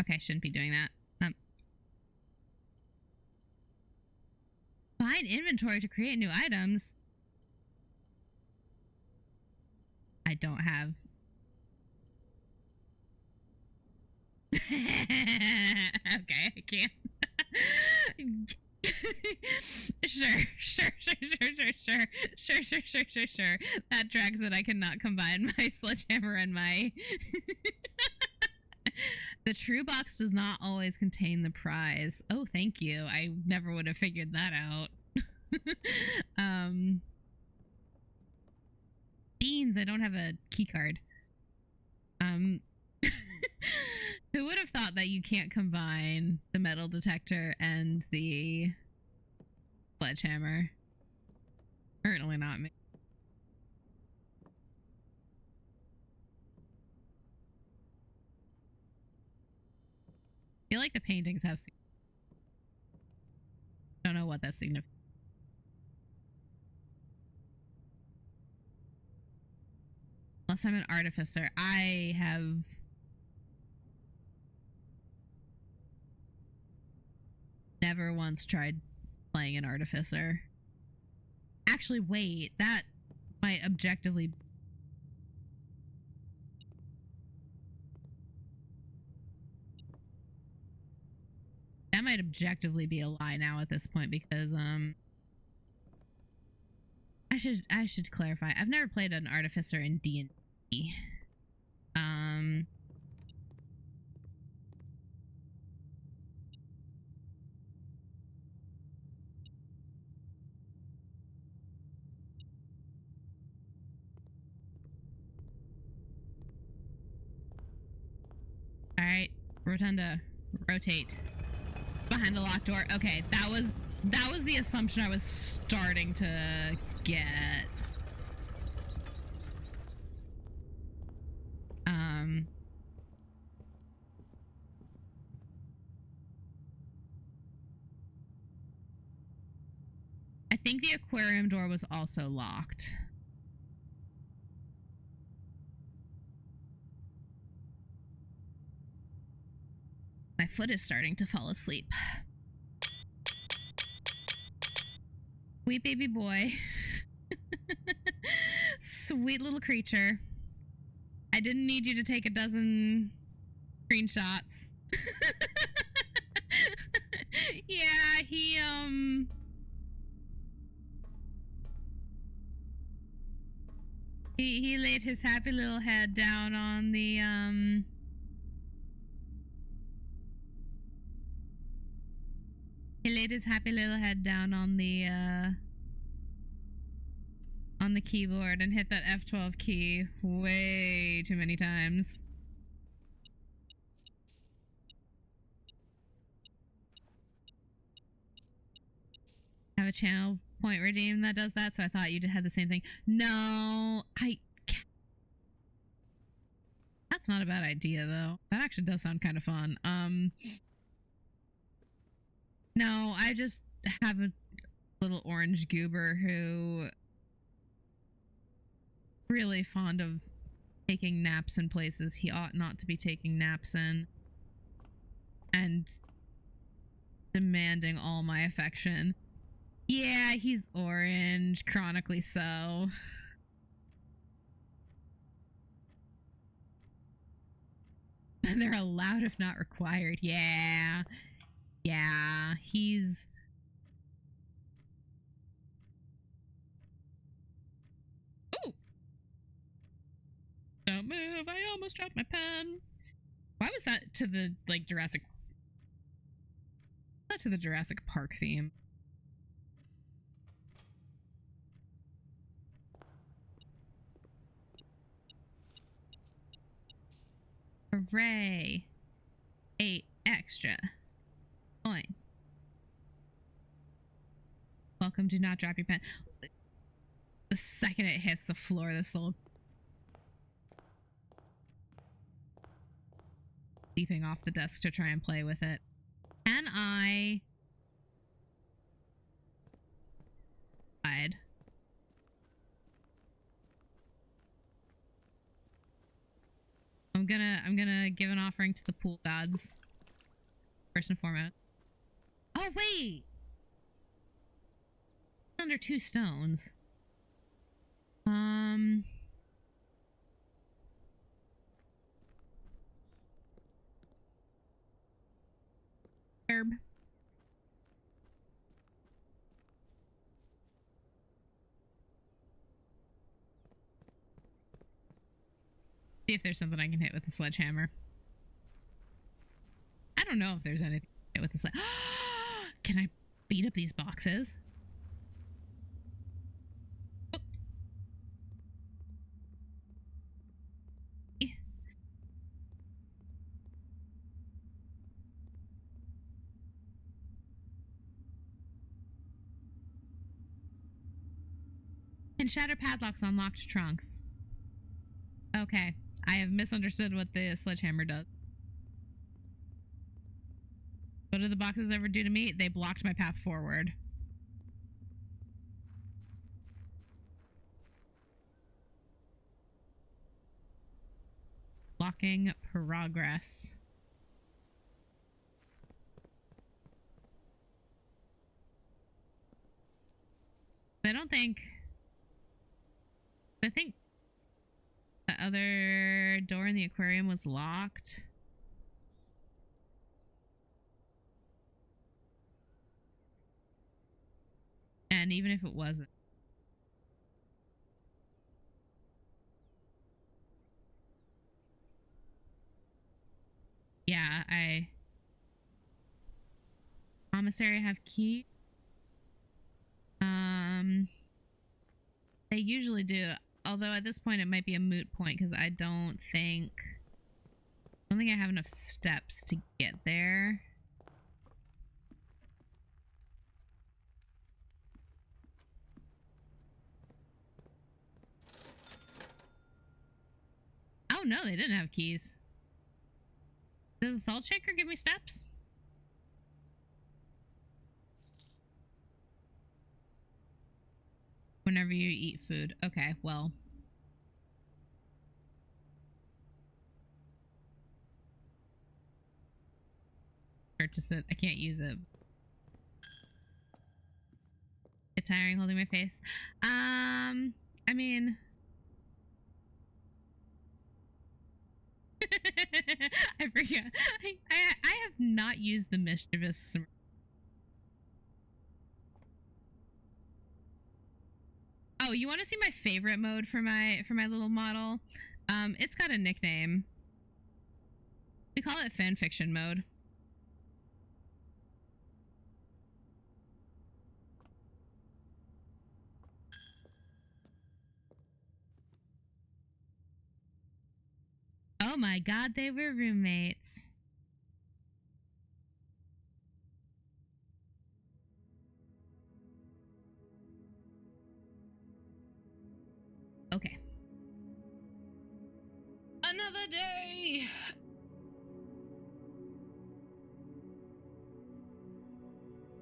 Okay, shouldn't be doing that. Find inventory to create new items. I don't have. Okay, I can't. Sure. That tracks that I cannot combine my sledgehammer and my. The true box does not always contain the prize. Oh, thank you. I never would have figured that out. Beans, I don't have a key card. Who would have thought that you can't combine the metal detector and the sledgehammer? Certainly not me. I feel like the paintings have. Don't know what that signifies. Unless I'm an artificer, I have. Never once tried playing an artificer. Actually, wait, that might objectively. That might objectively be a lie now at this point because I should clarify. I've never played an artificer in D&D. All right, Rotunda, rotate behind the locked door. Okay, that was the assumption I was starting to get. I think the aquarium door was also locked. My foot is starting to fall asleep. Sweet baby boy. Sweet little creature. I didn't need you to take a dozen screenshots. Yeah, he laid his happy little head down on the He laid his happy little head down on the keyboard and hit that F12 key way too many times. I have a channel point redeem that does that, so I thought you had the same thing. No, that's not a bad idea though. That actually does sound kind of fun. No, I just have a little orange goober who really fond of taking naps in places he ought not to be taking naps in, and demanding all my affection. Yeah, he's orange, chronically so. And they're allowed if not required. Yeah. Yeah, he's... Ooh! Don't move, I almost dropped my pen. Why was that to the, like, Jurassic... Not to the Jurassic Park theme. Hooray! 8 extra. Point. Welcome, do not drop your pen. The second it hits the floor, this little... leaping off the desk to try and play with it. Can I... hide? I'm gonna give an offering to the pool gods. First and foremost. Oh, wait! Under 2 stones. Herb. See if there's something I can hit with the sledgehammer. I don't know if there's anything I can hit with the sledge. Can I beat up these boxes? Oh. Can shatter padlocks on locked trunks? Okay, I have misunderstood what the sledgehammer does. What did the boxes ever do to me? They blocked my path forward. Blocking progress. I think the other door in the aquarium was locked. And even if it wasn't. Yeah, Commissary have key. They usually do. Although at this point it might be a moot point because I don't think I have enough steps to get there. Oh no, they didn't have keys. Does a salt shaker give me steps? Whenever you eat food. Okay, well. Purchase it. I can't use it. It's tiring holding my face. I mean... I forget. I have not used the mischievous... Oh, you want to see my favorite mode for my little model? It's got a nickname. We call it fanfiction mode. Oh my god, they were roommates. Okay. Another day!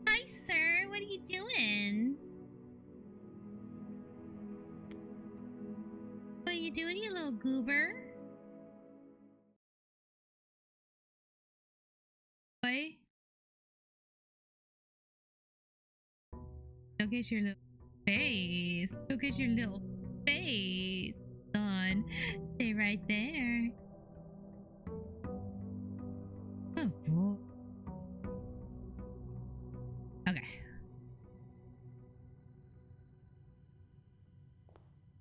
Hi, sir. What are you doing? What are you doing, you little goober? Boy? Look at your little face. Look at your little face, son. Stay right there. Oh, boy. Okay.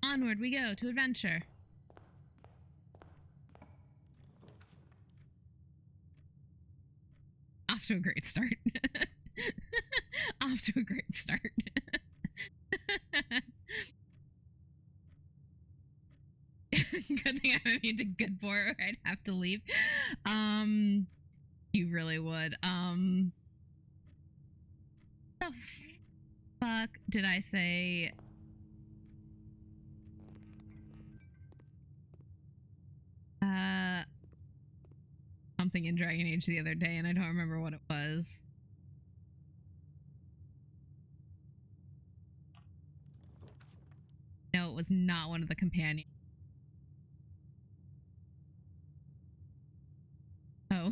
Onward we go to adventure. Off to a great start. Off to a great start. Good thing I haven't made a good for or I'd have to leave. You really would. The fuck did I say? Something in Dragon Age the other day and I don't remember what it was. No, it was not one of the companions. Oh.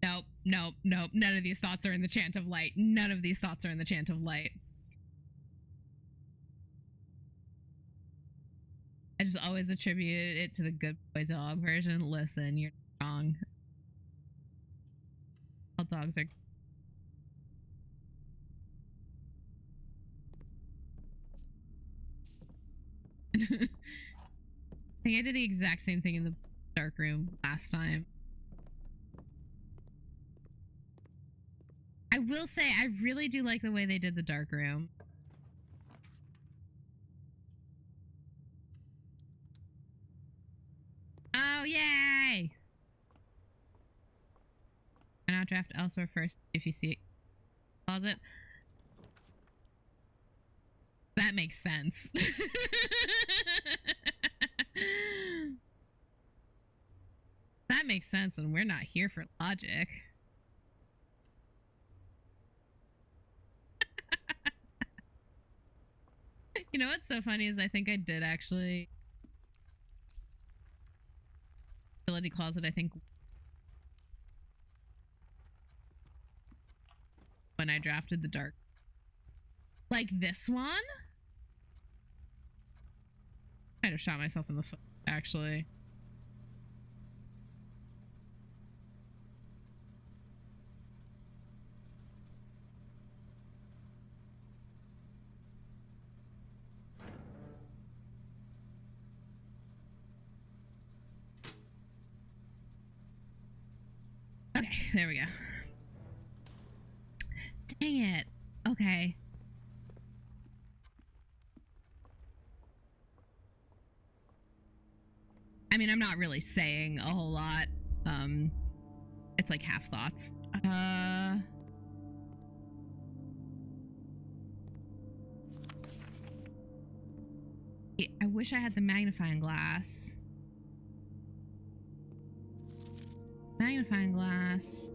Nope, nope, nope. None of these thoughts are in the chant of light. None of these thoughts are in the chant of light. I just always attribute it to the good boy dog version. Listen, you're wrong. All dogs are. I think I did the exact same thing in the dark room last time. I will say I really do like the way they did the dark room. Oh, yay! And I'll draft elsewhere first if you see it. Closet. That makes sense. That makes sense, and we're not here for logic. You know what's so funny is I think I did actually. Utility closet, I think. When I drafted the dark. Like this one? I'd have shot myself in the foot, actually. Okay, there we go. Dang it. Okay. I mean, I'm not really saying a whole lot. It's like half thoughts. I wish I had the magnifying glass. Magnifying glass.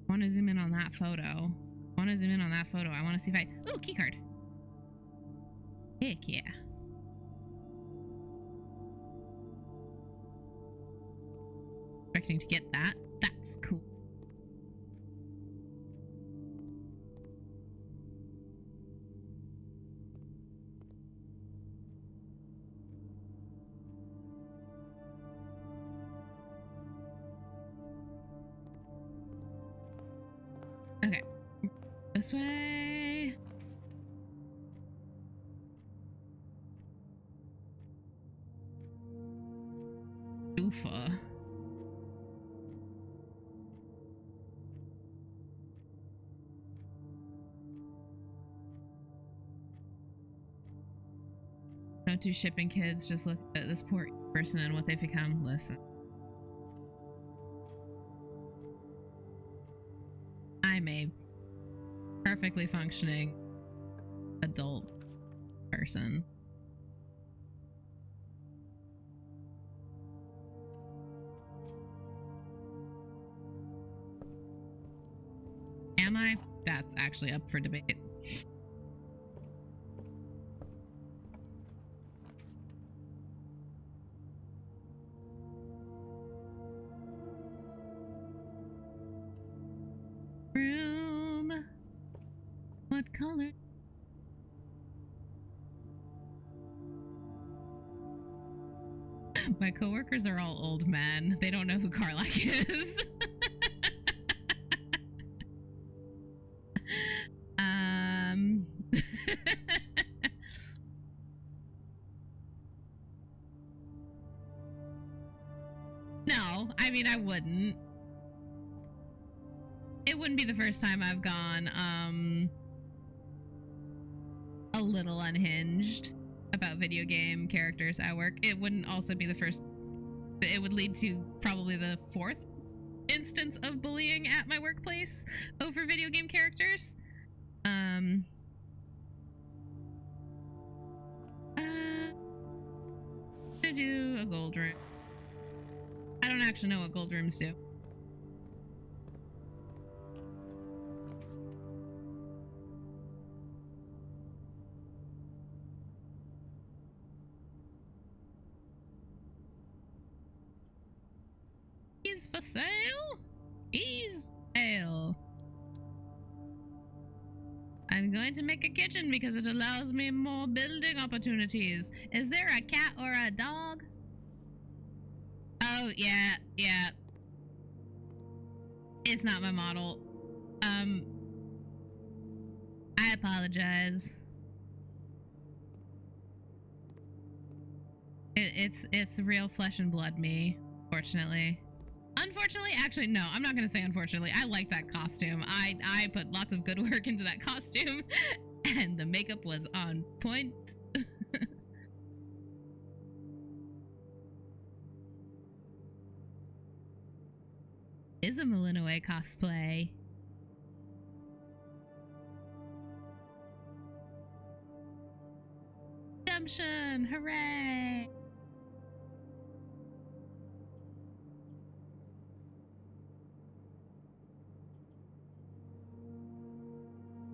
I want to zoom in on that photo. I want to zoom in on that photo. I want to see if I... Oh, keycard. Heck yeah. Expecting to get that. That's cool. Okay. This way. Oofa. Don't do shipping, kids. Just look at this poor person and what they've become. Listen. I'm a perfectly functioning adult person. Am I? That's actually up for debate. Room. What color? My coworkers are all old men. They don't know who Karlak is. No, I mean, I wouldn't. It wouldn't be the first time I've gone, a little unhinged about video game characters at work. It wouldn't also be the first. It would lead to probably the fourth instance of bullying at my workplace over video game characters. To do a gold room. I don't actually know what gold rooms do. Keys for sale? Keys for sale. I'm going to make a kitchen because it allows me more building opportunities. Is there a cat or a dog? Oh, yeah. It's not my model. I apologize. It's real flesh and blood me, fortunately. Unfortunately, actually, no, I'm not gonna say unfortunately. I like that costume. I put lots of good work into that costume, and the makeup was on point. Is a Malinois cosplay. Redemption! Hooray!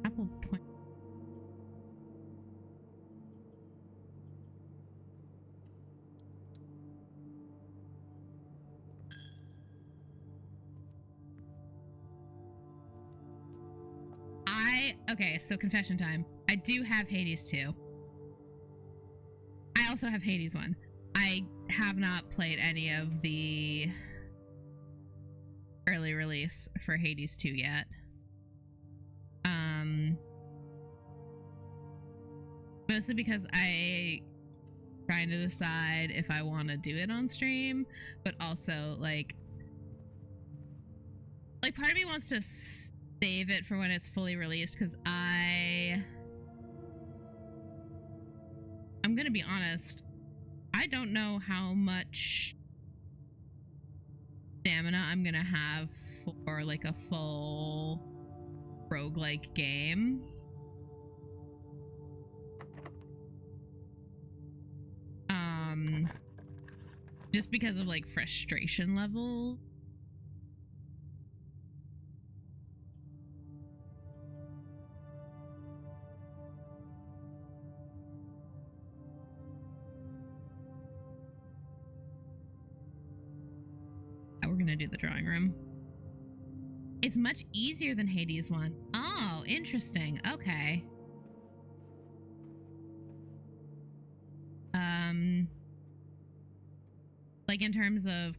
Apple point. Okay, so confession time. I do have Hades 2. I also have Hades 1. I have not played any of the early release for Hades 2 yet. Mostly because I trying to decide if I want to do it on stream, but also like part of me wants to save it for when it's fully released, because I'm gonna be honest, I don't know how much stamina I'm gonna have for like a full roguelike game. Just because of like frustration level. We're gonna do the drawing room. It's much easier than Hades 1. Oh, interesting. Okay. Like in terms of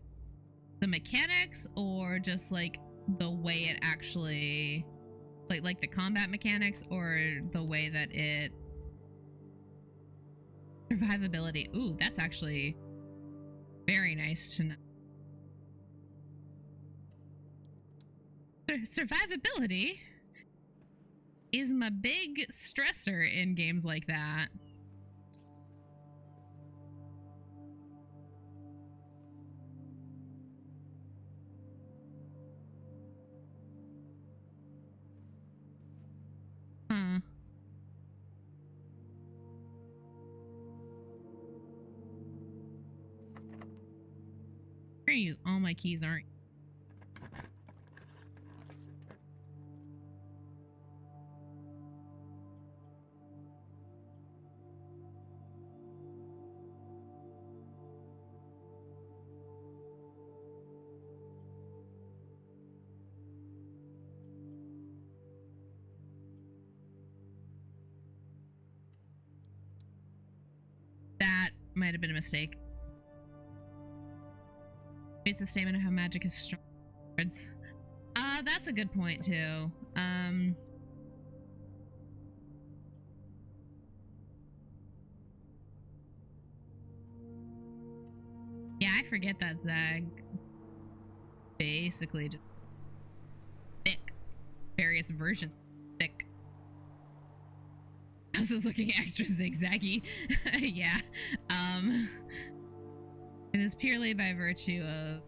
the mechanics, or just like the way it actually like the combat mechanics, or the way that it survivability. Ooh, that's actually very nice to know. Survivability is my big stressor in games like that. Huh. I'm gonna use all my keys, aren't you? might have been a mistake. It's a statement of how magic is strong. That's a good point too. Yeah, I forget that Zag basically just thick. Various versions thick. House is looking extra zigzaggy. Yeah. It is purely by virtue of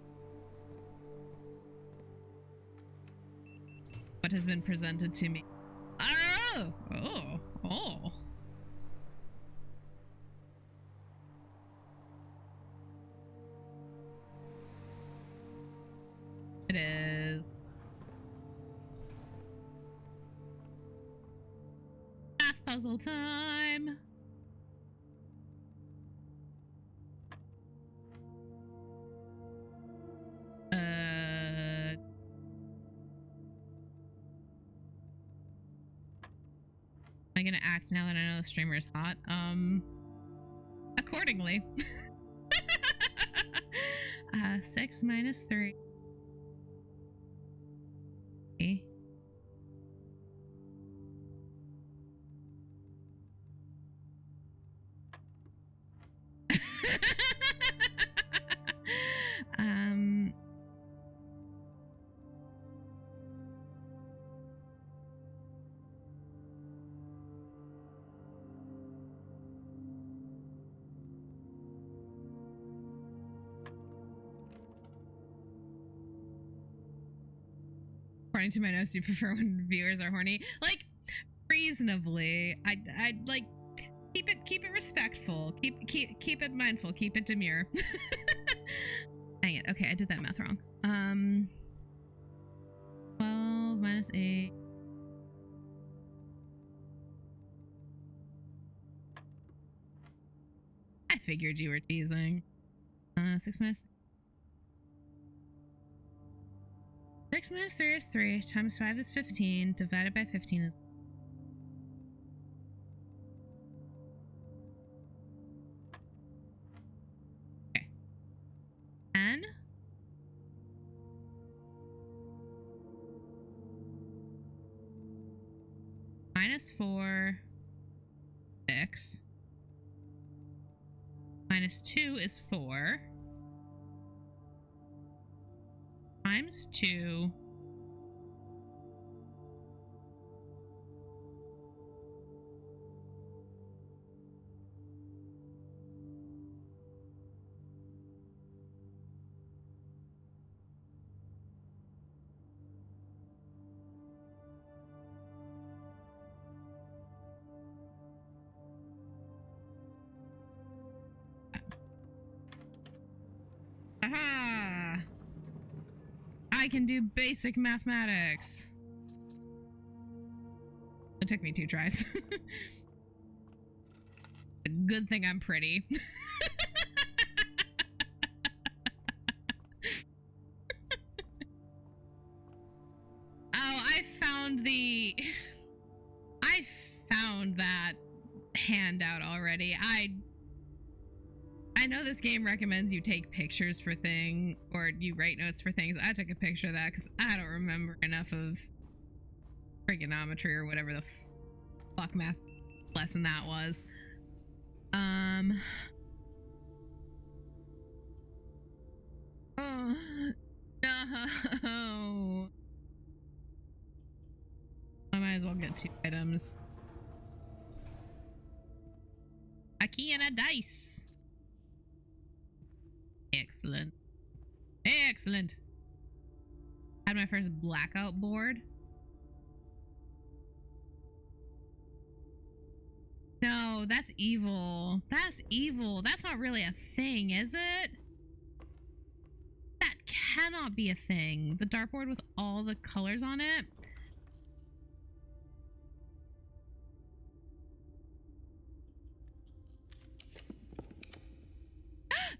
what has been presented to me. Oh. It is math puzzle time. Am I gonna act now that I know the streamer is hot? Accordingly. 6 minus 3. According to my notes, you prefer when viewers are horny. Like, reasonably. I like keep it respectful. Keep it mindful. Keep it demure. Dang it. Okay, I did that math wrong. 12 minus 8. I figured you were teasing. 6 minus 6 minus 3 is 3, times 5 is 15, divided by 15 is... Okay. 10. Minus 4, 6. Minus 2 is 4. Times 2. Aha! I can do basic mathematics. It took me 2 tries. Good thing I'm pretty. I found that handout already. I know this game recommends you take pictures for things, or you write notes for things. I took a picture of that because I don't remember enough of trigonometry or whatever the fuck math lesson that was. Oh, no. I might as well get 2 items. A key and a dice. Excellent. Excellent. Had my first blackout board. No, that's evil. That's evil. That's not really a thing, is it? That cannot be a thing. The dartboard with all the colors on it.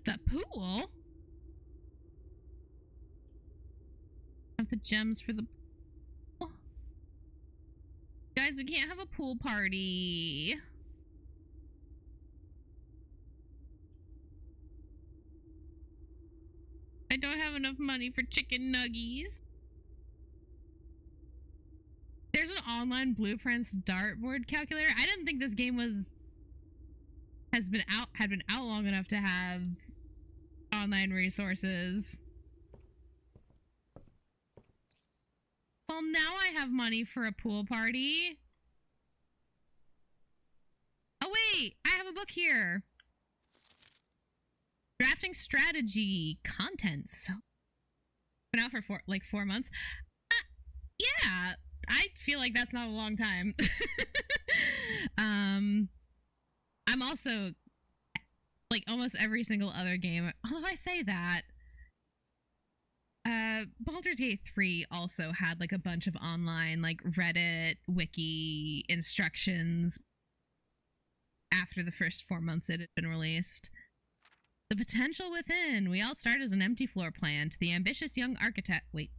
The pool? Have the gems for the pool. Guys, we can't have a pool party. have enough money for chicken nuggies. There's an online blueprints dartboard calculator. I didn't think this game had been out long enough to have online resources. Well, now I have money for a pool party. Oh wait, I have a book here. Drafting strategy contents. Been out for 4 months. Yeah, I feel like that's not a long time. I'm also like almost every single other game. Although I say that, Baldur's Gate 3 also had like a bunch of online like Reddit wiki instructions after the first 4 months it had been released. The potential within. We all start as an empty floor plan. To the ambitious young architect. Wait.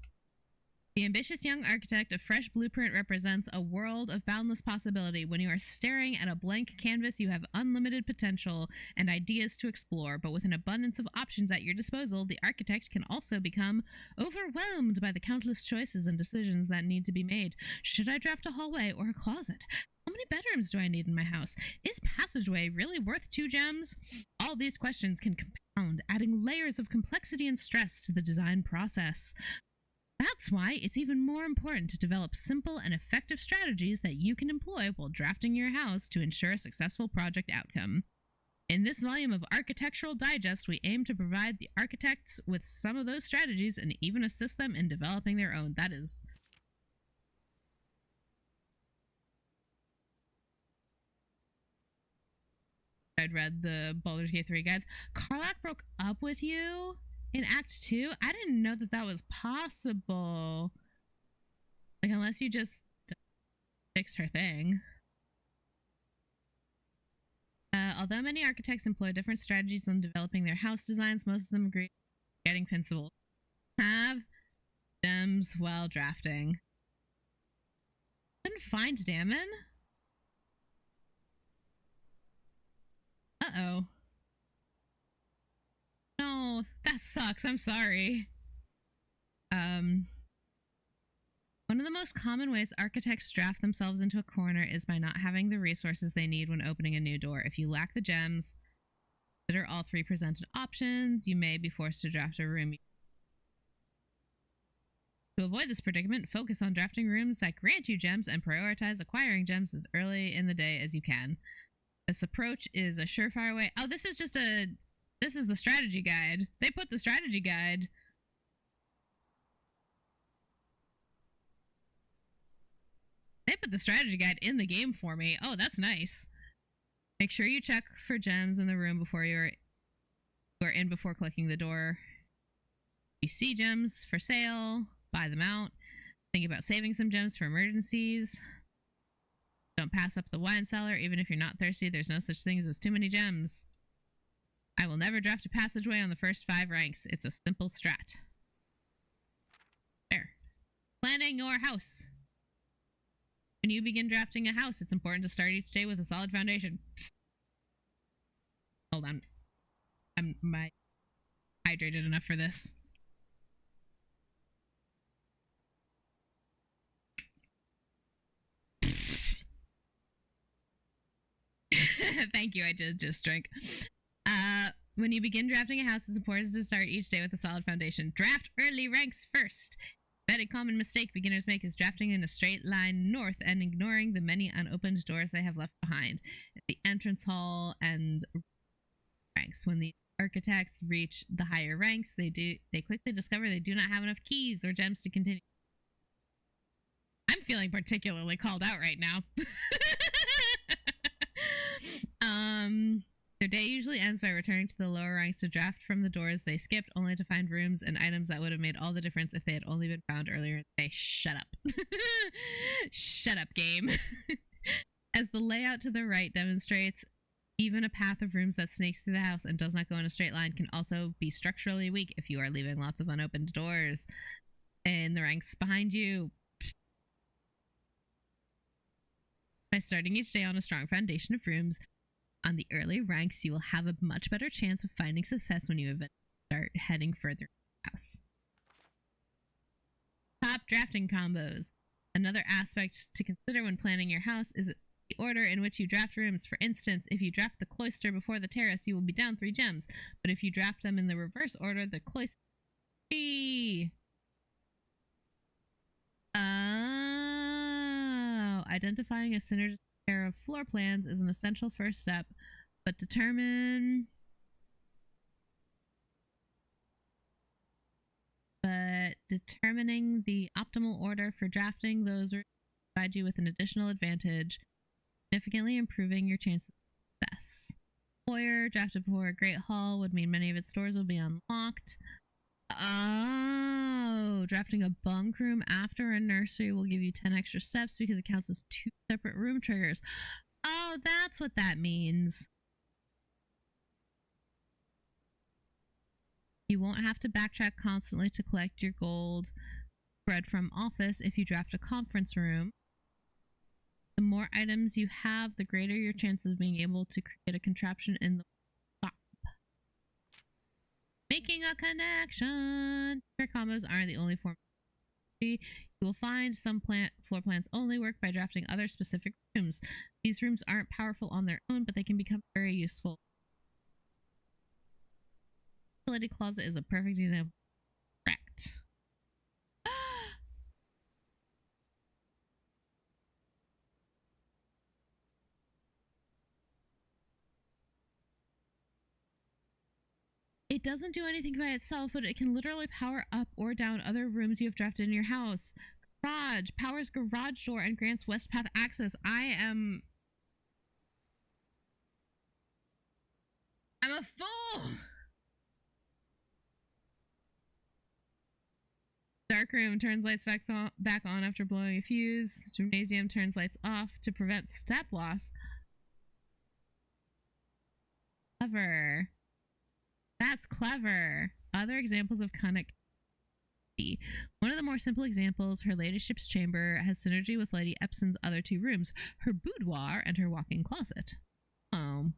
The ambitious young architect, a fresh blueprint represents a world of boundless possibility. When you are staring at a blank canvas, you have unlimited potential and ideas to explore, but with an abundance of options at your disposal, the architect can also become overwhelmed by the countless choices and decisions that need to be made. Should I draft a hallway or a closet? How many bedrooms do I need in my house? Is passageway really worth 2 gems? All these questions can compound, adding layers of complexity and stress to the design process. That's why it's even more important to develop simple and effective strategies that you can employ while drafting your house to ensure a successful project outcome. In this volume of Architectural Digest, we aim to provide the architects with some of those strategies and even assist them in developing their own. That is... I'd read the Baldur's Gate 3 guides. Karlach broke up with you in Act 2? I didn't know that that was possible. Like, unless you just fixed her thing. Although many architects employ different strategies when developing their house designs, most of them agree getting principles. Have gems while drafting. Couldn't find Damon? Uh-oh. No, that sucks. I'm sorry. One of the most common ways architects draft themselves into a corner is by not having the resources they need when opening a new door. If you lack the gems, consider all 3 presented options. You may be forced to draft a room. To avoid this predicament, focus on drafting rooms that grant you gems and prioritize acquiring gems as early in the day as you can. This approach is a surefire way. Oh, this is the strategy guide. They put the strategy guide. They put the strategy guide in the game for me. Oh, that's nice. Make sure you check for gems in the room before you are in before clicking the door. You see gems for sale, buy them out. Think about saving some gems for emergencies. Don't pass up the wine cellar. Even if you're not thirsty, there's no such thing as too many gems. I will never draft a passageway on the first 5 ranks. It's a simple strat. There. Planning your house. When you begin drafting a house, it's important to start each day with a solid foundation. Hold on. I'm hydrated enough for this. Thank you, I just drank. When you begin drafting a house, it's important to start each day with a solid foundation. Draft early ranks first. A common mistake beginners make is drafting in a straight line north and ignoring the many unopened doors they have left behind. The entrance hall and ranks. When the architects reach the higher ranks, they quickly discover they do not have enough keys or gems to continue. I'm feeling particularly called out right now. Their day usually ends by returning to the lower ranks to draft from the doors they skipped, only to find rooms and items that would have made all the difference if they had only been found earlier in the day. Shut up. Shut up, game. As the layout to the right demonstrates, even a path of rooms that snakes through the house and does not go in a straight line can also be structurally weak if you are leaving lots of unopened doors in the ranks behind you. By starting each day on a strong foundation of rooms on the early ranks, you will have a much better chance of finding success when you eventually start heading further into the house. Top drafting combos. Another aspect to consider when planning your house is the order in which you draft rooms. For instance, if you draft the cloister before the terrace, you will be down 3 gems. But if you draft them in the reverse order, the cloister... Oh, identifying a synergistic pair of floor plans is an essential first step, but determining the optimal order for drafting those will provide you with an additional advantage, significantly improving your chances of success. Foyer drafted before a great hall would mean many of its doors will be unlocked. Oh, drafting a bunk room after a nursery will give you 10 extra steps because it counts as 2 separate room triggers. Oh, that's what that means. You won't have to backtrack constantly to collect your gold spread from office if you draft a conference room. The more items you have, the greater your chances of being able to create a contraption in the top. Making a connection. Pair combos aren't the only form. You will find some floor plans only work by drafting other specific rooms. These rooms aren't powerful on their own, but they can become very useful. Utility closet is a perfect example. Correct. It doesn't do anything by itself, but it can literally power up or down other rooms you have drafted in your house. Garage powers garage door and grants west path access. I'm a fool. Dark room turns lights back on after blowing a fuse. Gymnasium turns lights off to prevent step loss. Clever. That's clever. Other examples of connectivity. One of the more simple examples, her ladyship's chamber has synergy with Lady Epson's other 2 rooms, her boudoir and her walk-in closet. Oh.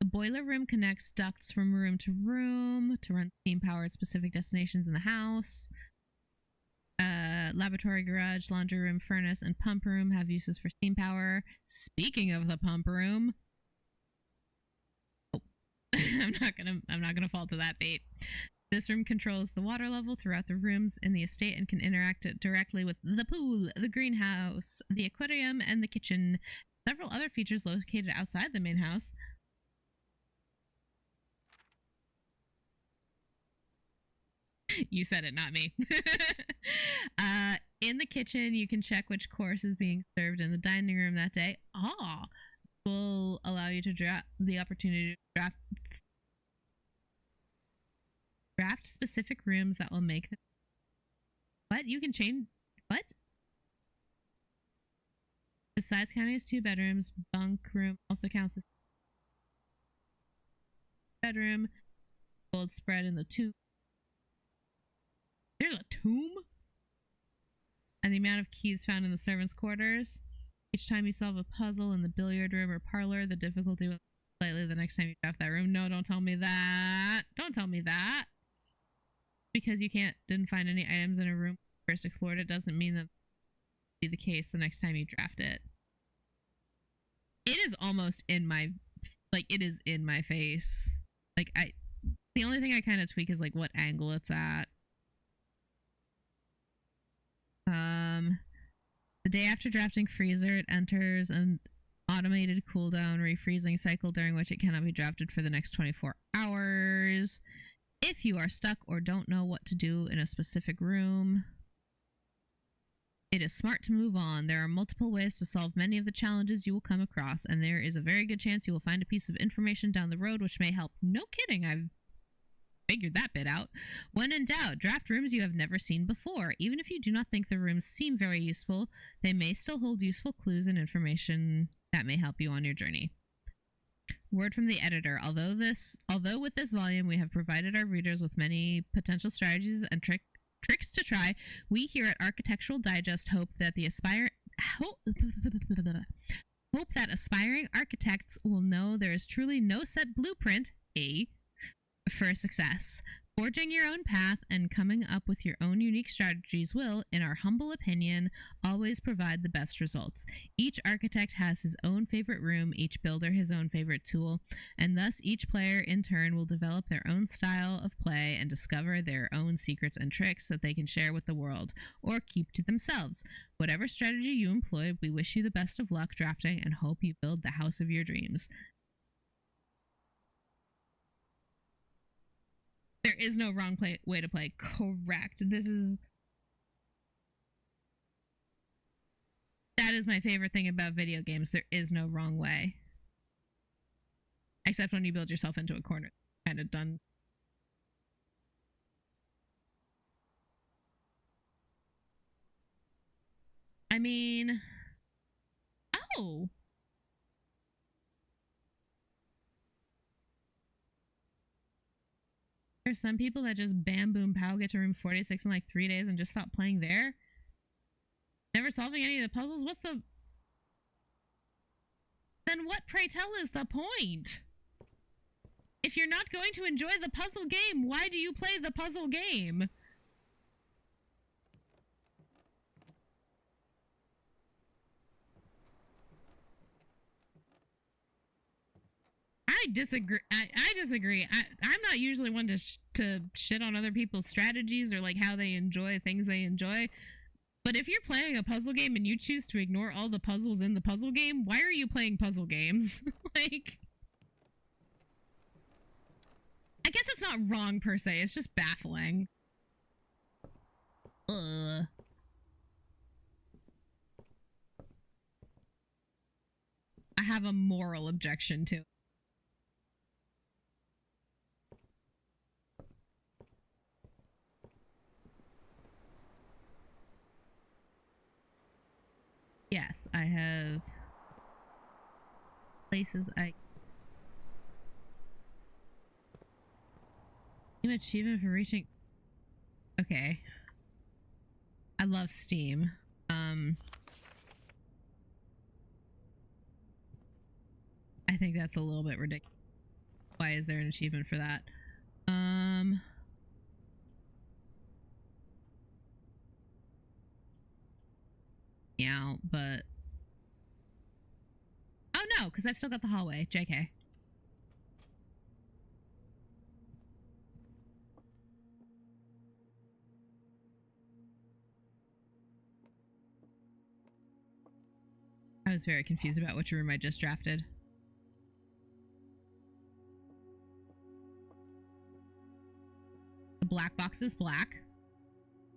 The boiler room connects ducts from room to run steam power at specific destinations in the house. Laboratory, garage, laundry room, furnace, and pump room have uses for steam power. Speaking of the pump room, I'm not gonna fall to that bait. This room controls the water level throughout the rooms in the estate and can interact directly with the pool, the greenhouse, the aquarium, and the kitchen. Several other features located outside the main house. You said it, not me. In the kitchen, you can check which course is being served in the dining room that day. Will allow you to draft the opportunity to draft specific rooms that will make them. What? You can change. What? Besides counting as 2 bedrooms, bunk room also counts as bedroom. Gold spread in the tomb. There's a tomb? And the amount of keys found in the servants' quarters. Each time you solve a puzzle in the billiard room or parlor, the difficulty will slightly the next time you draft that room. No, don't tell me that. Don't tell me that. Because you didn't find any items in a room first explored, it doesn't mean that will be the case the next time you draft it. It is almost in my, it is in my face. The only thing I kind of tweak is what angle it's at. The day after drafting freezer, it enters an automated cooldown refreezing cycle during which it cannot be drafted for the next 24 hours. If you are stuck or don't know what to do in a specific room, it is smart to move on. There are multiple ways to solve many of the challenges you will come across, and there is a very good chance you will find a piece of information down the road which may help. No kidding, I've figured that bit out. When in doubt, draft rooms you have never seen before. Even if you do not think the rooms seem very useful, they may still hold useful clues and information that may help you on your journey. Word from the editor. Although with this volume we have provided our readers with many potential strategies and tricks to try, we here at Architectural Digest hope that aspiring architects will know there is truly no set blueprint for success. Forging your own path and coming up with your own unique strategies will, in our humble opinion, always provide the best results. Each architect has his own favorite room, each builder his own favorite tool, and thus each player in turn will develop their own style of play and discover their own secrets and tricks that they can share with the world, or keep to themselves. Whatever strategy you employ, we wish you the best of luck drafting and hope you build the house of your dreams. There is no wrong way to play. Correct. That is my favorite thing about video games. There is no wrong way. Except when you build yourself into a corner. Kind of done. I mean... Oh! There's some people that just bam, boom, pow, get to room 46 in like 3 days and just stop playing there. Never solving any of the puzzles? What's the... Then what, pray tell, is the point? If you're not going to enjoy the puzzle game, why do you play the puzzle game? I disagree. I disagree. I'm not usually one to shit on other people's strategies or like how they enjoy things they enjoy. But if you're playing a puzzle game and you choose to ignore all the puzzles in the puzzle game, why are you playing puzzle games? Like, I guess it's not wrong per se. It's just baffling. I have a moral objection to it. Yes, I have places I... Steam achievement for reaching... Okay. I love Steam. I think that's a little bit ridiculous. Why is there an achievement for that? Yeah, but... Oh no, because I've still got the hallway. JK. I was very confused about which room I just drafted. The black box is black.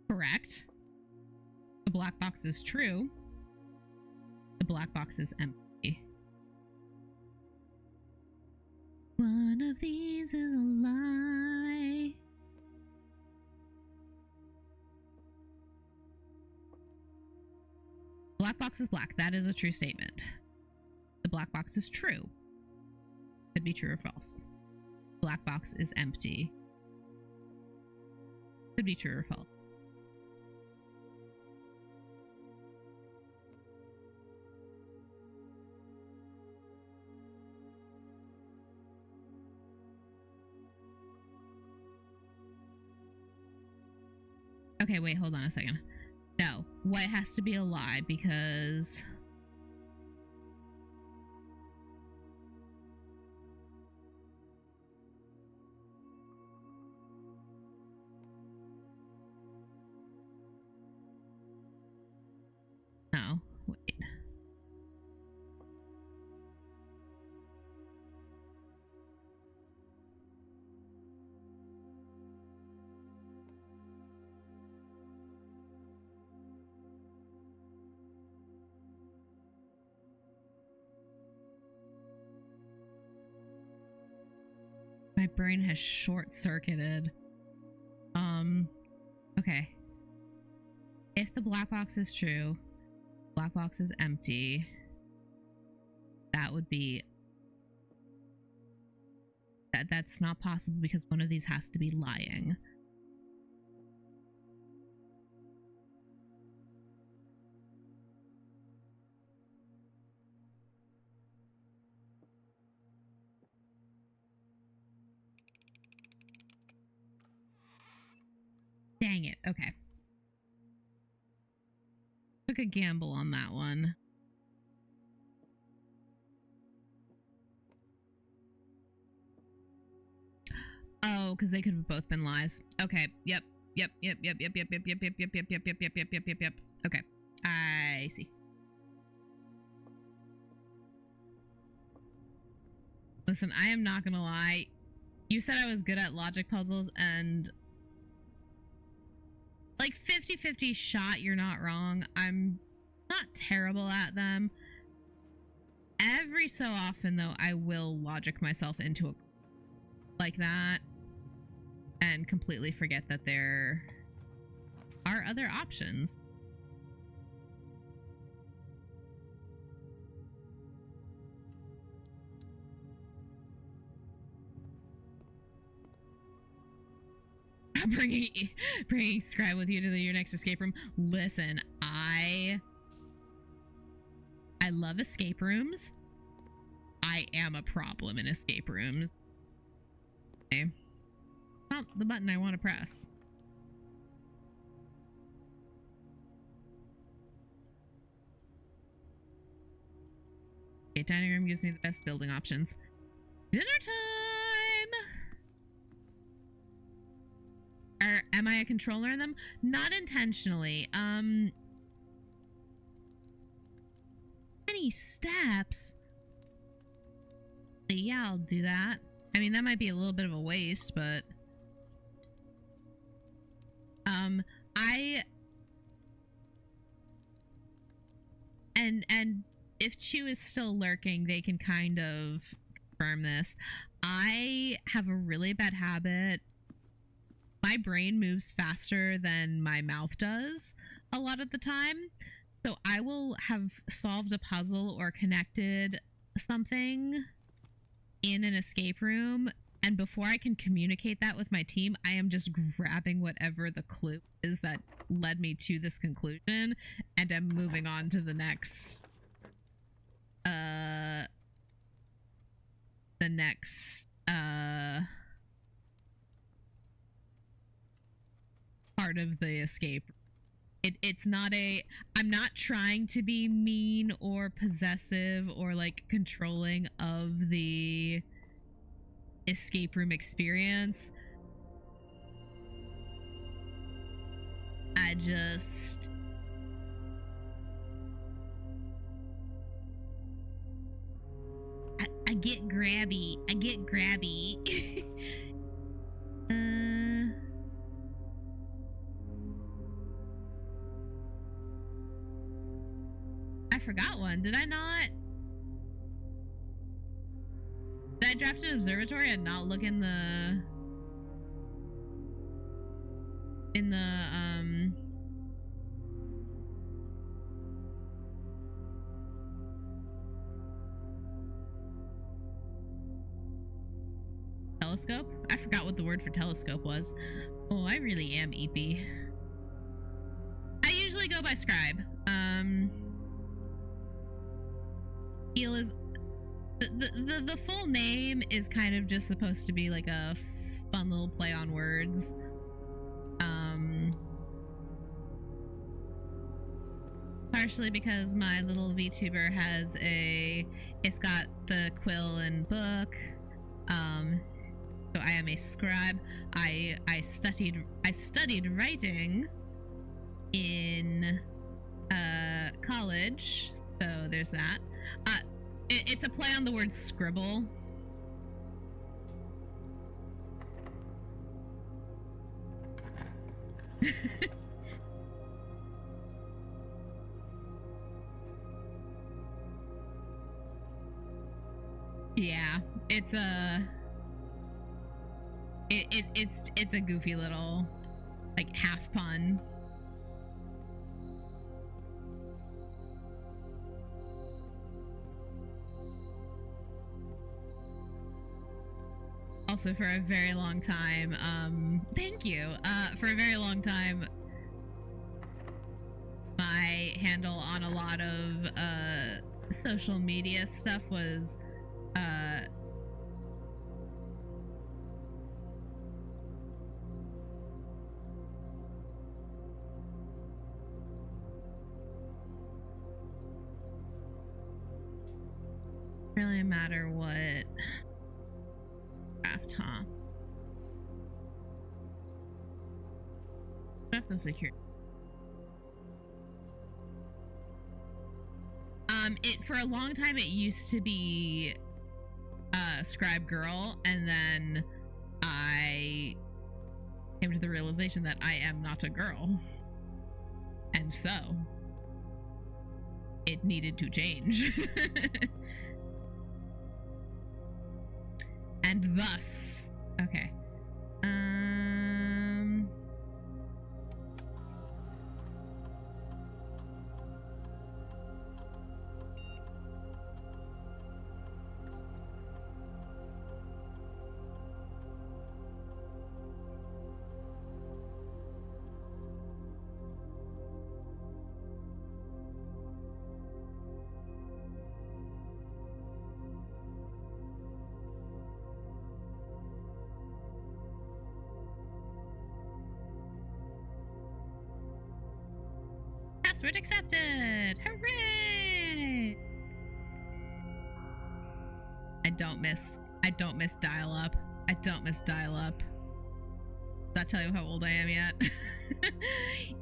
Correct. The black box is true. The black box is empty. One of these is a lie. Black box is black. That is a true statement. The black box is true. Could be true or false. Black box is empty. Could be true or false. Okay, wait, hold on a second. No, white has to be a lie because... No, wait. My brain has short-circuited. Okay. If the black box is true, black box is empty, that would be... That's not possible because one of these has to be lying. Dang it. Okay. Took a gamble on that one. Oh, because they could have both been lies. Okay. Yep. Okay. I see. Listen, I am not gonna lie. You said I was good at logic puzzles, and like 50-50 shot, you're not wrong. I'm not terrible at them. Every so often, though, I will logic myself into a like that and completely forget that there are other options. bringing Scribe with you to your next escape room. Listen, I love escape rooms. I am a problem in escape rooms. Okay. Not the button I want to press. Okay, dining room gives me the best building options. Dinner time! Am I a controller in them? Not intentionally. Any steps? Yeah, I'll do that. I mean, that might be a little bit of a waste, but and if Chew is still lurking, they can kind of confirm this. I have a really bad habit. My brain moves faster than my mouth does a lot of the time. So I will have solved a puzzle or connected something in an escape room, and before I can communicate that with my team, I am just grabbing whatever the clue is that led me to this conclusion, and I'm moving on to the next part of the escape. It's not I'm not trying to be mean or possessive or like controlling of the escape room experience. I get grabby. I get grabby. I forgot one. Did I not? Did I draft an observatory and not look in the telescope? I forgot what the word for telescope was. Oh, I really am eepy. I usually go by Scribe. Heal is the full name is kind of just supposed to be like a fun little play on words. Partially because my little VTuber has it's got the quill and book. So I am a scribe. I studied writing in college, so there's that. It's a play on the word scribble. Yeah, it's a goofy little like half pun. Also, for a very long time, thank you. For a very long time, my handle on a lot of social media stuff was really matter what craft, huh? Craft the security. It for a long time it used to be scribe girl, and then I came to the realization that I am not a girl, and so it needed to change. And thus, okay. Password accepted! Hooray! I don't miss dial-up. I don't miss dial-up. Did I tell you how old I am yet?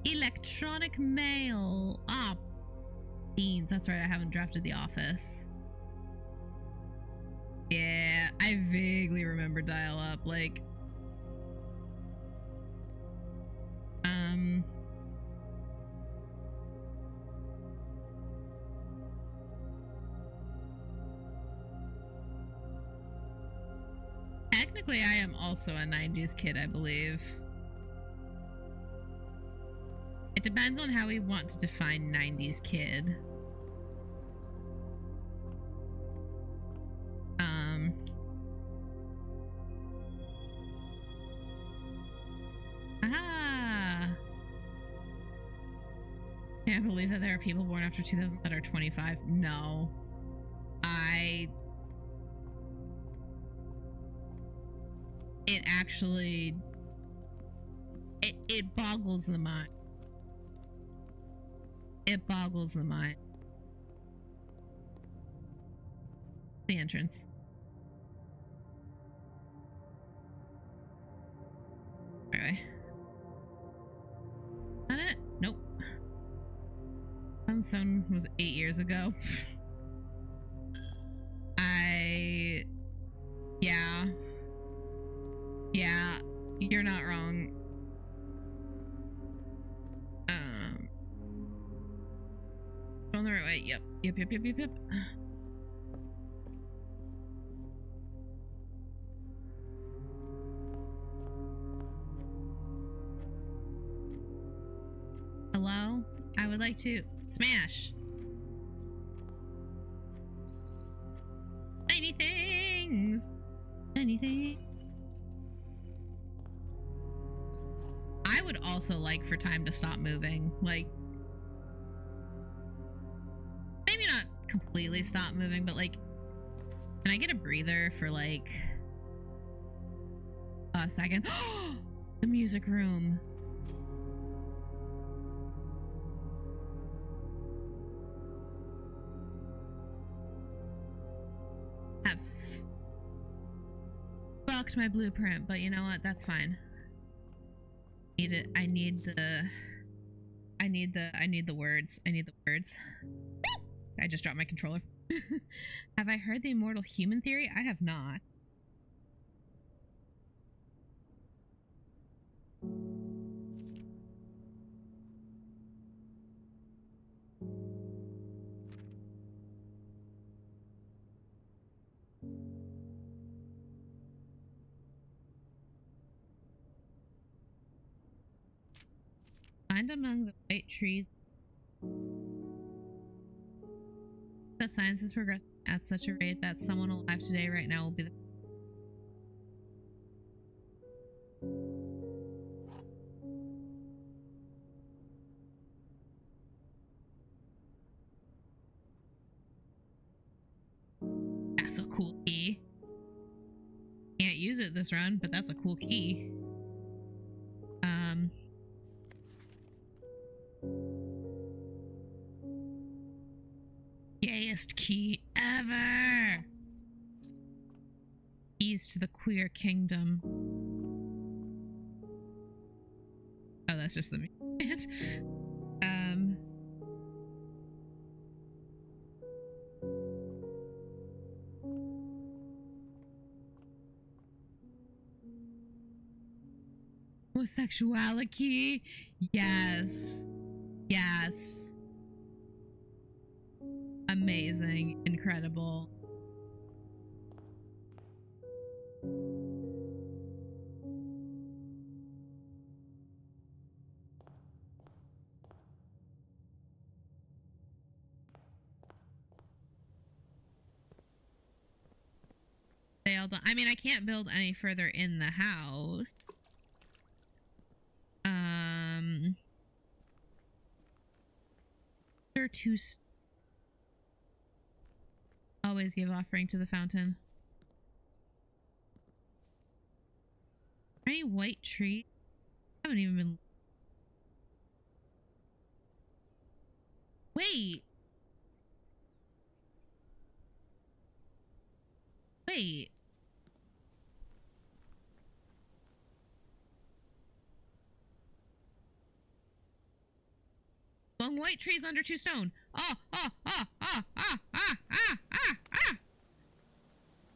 Electronic mail. Ah, beans. That's right, I haven't drafted The Office. Yeah, I vaguely remember dial-up, like... Technically, I am also a 90s kid, I believe. It depends on how we want to define 90s kid. Aha! Can't believe that there are people born after 2000 that are 25. No. It actually... It boggles the mind. It boggles the mind. The entrance. Anyway. Is that it? Nope. 2007 was 8 years ago. Yeah, you're not wrong. Going the right way. Yep. Hello? I would like to smash. Tiny things. Anything. I would also like for time to stop moving. Like, maybe not completely stop moving, but like, can I get a breather for like a second? The music room. Have fucked my blueprint, but you know what? That's fine. I need the words. I just dropped my controller. Have I heard the immortal human theory? I have not. Find among the white trees that science is progressing at such a rate that someone alive today right now will be the... That's a cool key. Can't use it this round, but that's a cool key. Gayest key ever. Keys to the queer kingdom. Oh, that's just the music. Homosexuality. Yes. Yes. Amazing. Incredible. I mean, I can't build any further in the house. There are two. Always give offering to the fountain. Any white trees? I haven't even been. Wait. Wait. Among white trees under two stone.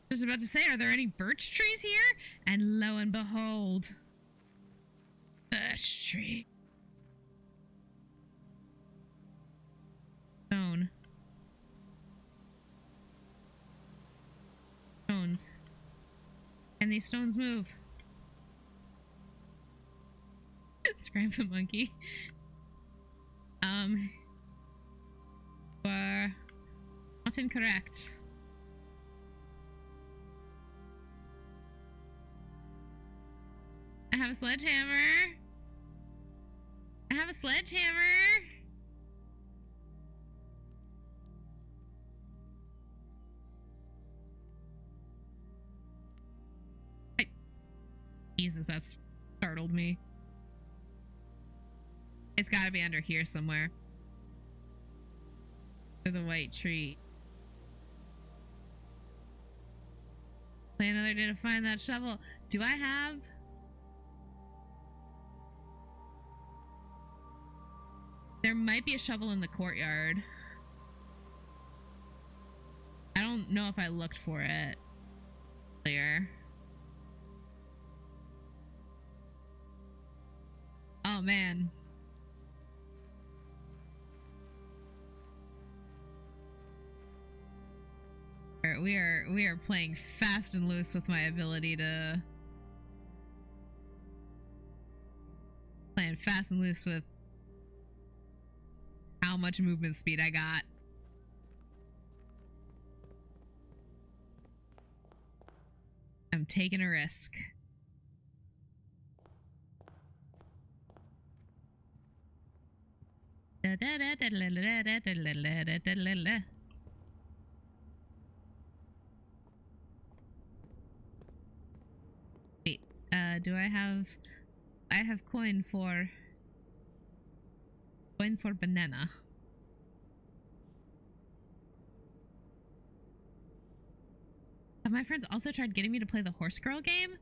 Just about to say, are there any birch trees here? And lo and behold, birch tree. Stone. Stones. Can these stones move? Scribe the monkey. Were not incorrect. I have a sledgehammer. I have a sledgehammer. Jesus, that startled me. It's gotta be under here somewhere. For the white tree. Play another day to find that shovel. Do I have? There might be a shovel in the courtyard. I don't know if I looked for it earlier. Oh man. We are playing fast and loose with my ability to playing fast and loose with how much movement speed I got. I'm taking a risk. Wait, do I have coin for banana. Have my friends also tried getting me to play the horse girl game?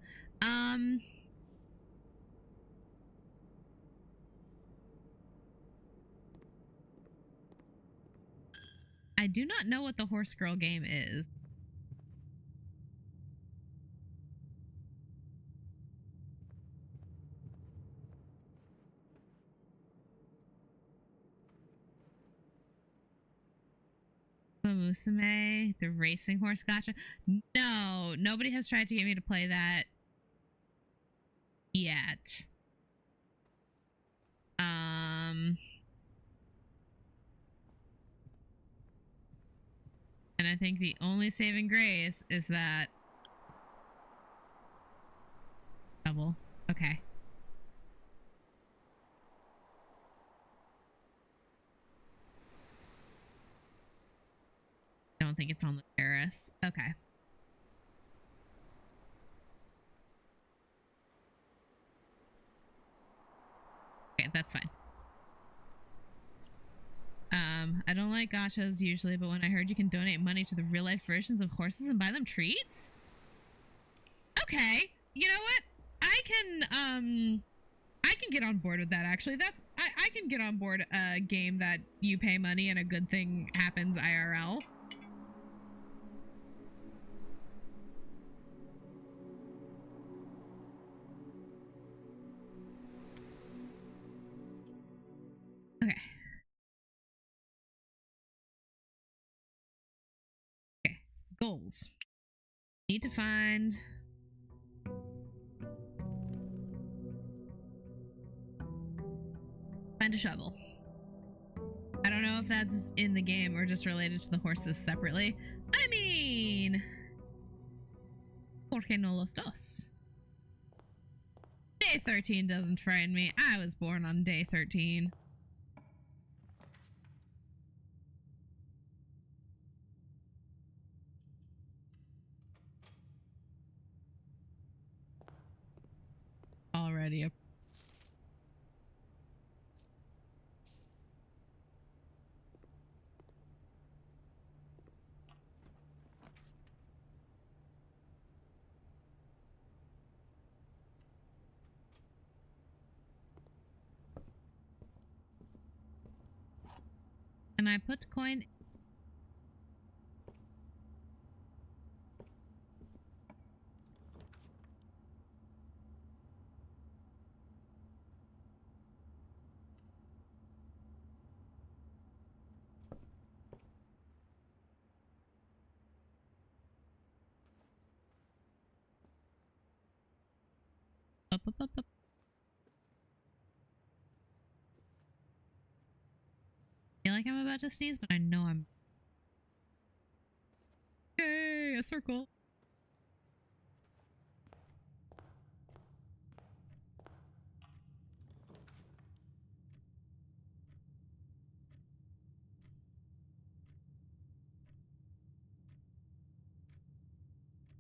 I do not know what the horse girl game is. Musume, the racing horse gotcha. No, nobody has tried to get me to play that yet. And I think the only saving grace is that double. Okay. I don't think it's on the terrace. Okay. Okay, that's fine. I don't like gachas usually, but when I heard you can donate money to the real life versions of horses and buy them treats? Okay. You know what? I can get on board with that actually. I can get on board a game that you pay money and a good thing happens IRL. Okay. Okay. Goals. Need to find a shovel. I don't know if that's in the game or just related to the horses separately. I mean, ¿por qué no los dos? Day 13 doesn't frighten me. I was born on day 13. Already a Can I put coin? Up. I feel like I'm about to sneeze, but I know I'm. Yay, a circle.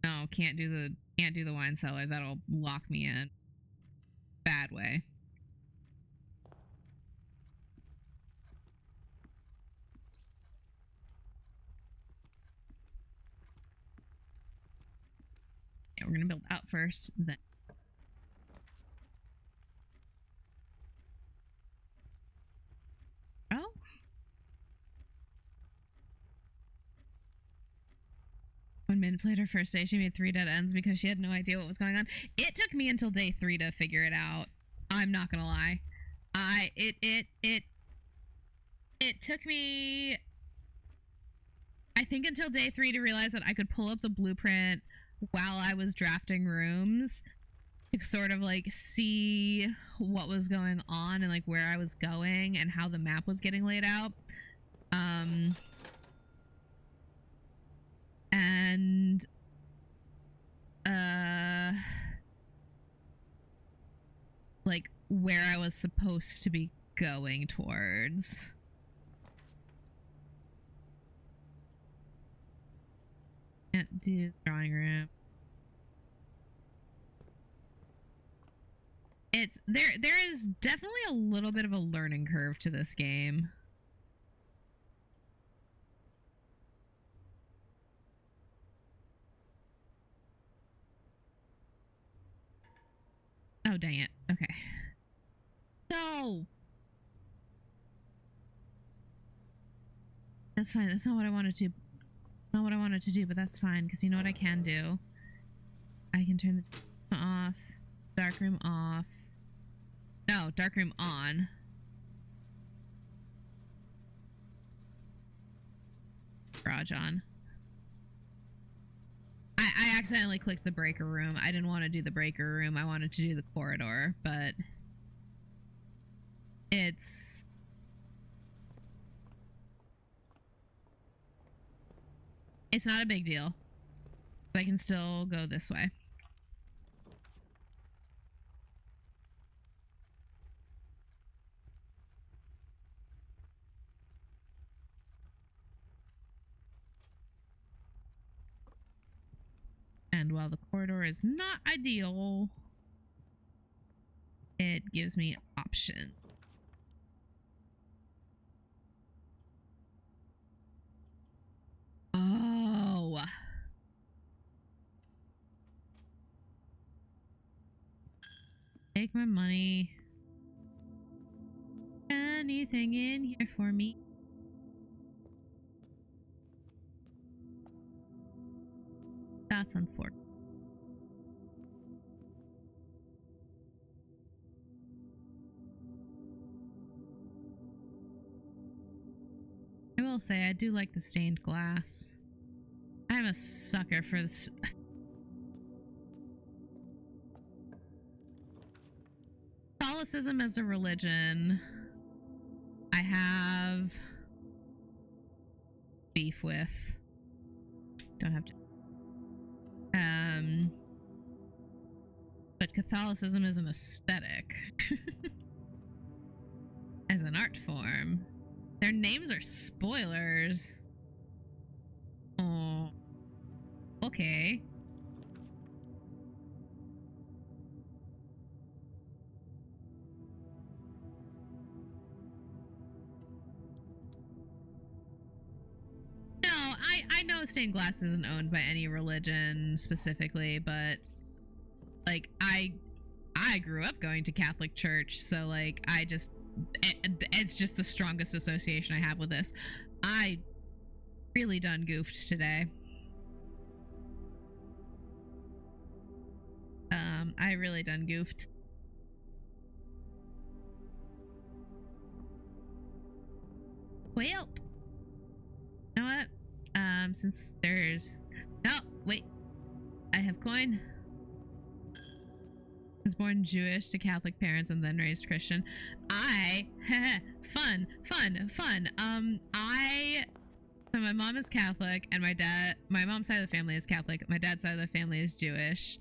No, can't do the wine cellar. That'll lock me in. Bad way. Yeah, we're gonna build out first, then. Oh. When Min played her first day, she made 3 dead ends because she had no idea what was going on. It took me until day 3 to figure it out. I'm not gonna lie. It took me, I think, until day 3 to realize that I could pull up the blueprint while I was drafting rooms to sort of like see what was going on and like where I was going and how the map was getting laid out. And like where I was supposed to be going towards. Can't do the drawing room. It's there is definitely a little bit of a learning curve to this game. Oh, dang it. Okay. No! That's fine. That's not what I wanted to. Not what I wanted to do, but that's fine, because you know what I can do? I can turn the off, darkroom off. No, darkroom on. Garage on. I accidentally clicked the breaker room. I didn't want to do the breaker room. I wanted to do the corridor, but it's not a big deal. I can still go this way. And while the corridor is not ideal, it gives me options. Oh. Take my money. Anything in here for me? That's unfortunate. I will say I do like the stained glass. I'm a sucker for this. Catholicism as a religion, I have beef with. Don't have to. But Catholicism is an aesthetic. As an art form. Their names are spoilers. Oh. Okay. No, I know stained glass isn't owned by any religion specifically, but like I grew up going to Catholic church, so like it's just the strongest association I have with this. I really done goofed today. I really done goofed. Well, you know what? Since there's... No, wait. I have coin. I was born Jewish to Catholic parents and then raised Christian. Fun. So my mom is Catholic and my mom's side of the family is Catholic. My dad's side of the family is Jewish.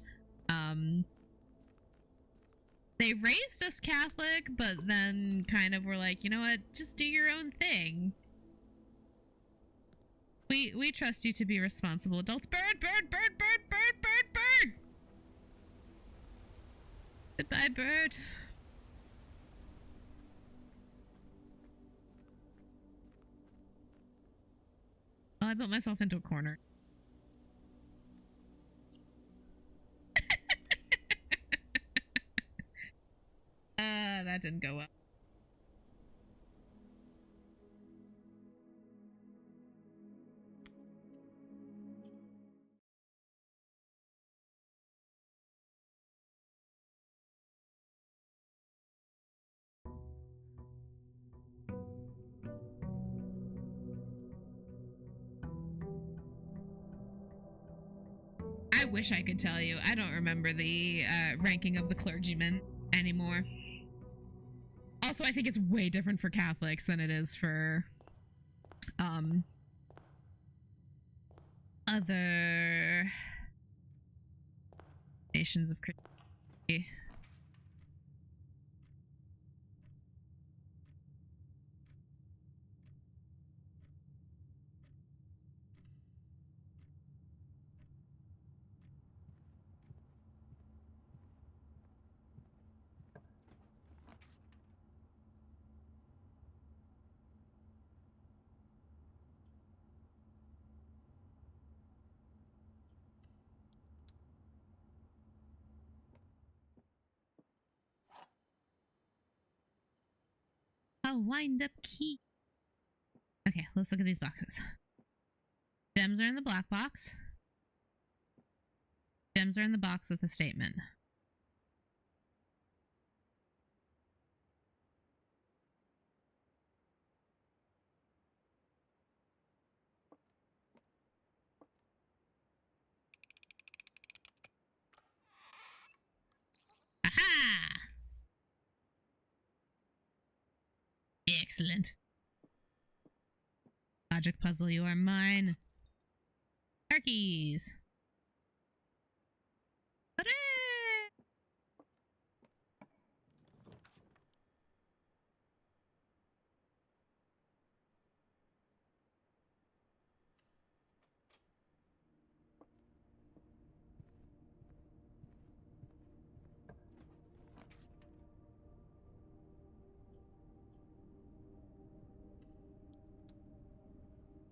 They raised us Catholic, but then kind of were like, you know what, just do your own thing. We trust you to be responsible adults. Bird! Goodbye, bird. Well, I built myself into a corner. That didn't go well. I wish I could tell you. I don't remember the ranking of the clergymen anymore. Also, I think it's way different for Catholics than it is for other nations of Christianity. A wind-up key. Okay, let's look at these boxes. Gems are in the black box. Gems are in the box with a statement. Aha! Excellent. Logic puzzle, you are mine. Turkeys. Hooray!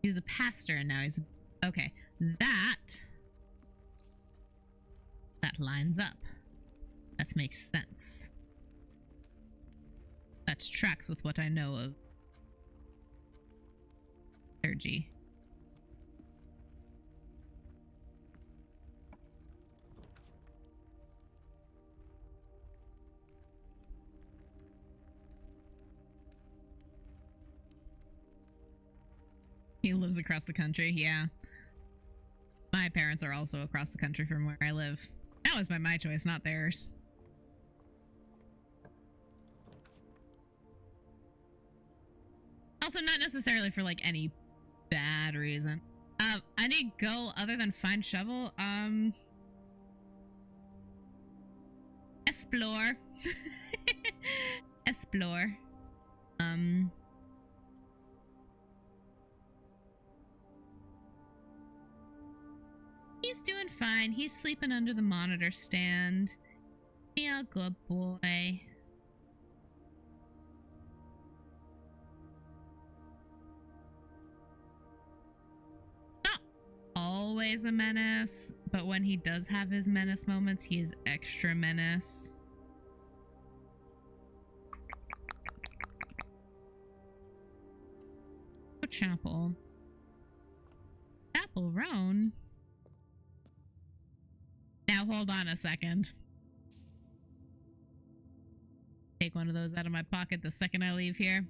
He was a pastor and now he's okay. That lines up. That makes sense. That tracks with what I know of clergy. He lives across the country, yeah. My parents are also across the country from where I live. That was by my choice, not theirs. Also, not necessarily for, like, any bad reason. I need go other than find shovel. Explore. Explore. He's doing fine. He's sleeping under the monitor stand. Be a good boy. Not always a menace, but when he does have his menace moments, he is extra menace. Chapel. Chapel Roan? Now hold on a second. Take one of those out of my pocket the second I leave here.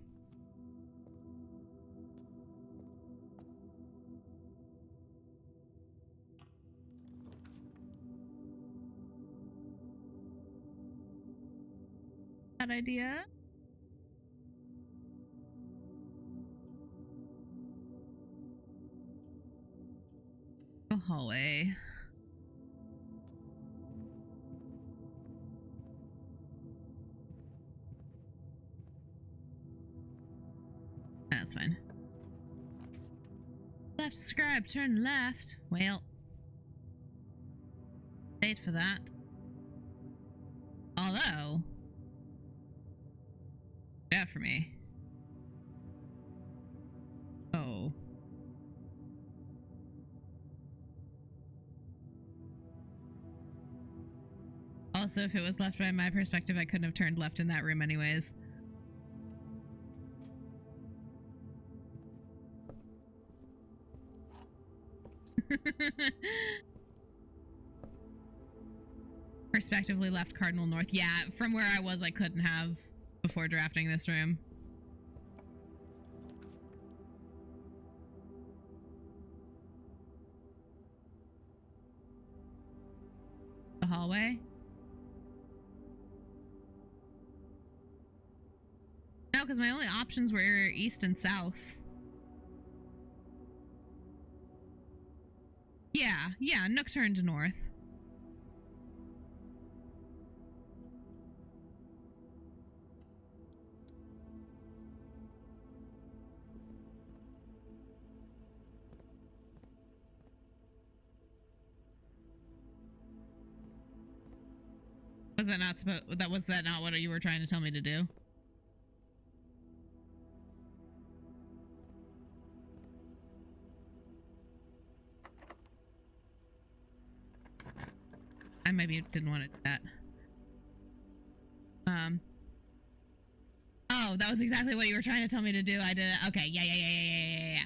Bad idea. The hallway. That's fine. Left scribe, turn left. Well, wait for that. Although, yeah, for me. Oh. Also, if it was left by my perspective, I couldn't have turned left in that room anyways. Perspectively left cardinal north. Yeah, from where I was, I couldn't have before drafting this room. The hallway? No, because my only options were east and south. Yeah, Nook turned north. Was that not what you were trying to tell me to do? I maybe didn't want to do that. Oh, that was exactly what you were trying to tell me to do. I did it. Okay, yeah.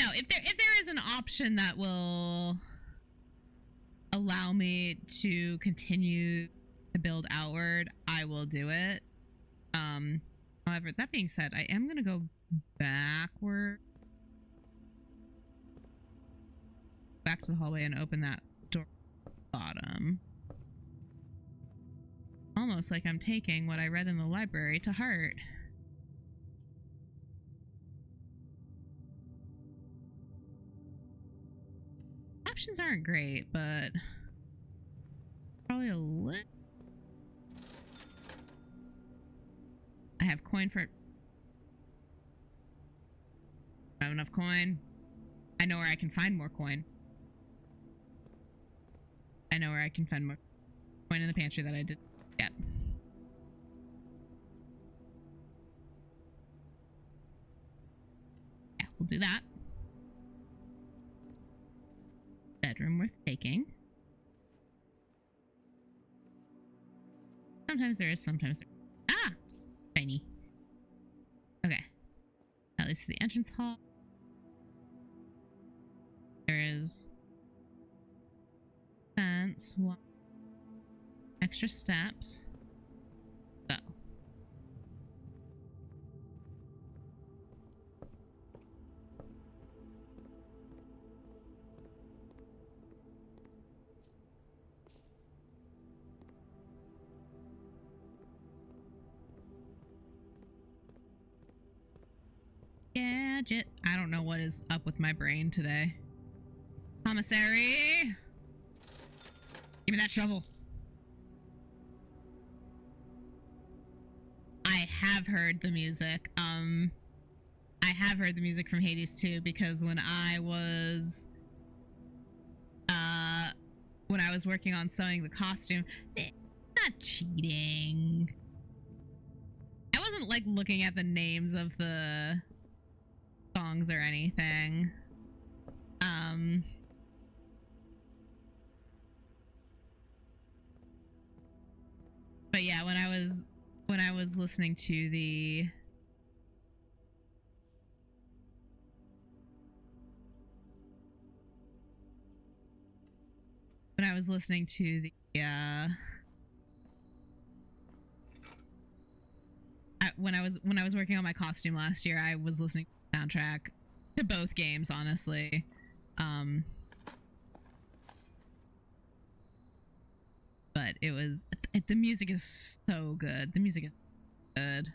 No, if there is an option that will allow me to continue to build outward, I will do it. However, that being said, I am gonna go backward. Back to the hallway and open that door bottom. Almost like I'm taking what I read in the library to heart. Options aren't great, but probably a little. I have coin for. I have enough coin. I know where I can find more coin. I know where I can find more coin in the pantry that I did. Yep. Yeah, we'll do that. Bedroom worth taking. Sometimes there is, sometimes there. Ah! Shiny. Okay. At least the entrance hall. There is fence, one extra steps. So. Gadget. I don't know what is up with my brain today. Commissary! Give me that shovel. I have heard the music. I have heard the music from Hades too, because when I was working on sewing the costume, not cheating. I wasn't like looking at the names of the songs or anything. But yeah, when I was listening to the when I was working on my costume last year, I was listening to the soundtrack to both games, honestly. But the music is so good. The music is good.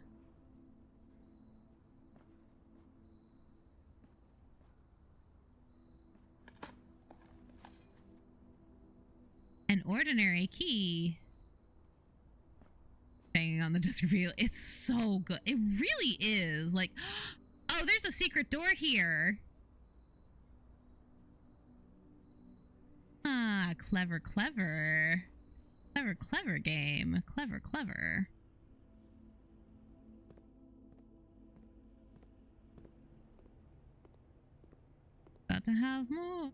An ordinary key hanging on the disc reveal. It's so good. It really is. Like, oh, there's a secret door here. Ah, clever, clever. Clever, clever game. Clever, clever. About to have more.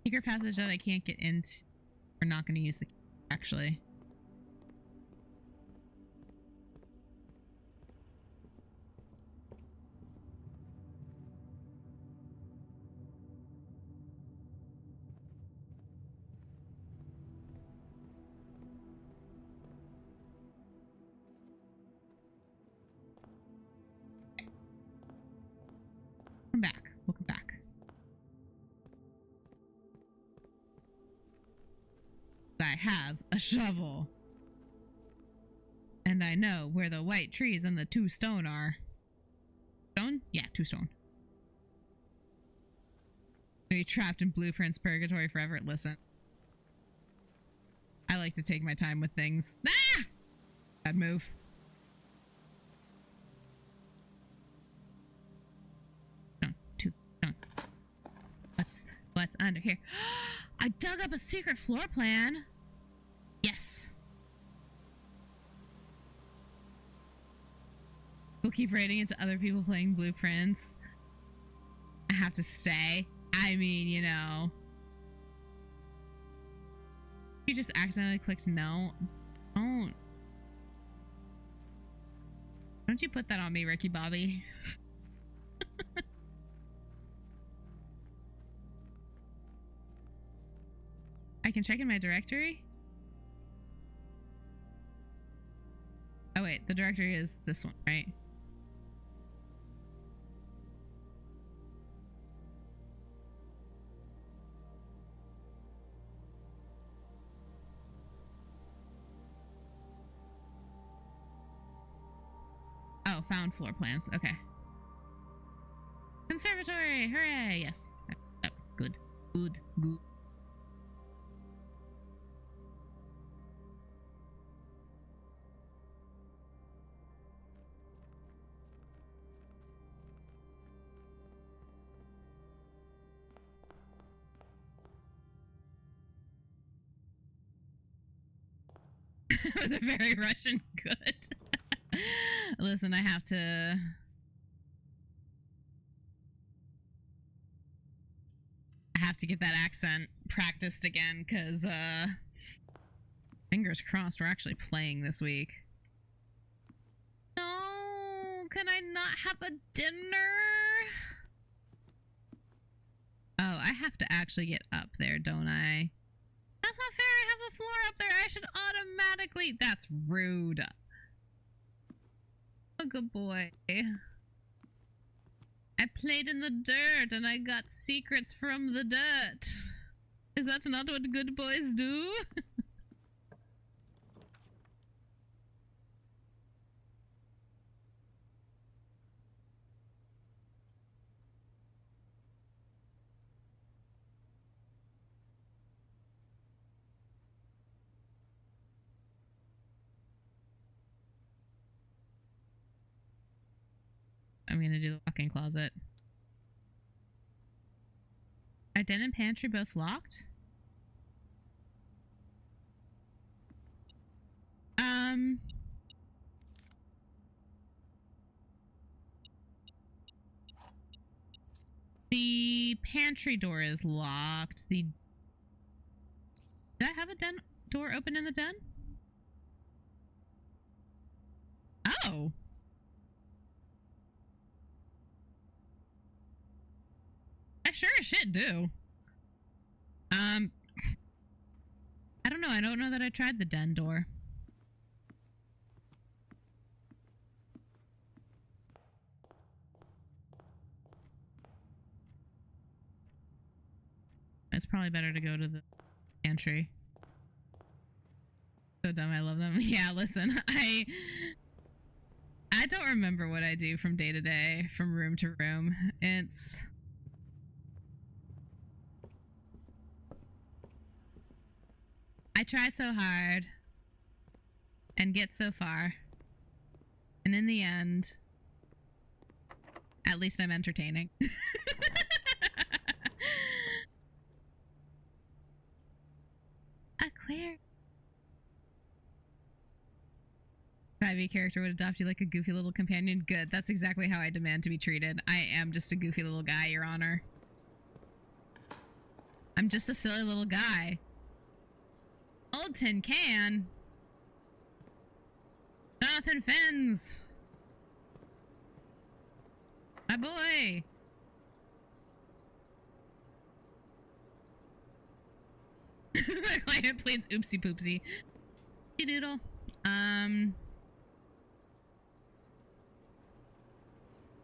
Secret passage that I can't get into. We're not going to use the key, actually. Come back. We'll come back. I have a shovel. And I know where the white trees and the 2 stone are. Stone? Yeah, 2 stone. Be trapped in Blueprint's purgatory forever. Listen. I like to take my time with things. Ah! Bad move. Stone. 2 stone. What's under here? I dug up a secret floor plan. Yes. We'll keep writing into other people playing Blueprints. I have to stay. I mean, you know. You just accidentally clicked no. Don't you put that on me, Ricky Bobby. I can check in my directory. Oh wait, the directory is this one, right? Oh, found floor plans. Okay. Conservatory! Hooray! Yes. Oh, good. Good. Good. It was a very Russian good. Listen, I have to get that accent practiced again, because I Fingers crossed we're actually playing this week. No, can I not have a dinner? Oh, I have to actually get up there, don't I? That's not fair. I have a floor up there. I should automatically... That's rude. Oh, good boy. I played in the dirt and I got secrets from the dirt. Is that not what good boys do? I'm gonna do the walk-in closet. Are den and pantry both locked? The pantry door is locked. Did I have a den door open in the den? Oh. I sure as shit do. I don't know. I don't know that I tried the den door. It's probably better to go to the pantry. So dumb, I love them. Yeah, listen, I don't remember what I do from day to day, from room to room. I try so hard and get so far. And in the end, at least I'm entertaining. Aquarium. 5e character would adopt you like a goofy little companion. Good. That's exactly how I demand to be treated. I am just a goofy little guy, Your Honor. I'm just a silly little guy. Old tin can. Jonathan Fins. My boy. My client pleads oopsie poopsie. Doodle.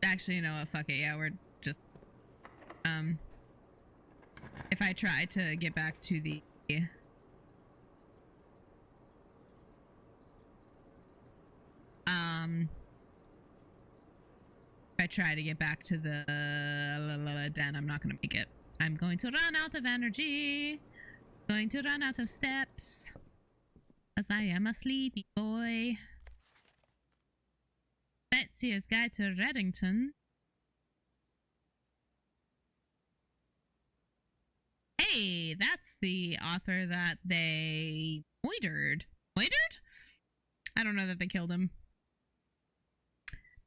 Actually, you know what? Fuck it. Yeah, we're just... If I try to get back to the... If I try to get back to the den, I'm not gonna make it. I'm going to run out of energy. Going to run out of steps. As I am a sleepy boy. Betsy's Guide to Reddington. Hey, that's the author that they moitered. Moitered? I don't know that they killed him.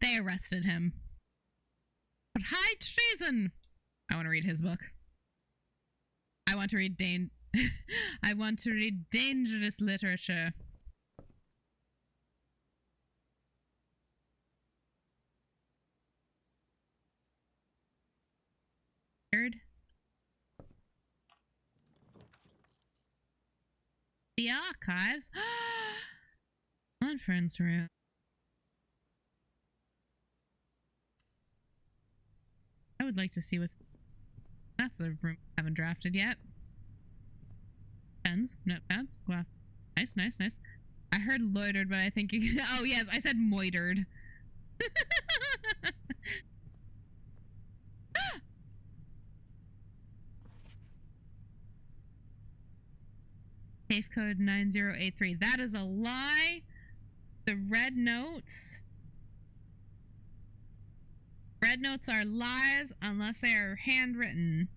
They arrested him. For high treason! I want to read his book. I want to read I want to read dangerous literature. Third. The archives. Conference room. I would like to see what's... That's a room I haven't drafted yet. Pens, notepads, glass. Nice, nice, nice. I heard loitered, but I think... Oh, yes, I said moitered. Safe code 9083. That is a lie. The red notes... Red notes are lies unless they are handwritten.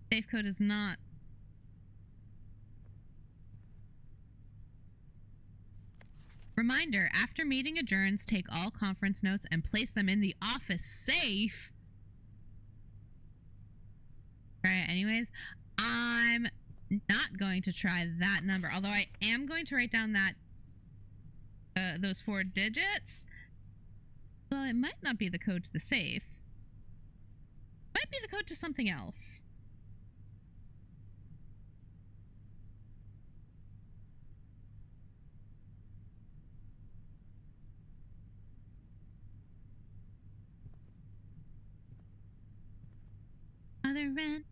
Safe code is not. Reminder, after meeting adjourns, take all conference notes and place them in the office safe. Try it anyways. I'm not going to try that number, although I am going to write down that those 4 digits. Well, it might not be the code to the safe. Might be the code to something else. Other end.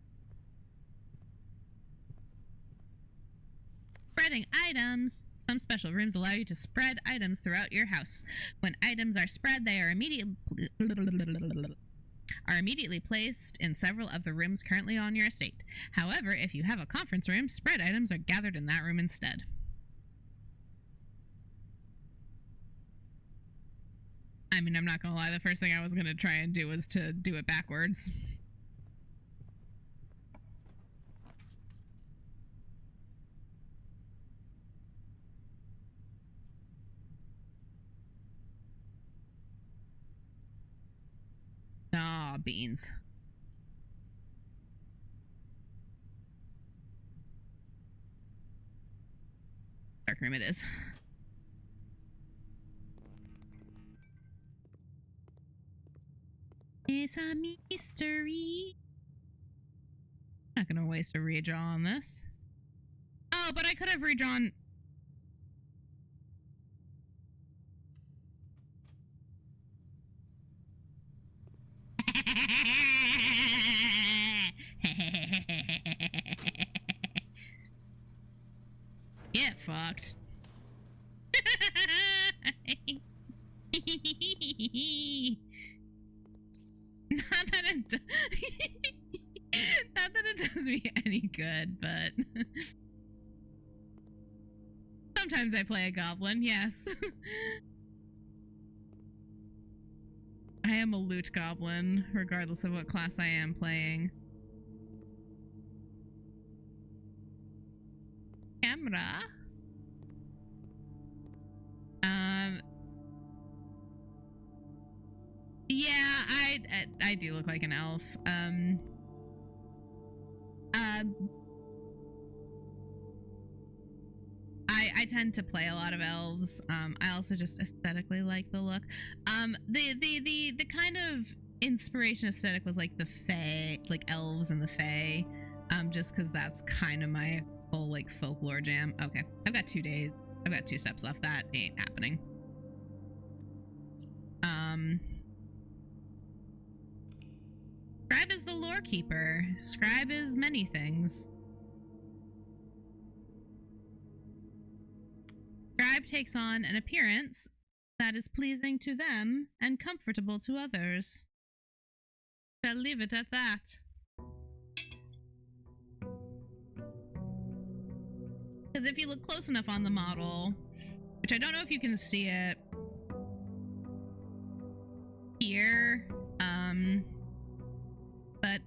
Spreading items. Some special rooms allow you to spread items throughout your house. When items are spread, they are immediately placed in several of the rooms currently on your estate. However, if you have a conference room, spread items are gathered in that room instead. I mean, I'm not gonna lie, the first thing I was gonna try and do was to do it backwards. Ah, beans. Dark room it is. It's a mystery. Not gonna waste a redraw on this. Oh, but I could have redrawn. Get fucked. Not that it not that it does me any good, but sometimes I play a goblin, yes. I am a loot goblin, regardless of what class I am playing. Camera. Yeah, I do look like an elf. I tend to play a lot of elves. I also just aesthetically like the look. The kind of inspiration aesthetic was like the fae, like elves and the fae. Just because that's kind of my whole like folklore jam. Okay, I've got 2 days. I've got 2 steps left. That ain't happening. Scribe is the lore keeper. Scribe is many things. Scribe takes on an appearance that is pleasing to them and comfortable to others. I'll leave it at that. Because if you look close enough on the model, which I don't know if you can see it here, but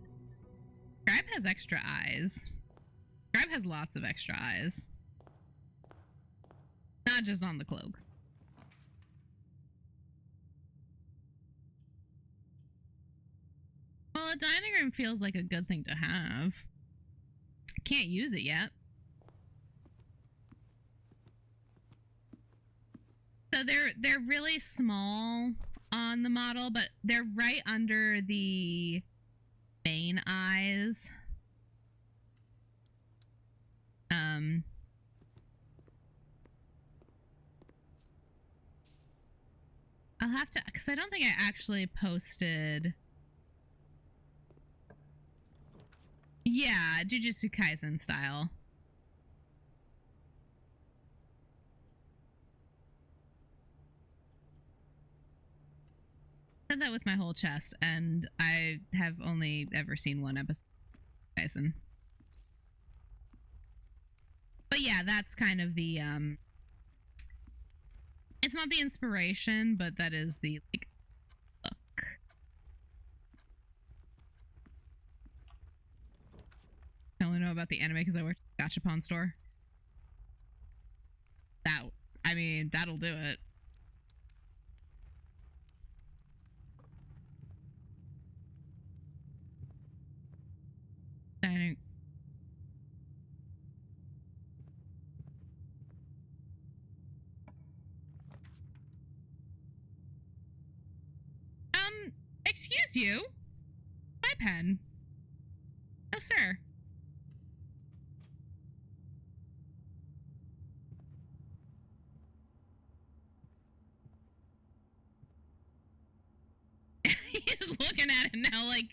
Scribe has extra eyes. Scribe has lots of extra eyes. Not just on the cloak. Well, a dining room feels like a good thing to have. Can't use it yet. So they're really small on the model, but they're right under the main eyes. I'll have to, because I don't think I actually posted. Yeah, Jujutsu Kaisen style. I said that with my whole chest, and I have only ever seen one episode of Kaisen. But yeah, that's kind of the it's not the inspiration, but that is the like look. I only know about the anime because I worked at the Gachapon store. I mean, that'll do it. Dining. Excuse you? My pen. No, sir. He's looking at it now like,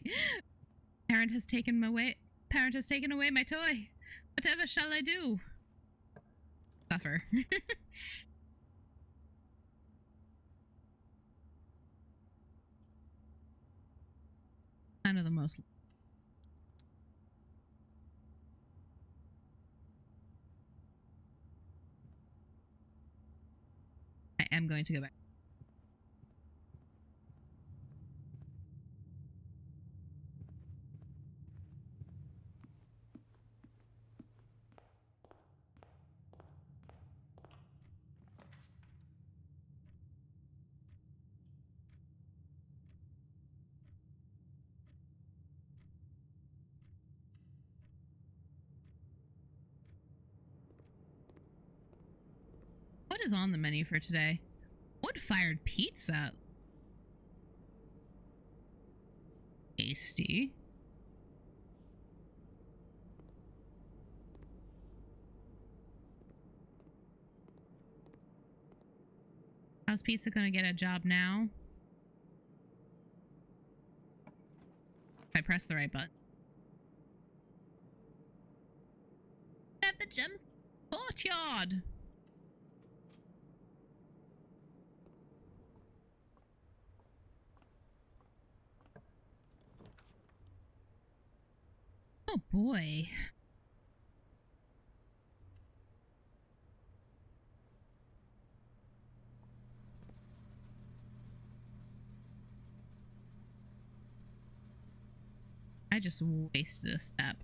Parent has taken away my toy. Whatever shall I do? Suffer. Kind of the most. I am going to go back. What is on the menu for today? Wood-fired pizza. Tasty. How's pizza gonna get a job now? If I press the right button. At the Gems Courtyard. Oh boy. I just wasted a step.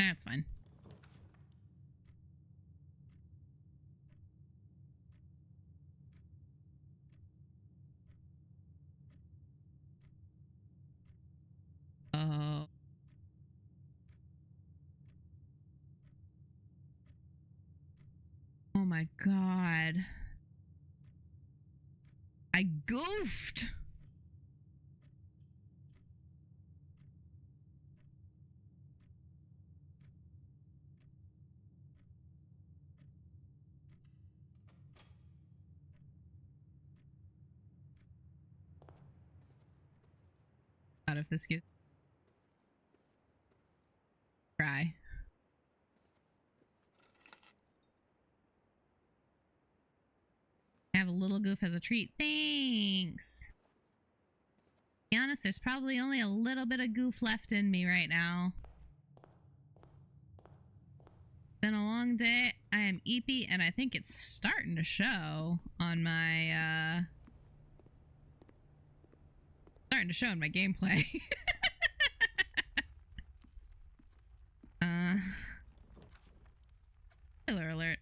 That's fine. Oh. Oh my god. I goofed. Out if this gets cry. I have a little goof as a treat. Thanks. To be honest, there's probably only a little bit of goof left in me right now. Been a long day. I am eepy, and I think it's starting to show on my starting to show in my gameplay. Spoiler alert.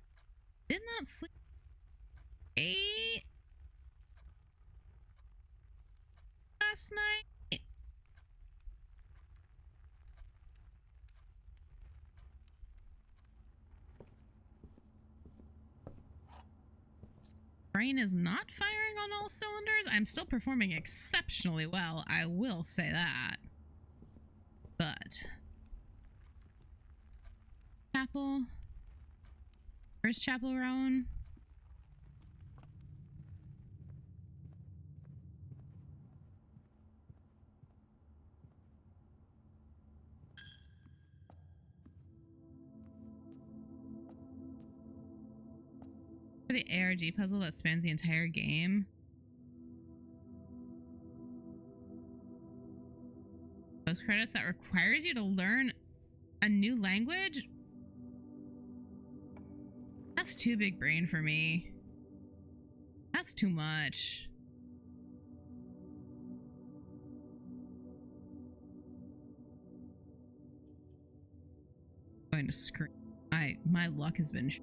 Did not sleep 8 last night. Brain is not firing on all cylinders. I'm still performing exceptionally well, I will say that. But Chapel. Where's Chapel Rowan? For the ARG puzzle that spans the entire game. Post credits that requires you to learn a new language? That's too big brain for me. That's too much. I'm going to scream. My luck has been shit.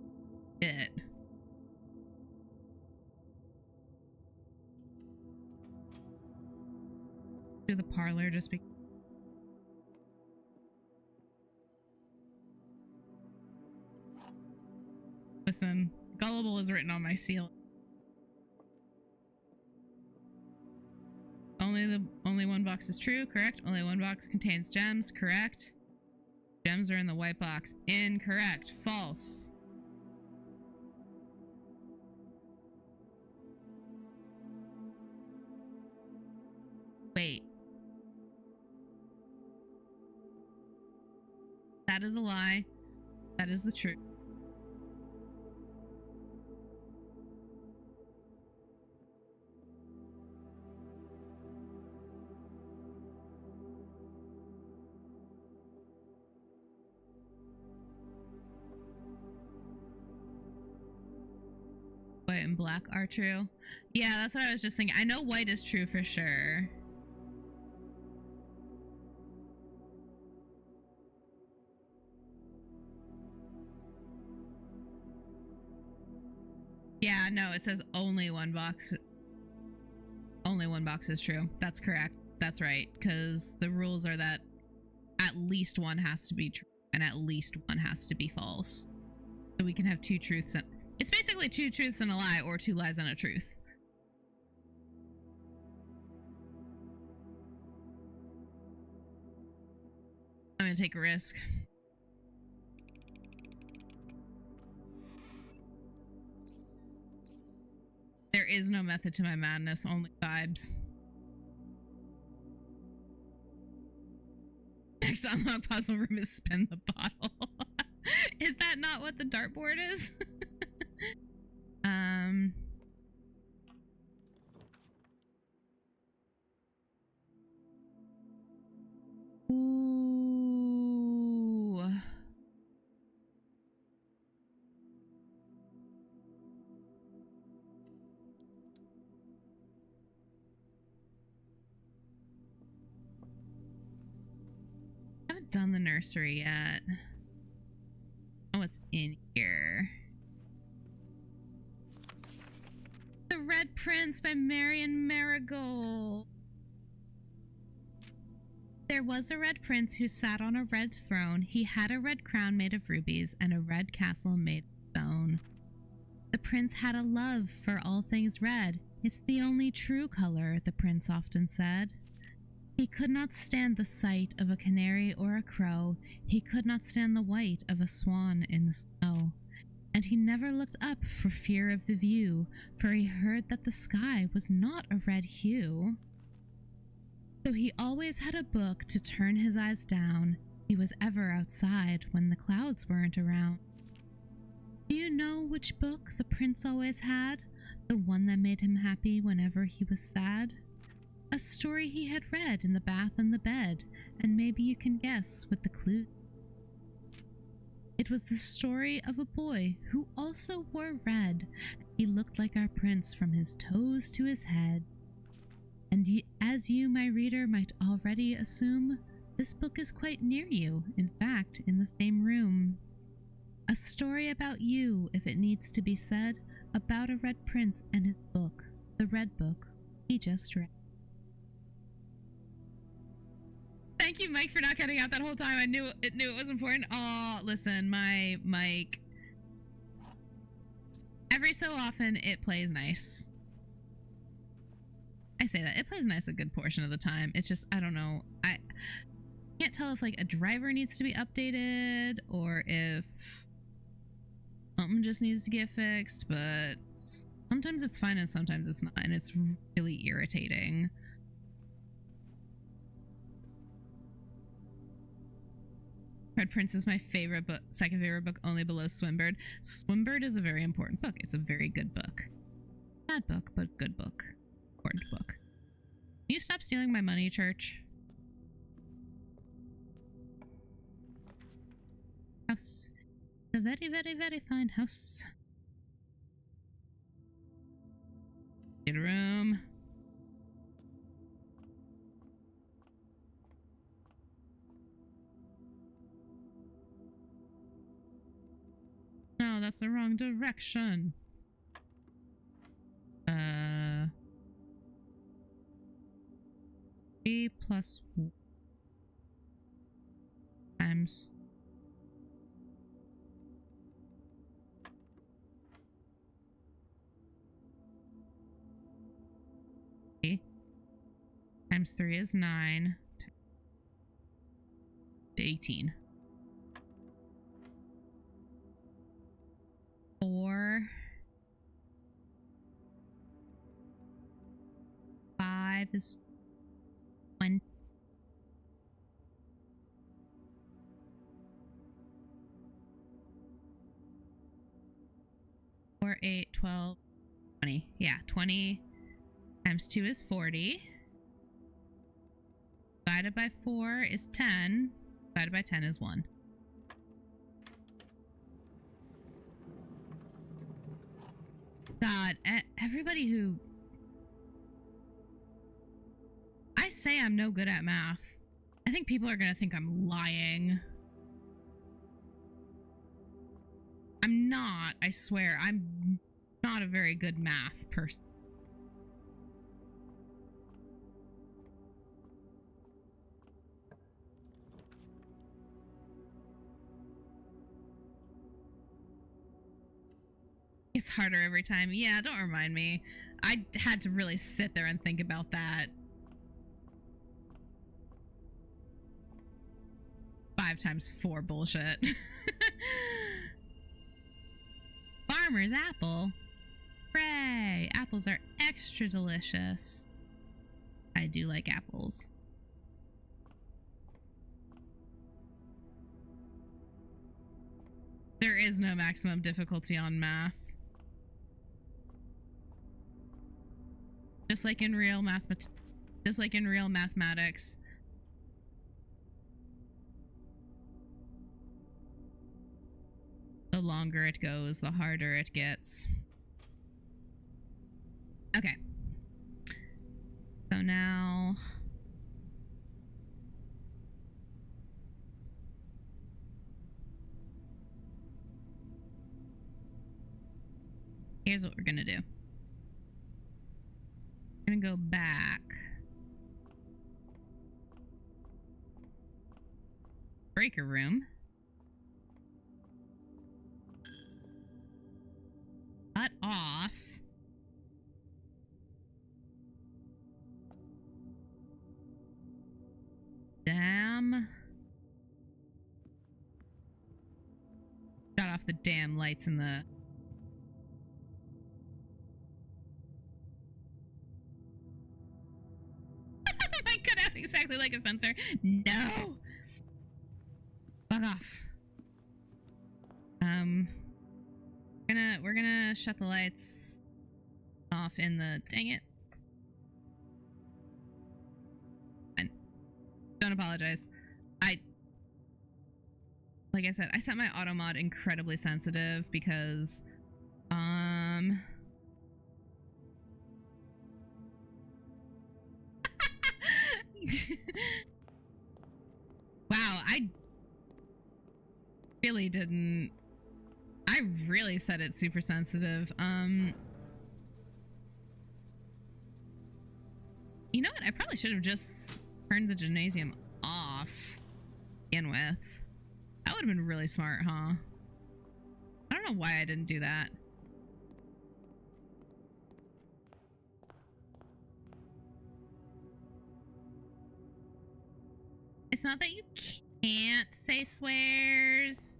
To the parlor just because. The Listen, gullible is written on my seal. Only one box is true, correct. Only one box contains gems, correct. Gems are in the white box, incorrect. False. Wait. That is a lie. That is the truth. White and black are true. Yeah, that's what I was just thinking. I know white is true for sure. Yeah, no, it says only one box. Only one box is true. That's correct. That's right. Because the rules are that at least one has to be true and at least one has to be false. So we can have two truths and it's basically two truths and a lie or two lies and a truth. I'm gonna take a risk. There is no method to my madness, only vibes. Next unlock puzzle room is spin the bottle. Is that not what the dartboard is? Ooh. I haven't done the nursery yet. Oh, what's in here? The Red Prince by Marion Marigold. There was a red prince who sat on a red throne. He had a red crown made of rubies and a red castle made of stone. The prince had a love for all things red. It's the only true color, the prince often said. He could not stand the sight of a canary or a crow. He could not stand the white of a swan in the snow. And he never looked up for fear of the view, for he heard that the sky was not a red hue. So he always had a book to turn his eyes down. He was ever outside when the clouds weren't around. Do you know which book the prince always had? The one that made him happy whenever he was sad? A story he had read in the bath and the bed, and maybe you can guess what the clue. It was the story of a boy who also wore red. He looked like our prince from his toes to his head. And as you, my reader, might already assume, this book is quite near you, in fact, in the same room. A story about you, if it needs to be said, about a red prince and his book, the red book he just read. Thank you, Mike, for not cutting out that whole time. I knew it was important. Oh, listen, my Mike. Every so often, it plays nice. I say that. It plays nice a good portion of the time. It's just, I don't know. I can't tell if, like, a driver needs to be updated or if something just needs to get fixed, but sometimes it's fine and sometimes it's not, and it's really irritating. Red Prince is my favorite book, second favorite book, only below Swinburne. Swinburne is a very important book. It's a very good book. Bad book, but good book. Important book. Can you stop stealing my money, church? House. It's a very, very, very fine house. Get a room. No, that's the wrong direction. 3 plus 1 times times 3 is 9. 18. 4. 5 is 20. 4, 8, 12, 20. Yeah, 20 times 2 is 40. Divided by 4 is 10. Divided by 10 is 1. God, everybody who... I say I'm no good at math. I think people are gonna think I'm lying. I'm not, I swear. I'm not a very good math person. It's harder every time. Yeah, don't remind me. I had to really sit there and think about that. 5 times 4 bullshit. Farmer's apple. Hooray! Apples are extra delicious. I do like apples. There is no maximum difficulty on math. Just like in real mathematics. The longer it goes, the harder it gets. Okay. So now... here's what we're gonna do. We're gonna go back. Breaker room. Cut off. Damn. Shut off the damn lights in the... I cut out exactly like a sensor. No. Fuck off. We're gonna shut the lights off in the... dang it. Fine. Don't apologize. Like I said, I set my auto mod incredibly sensitive because wow, I really didn't... I really set it super sensitive. You know what? I probably should have just turned the gymnasium off to begin with. That would have been really smart, huh? I don't know why I didn't do that. It's not that you can't say swears.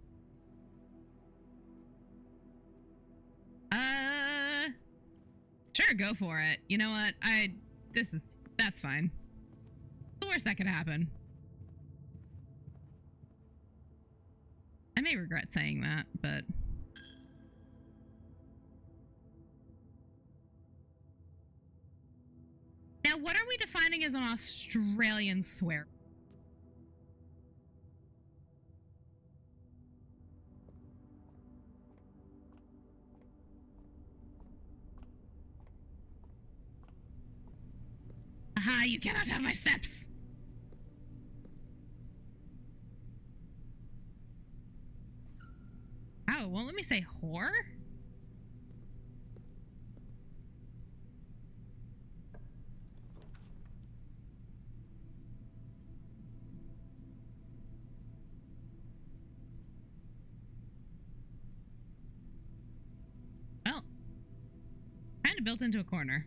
Sure, go for it. You know what? That's fine. The worst that could happen. I may regret saying that, but... now, what are we defining as an Australian swear? Aha, you cannot have my steps! Oh, won't let me say whore? Well, kind of built into a corner.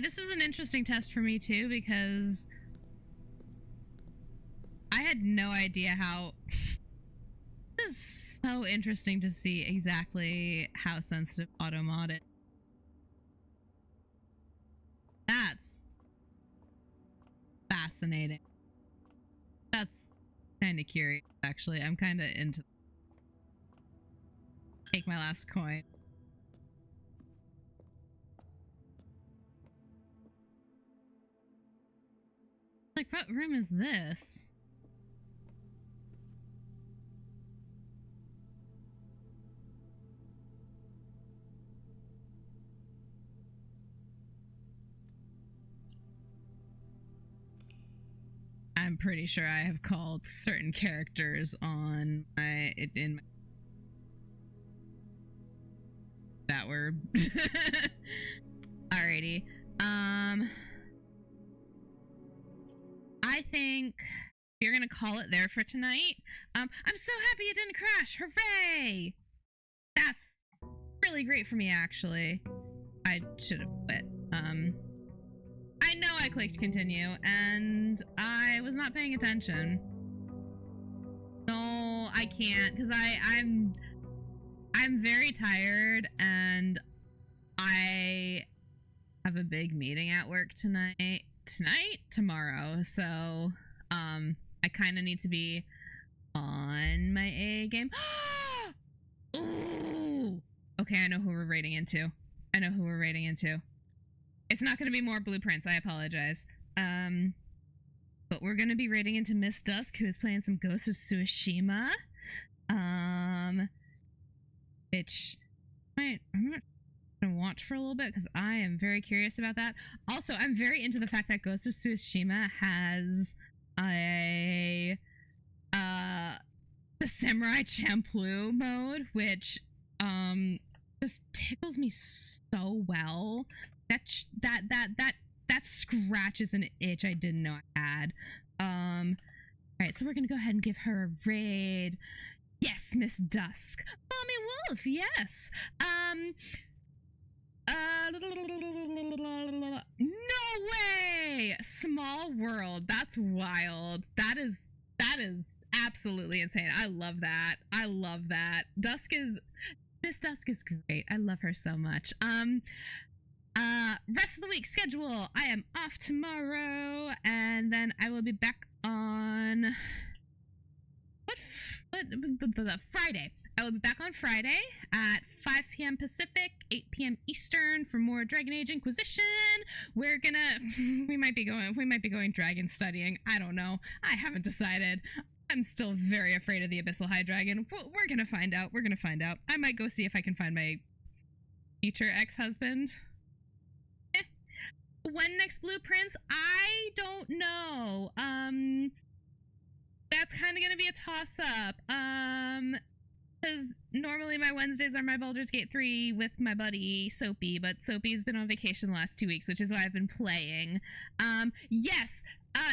this is an interesting test for me too, because I had no idea how. This is so interesting to see exactly how sensitive automod is. That's fascinating. That's kind of curious, actually. I'm kind of into. Take my last coin. Like, what room is this? I'm pretty sure I have called certain characters on in my that were alrighty. I think you're gonna call it there for tonight. I'm so happy it didn't crash. Hooray! That's really great for me, actually. I should have quit. I know I clicked continue and I was not paying attention. No, I can't, because I'm very tired and I have a big meeting at work tomorrow. So I kind of need to be on my A game. Ooh. Okay, I know who we're raiding into. It's not going to be more blueprints. I apologize. But we're going to be raiding into Miss Dusk, who is playing some Ghosts of Tsushima. Which I'm not going to watch for a little bit because I am very curious about that. Also, I'm very into the fact that Ghosts of Tsushima has the Samurai Champloo mode, which just tickles me so well. That scratches an itch I didn't know I had. Alright, so we're gonna go ahead and give her a raid. Yes, Miss Dusk. Mommy Wolf, yes. No way! Small world. That's wild. That is absolutely insane. I love that. Miss Dusk is great. I love her so much. Rest of the week schedule. I am off tomorrow, and then I will be back on Friday. I will be back on Friday at 5 p.m. Pacific, 8 p.m. Eastern for more Dragon Age Inquisition. We might be going dragon studying. I don't know. I haven't decided. I'm still very afraid of the Abyssal High Dragon. We're gonna find out. I might go see if I can find my future ex-husband. When next blueprints? I don't know. That's kind of gonna be a toss-up. Because normally my Wednesdays are my Baldur's Gate 3 with my buddy Soapy, but Soapy's been on vacation the last 2 weeks, which is why I've been playing. Yes,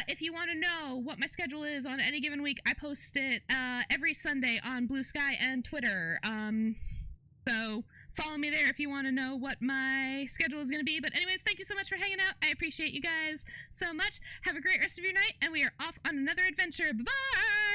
if you want to know what my schedule is on any given week, I post it every Sunday on Blue Sky and Twitter. So follow me there if you want to know what my schedule is going to be. But anyways, thank you so much for hanging out. I appreciate you guys so much. Have a great rest of your night, and we are off on another adventure. Bye-bye!